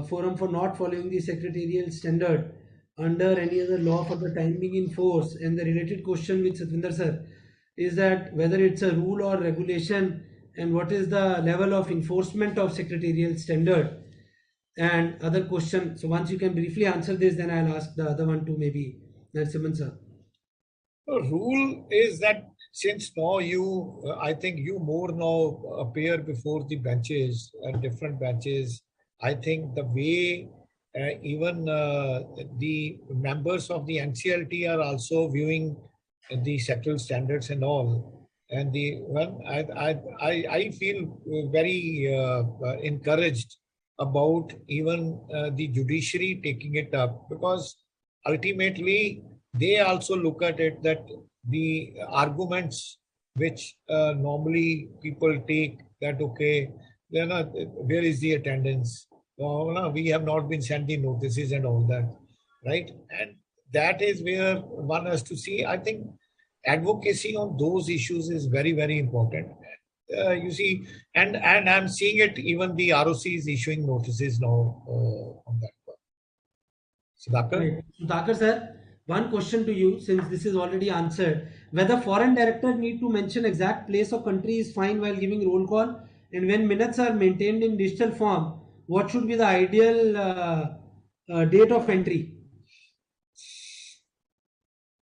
forum for not following the secretarial standard under any other law for the time being in force. And the related question with Satvinder sir is that whether it's a rule or regulation, and what is the level of enforcement of secretarial standard, and other question. So once you can briefly answer this, then I'll ask the other one to maybe Narasimhan sir. The rule is that since now I think you more now appear before the benches and different benches, I think the way even the members of the NCLT are also viewing the sectoral standards and all, and I feel very encouraged about even the judiciary taking it up, because ultimately they also look at it that the arguments which normally people take, that okay, where is the attendance? No, we have not been sent the notices and all that, right? And that is where one has to see. I think advocacy on those issues is very, very important. You see, and I'm seeing it, even the ROC is issuing notices now on that part. Sudhakar? Right. Sudhakar sir, one question to you, since this is already answered. Whether foreign director need to mention exact place of country is fine while giving roll call, and when minutes are maintained in digital form, what should be the ideal date of entry?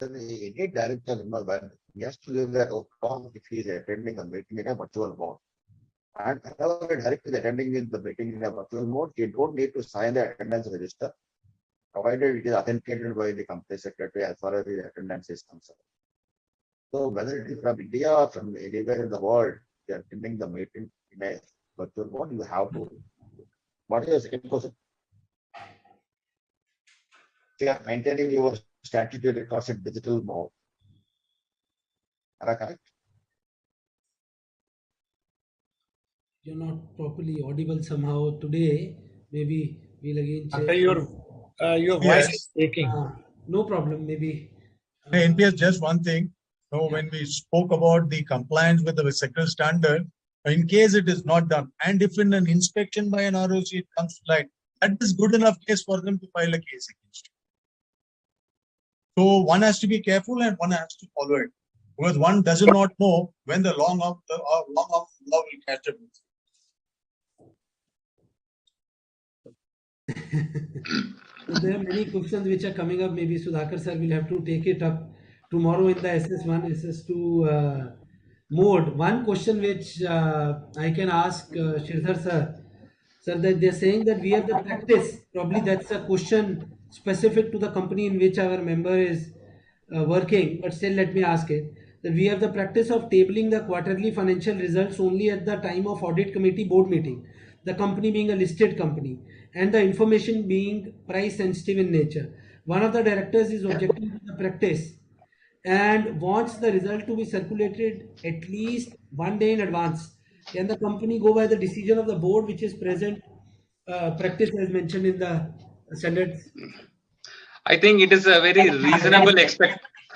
Any director, when he has to give that form if he is attending a meeting in a virtual mode. And whenever a director is attending in the meeting in a virtual mode, he don't need to sign the attendance register, provided it is authenticated by the company secretary as far as the attendance is concerned. So whether it is from India or from anywhere in the world, they are attending the meeting in a virtual mode, you have to. What is the second question? They are maintaining your statutory records in digital mode. Am I correct? You're not properly audible somehow today. Maybe we'll again check. Your voice is breaking. No problem. Maybe. NPS, just one thing. So when we spoke about the compliance with the secretarial standard, in case it is not done, and if in an inspection by an ROC it comes to light, that is good enough case for them to file a case against you. So one has to be careful and one has to follow it, because one does not know when the long of the law will catch up with you. So there are many questions which are coming up. Maybe Sudhakar sir will have to take it up tomorrow in the SS1, SS2 mode. One question which I can ask Sridhar sir, that they're saying that we have the practice. Probably that's a question specific to the company in which our member is working, but still let me ask it. That we have the practice of tabling the quarterly financial results only at the time of audit committee board meeting, the company being a listed company and the information being price sensitive in nature. One of the directors is objecting to the practice and wants the result to be circulated at least 1 day in advance. Can the company go by the decision of the board, which is present practice as mentioned in the standards? I think it is a very reasonable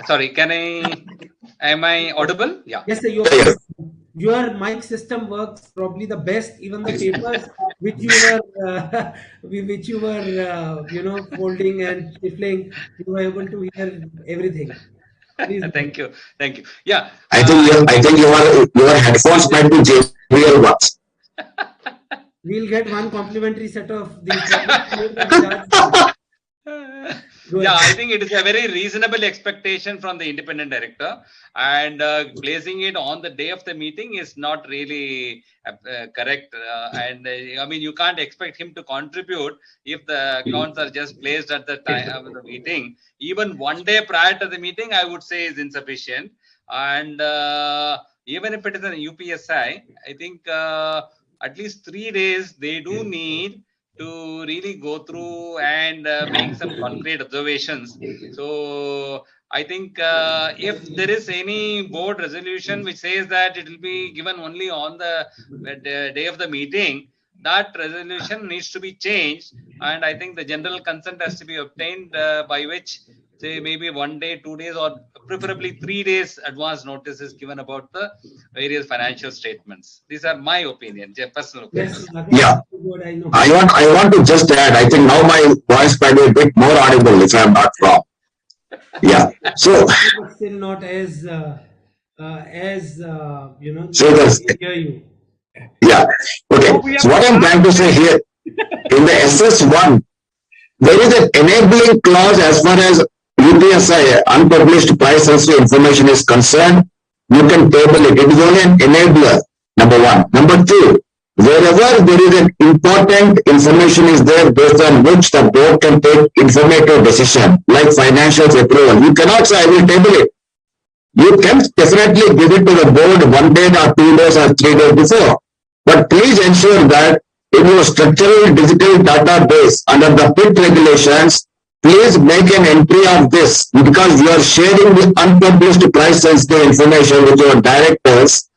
Sorry, am I audible? Yeah. Yes, sir. Your mic system works probably the best. Even the papers which you were folding and shuffling, you were able to hear everything. Please. Thank you. Yeah. I think your headphones might be JBL ones. We'll get one complimentary set of these. Yeah, I think it is a very reasonable expectation from the independent director, and placing it on the day of the meeting is not really correct. And I mean, you can't expect him to contribute if the accounts are just placed at the time of the meeting. Even 1 day prior to the meeting, I would say is insufficient. And even if it is an UPSI, I think at least 3 days they do need to really go through and make some concrete observations. So I think if there is any board resolution which says that it will be given only on the day of the meeting, that resolution needs to be changed, and I think the general consent has to be obtained by which, say, maybe 1 day, 2 days, or preferably 3 days advance notice is given about the various financial statements. These are my opinion, personal opinion. Yeah, I want to just add. I think now my voice might be a bit more audible if I'm not wrong. Yeah. So still not as hear you. Yeah. Okay. So what I'm trying to say here, in the SS1, there is an enabling clause as far as UPSI, unpublished price sensitive information, is concerned. You can table it. It is only an enabler, number one. Number two, wherever there is an important information is there based on which the board can take informative decision, like financials approval, you cannot say I will table it. You can definitely give it to the board 1 day or 2 days or 3 days before. But please ensure that in your structural digital database under the PIT regulations, please make an entry of this, because you are sharing the unpublished price sensitive information with your directors.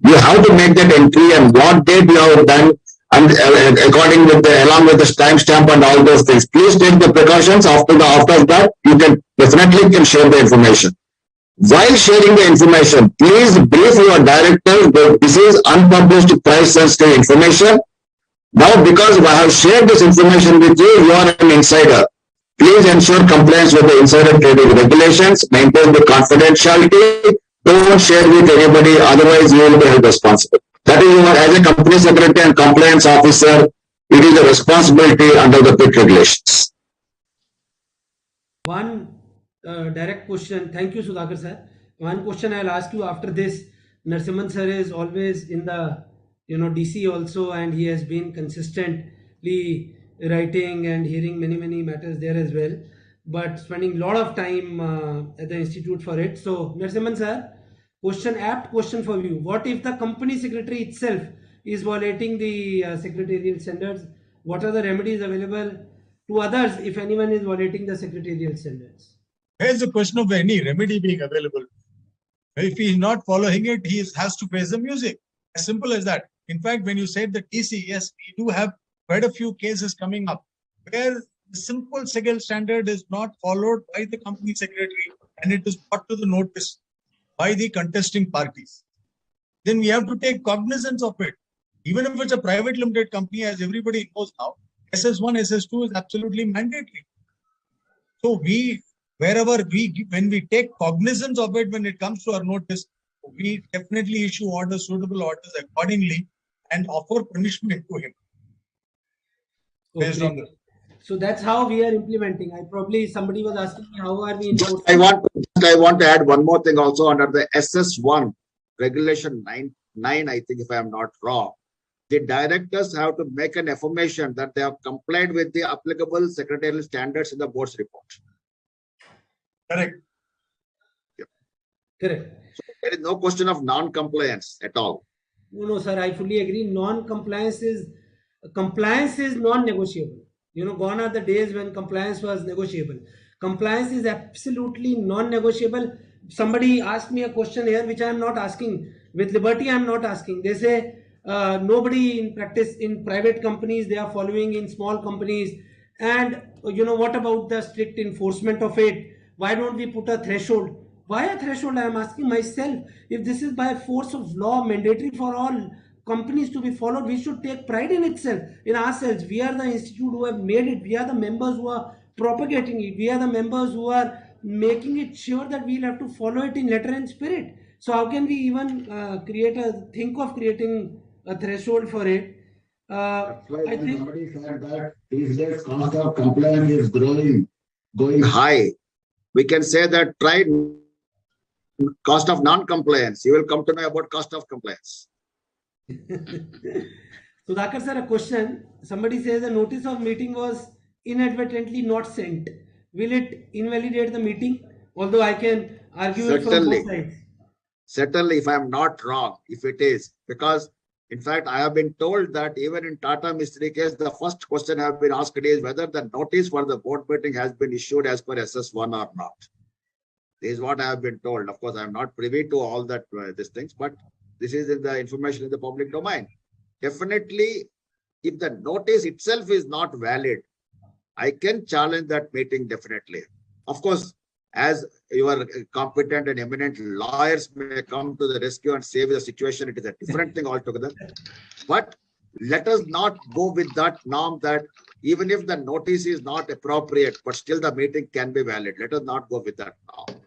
You have to make that entry and what date you have done, and along with the timestamp and all those things. Please take the precautions. After that, you can definitely share the information. While sharing the information, please brief your directors that this is unpublished price sensitive information. Now, because I have shared this information with you, you are an insider. Please ensure compliance with the insider trading regulations, maintain the confidentiality, don't share with anybody, otherwise you will be held responsible. That is, as a company secretary and compliance officer, it is a responsibility under the PIT regulations. One direct question. Thank you, Sudhakar sir. One question I'll ask you after this. Narasimhan sir is always in the DC also, and he has been consistently writing and hearing many matters there as well, but spending a lot of time at the institute for it. So Narasimhan sir, apt question for you. What if the company secretary itself is violating the secretarial standards? What are the remedies available to others if anyone is violating the secretarial standards? Here's the question of any remedy being available. If he is not following it, he has to face the music. As simple as that. In fact, when you said the TC, yes, we do have quite a few cases coming up where the simple secretarial standard is not followed by the company secretary and it is brought to the notice by the contesting parties. Then we have to take cognizance of it. Even if it's a private limited company, as everybody knows now, SS1, SS2 is absolutely mandatory. So when we take cognizance of it, when it comes to our notice, we definitely issue orders, suitable orders accordingly, and offer punishment to him. Based on the. So that's how we are implementing. Somebody was asking me, how are we enforcing? I want to add one more thing also under the SS1 regulation 9, I think, if I am not wrong. The directors have to make an affirmation that they have complied with the applicable secretarial standards in the board's report. Correct. Yep. Correct. So there is no question of non-compliance at all. No, sir, I fully agree. Compliance is non-negotiable. Gone are the days when compliance was negotiable. Compliance is absolutely non-negotiable. Somebody asked me a question here, which I am not asking. With liberty, I am not asking. They say nobody in practice in private companies, they are following in small companies. And what about the strict enforcement of it? Why don't we put a threshold? Why a threshold? I am asking myself. If this is by force of law mandatory for all companies to be followed, we should take pride in ourselves. We are the institute who have made it. We are the members who are propagating it. We are the members who are making it sure that we'll have to follow it in letter and spirit. So how can we even think of creating a threshold for it? That's why I think somebody said that these days cost of compliance is going high. We can say that try cost of non-compliance. You will come to know about cost of compliance. Sudhakar sir, a question. Somebody says a notice of meeting was inadvertently not sent. Will it invalidate the meeting? Although I can argue it from both sides. Certainly, if I am not wrong, if it is, because in fact, I have been told that even in Tata Mistry case, the first question I have been asked is whether the notice for the board meeting has been issued as per SS1 or not. This is what I have been told. Of course, I am not privy to all that these things, but this is in the information in the public domain. Definitely, if the notice itself is not valid, I can challenge that meeting definitely. Of course, as your competent and eminent lawyers may come to the rescue and save the situation, it is a different thing altogether. But let us not go with that norm that even if the notice is not appropriate, but still the meeting can be valid. Let us not go with that norm.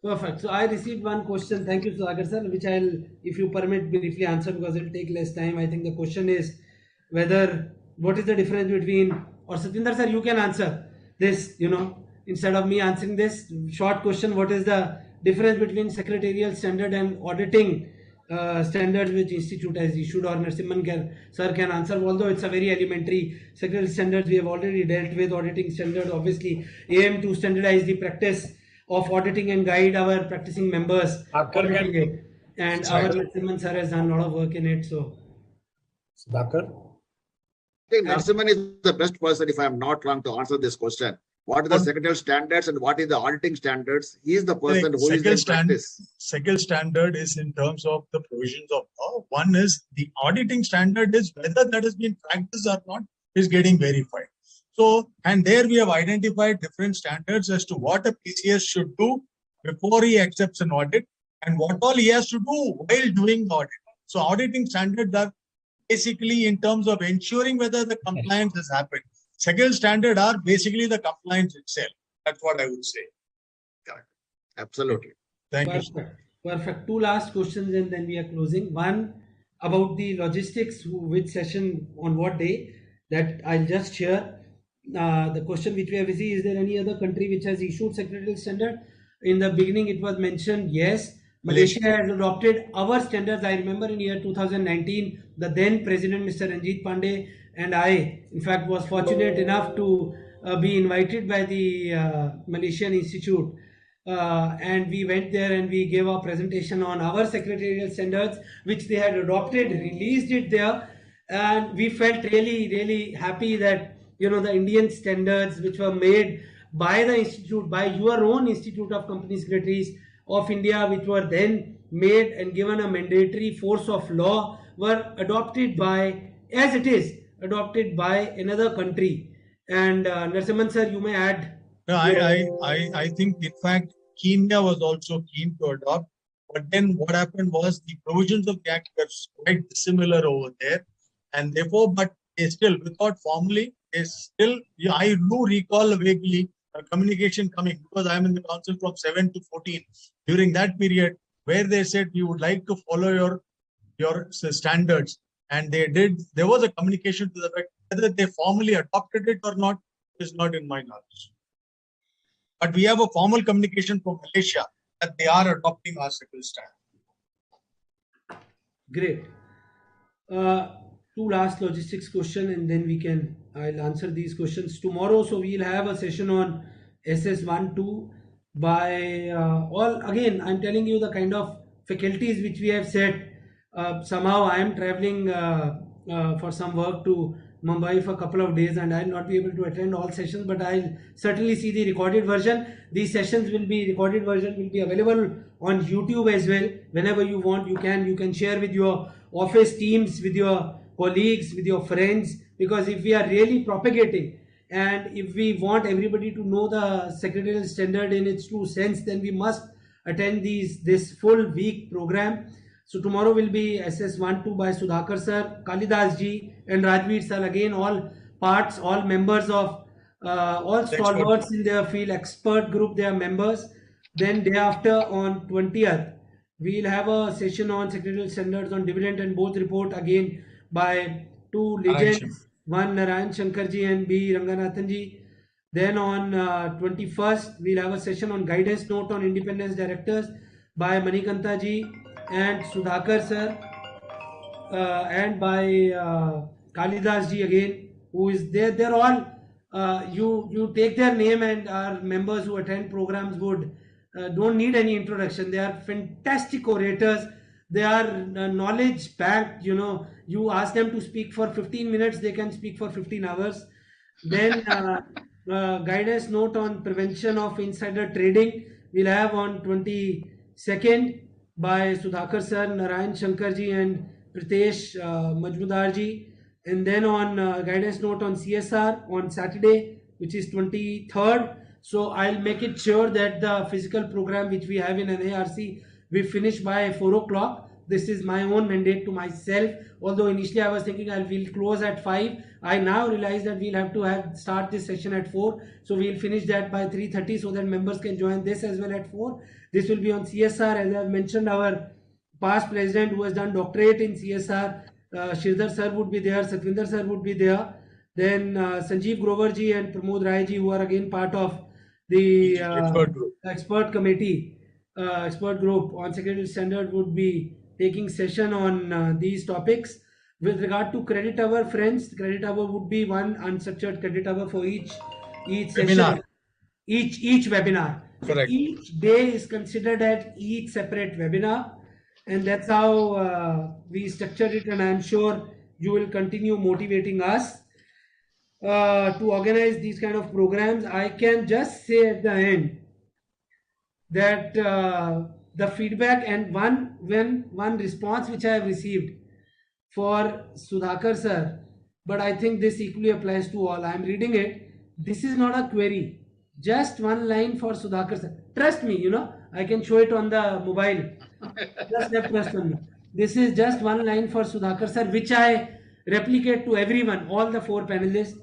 Perfect. So I received one question. Thank you, Sudhakar sir, which I'll, if you permit, briefly answer because it will take less time. I think the question is what is the difference between, or Satinder sir, you can answer this, instead of me answering this short question, what is the difference between secretarial standard and auditing standards which institute has issued, or Narasimhan sir can answer, although it's a very elementary. Secretarial standards we have already dealt with. Auditing standards obviously aim to standardize the practice of auditing and guide our practicing members. And our Narasimhan sir has done a lot of work in it. So Sudhakar? I think Narasimhan is the best person, if I am not wrong, to answer this question. What are the secretarial standards and what is the auditing standards? He is the person who is in practice. Secretarial standard is in terms of the provisions of law. One is the auditing standard is whether that has been practiced or not is getting verified. So, and there we have identified different standards as to what a PCS should do before he accepts an audit and what all he has to do while doing the audit. So auditing standards are basically in terms of ensuring whether the compliance has happened. Secretarial standard are basically the compliance itself. That's what I would say. Correct. Absolutely. Thank you. Perfect. Two last questions and then we are closing. One about the logistics, which session on what day, that I'll just share. The question which we have received, is there any other country which has issued secretarial standard? In the beginning it was mentioned, yes, Malaysia has adopted our standards. I remember in year 2019, the then President Mr. Ranjit Pandey and I, in fact, was fortunate enough to be invited by the Malaysian Institute and we went there and we gave a presentation on our secretarial standards, which they had adopted, released it there, and we felt really happy that the Indian standards, which were made by the institute, by your own Institute of Company Secretaries of India, which were then made and given a mandatory force of law, were adopted by, as it is, adopted by another country. And Narasimhan sir, you may add. No, I think in fact Kenya was also keen to adopt, but then what happened was the provisions of the act were quite similar over there, and therefore, but they still, without formally, they still. Yeah, I do recall vaguely a communication coming because I am in the council from 7 to 14 during that period where they said we would like to follow your standards, and they did. There was a communication to the effect whether they formally adopted it or not is not in my knowledge. But we have a formal communication from Malaysia that they are adopting our secretarial standard. Great. Two last logistics question, and then I'll answer these questions tomorrow. So we'll have a session on SS1, 2 by all. Again, I'm telling you the kind of faculties which we have set. Somehow I am traveling for some work to Mumbai for a couple of days, and I'll not be able to attend all sessions, but I'll certainly see the recorded version. These sessions will be recorded version will be available on YouTube as well. Whenever you want, you can share with your office teams, with your colleagues, with your friends, because if we are really propagating and if we want everybody to know the secretarial standard in its true sense, then we must attend this full week program. So tomorrow will be SS1, 2 by Sudhakar sir, Kalidas ji and Rajveer sir, again all members of all stalwarts in their field, expert group, they are members. Then day after on 20th, we will have a session on secretarial standards on dividend and both report, again by two legends, one Narayan Shankar ji and B Ranganathan ji. Then on 21st, we'll have a session on guidance note on independence directors by Manikanta ji and Sudhakar sir, and by Kalidas ji again, who is there. They're all you take their name, and our members who attend programs would don't need any introduction. They are fantastic orators. They are knowledge packed. You ask them to speak for 15 minutes, they can speak for 15 hours. Then guidance note on prevention of insider trading we'll have on 22nd by Sudhakar sir, Narayan Shankar ji and Pritesh Majmudar ji. And then on guidance note on CSR on Saturday, which is 23rd. So I'll make it sure that the physical program which we have in NARC, we finish by 4 o'clock. This is my own mandate to myself. Although initially I was thinking we'll close at 5. I now realize that we'll have to start this session at 4. So we'll finish that by 3:30 so that members can join this as well at 4. This will be on CSR. As I've mentioned, our past president who has done doctorate in CSR, Shirdhar sir would be there, Satvinder sir would be there. Then Sanjeev Grover ji and Pramod Rai ji, who are again part of the expert committee, expert group on secretarial standard, would be taking session on these topics. With regard to credit hour, friends, credit hour would be one unstructured credit hour for each session, each webinar. Correct. Each day is considered as each separate webinar, and that's how we structured it, and I'm sure you will continue motivating us to organize these kind of programs. I can just say at the end that the feedback and one response which I have received for Sudhakar sir, but I think this equally applies to all. I am reading it. This is not a query. Just one line for Sudhakar sir. Trust me, I can show it on the mobile. Just have trust on me. This is just one line for Sudhakar sir, which I replicate to everyone, all the 4 panelists.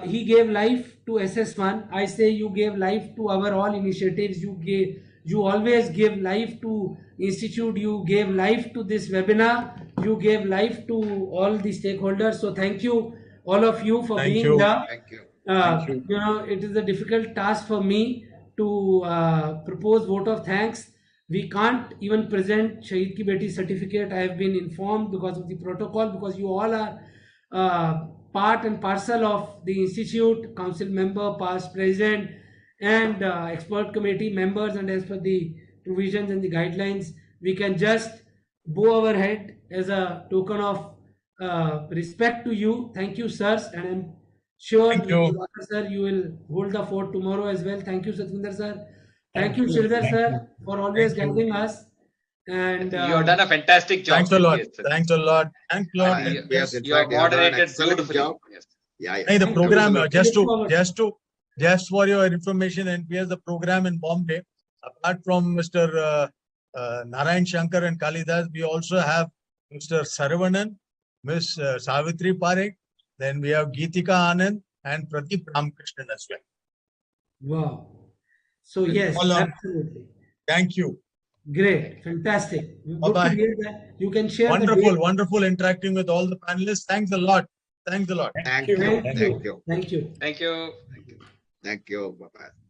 He gave life to SS1. I say you gave life to our all initiatives. You always give life to institute. You gave life to this webinar. You gave life to all the stakeholders. So thank you, all of you, for being here. Thank you. It is a difficult task for me to propose vote of thanks. We can't even present Shahid Ki Beti certificate. I have been informed because of the protocol, because you all are part and parcel of the institute, council member, past president, and expert committee members, and as per the provisions and the guidelines, we can just bow our head as a token of respect to you. Thank you, sirs, and I'm sure, Thank you. sir, you will hold the fort tomorrow as well. Thank you, Satvinder sir. Thank Thank you, you. Sridhar Thank sir, you. for always Thank you. guiding us. And You have done a fantastic job. Thanks a lot. Yes, sir. Thanks a lot. Thanks a lot. Yes, in You have fact, you have done an moderated excellent beautifully. job. Yes. Yeah, yeah. Hey, the Thank you. program, Absolutely. just for your information, NPS, the program in Bombay, apart from Mr. Narayan Shankar and Kalidas, we also have Mr. Saravanan, Miss Savitri Parekh, then we have Geetika Anand and Pradeep Ramakrishnan as well. Wow. So yes, All on. absolutely. Thank you. Great. Fantastic. Good Bye-bye. to hear that. You can share Wonderful, the wonderful interacting with all the panelists. Thanks a lot. Thanks a lot. Thank you. Thank Thank you. you. Thank you. Thank you. Thank you. Bye-bye.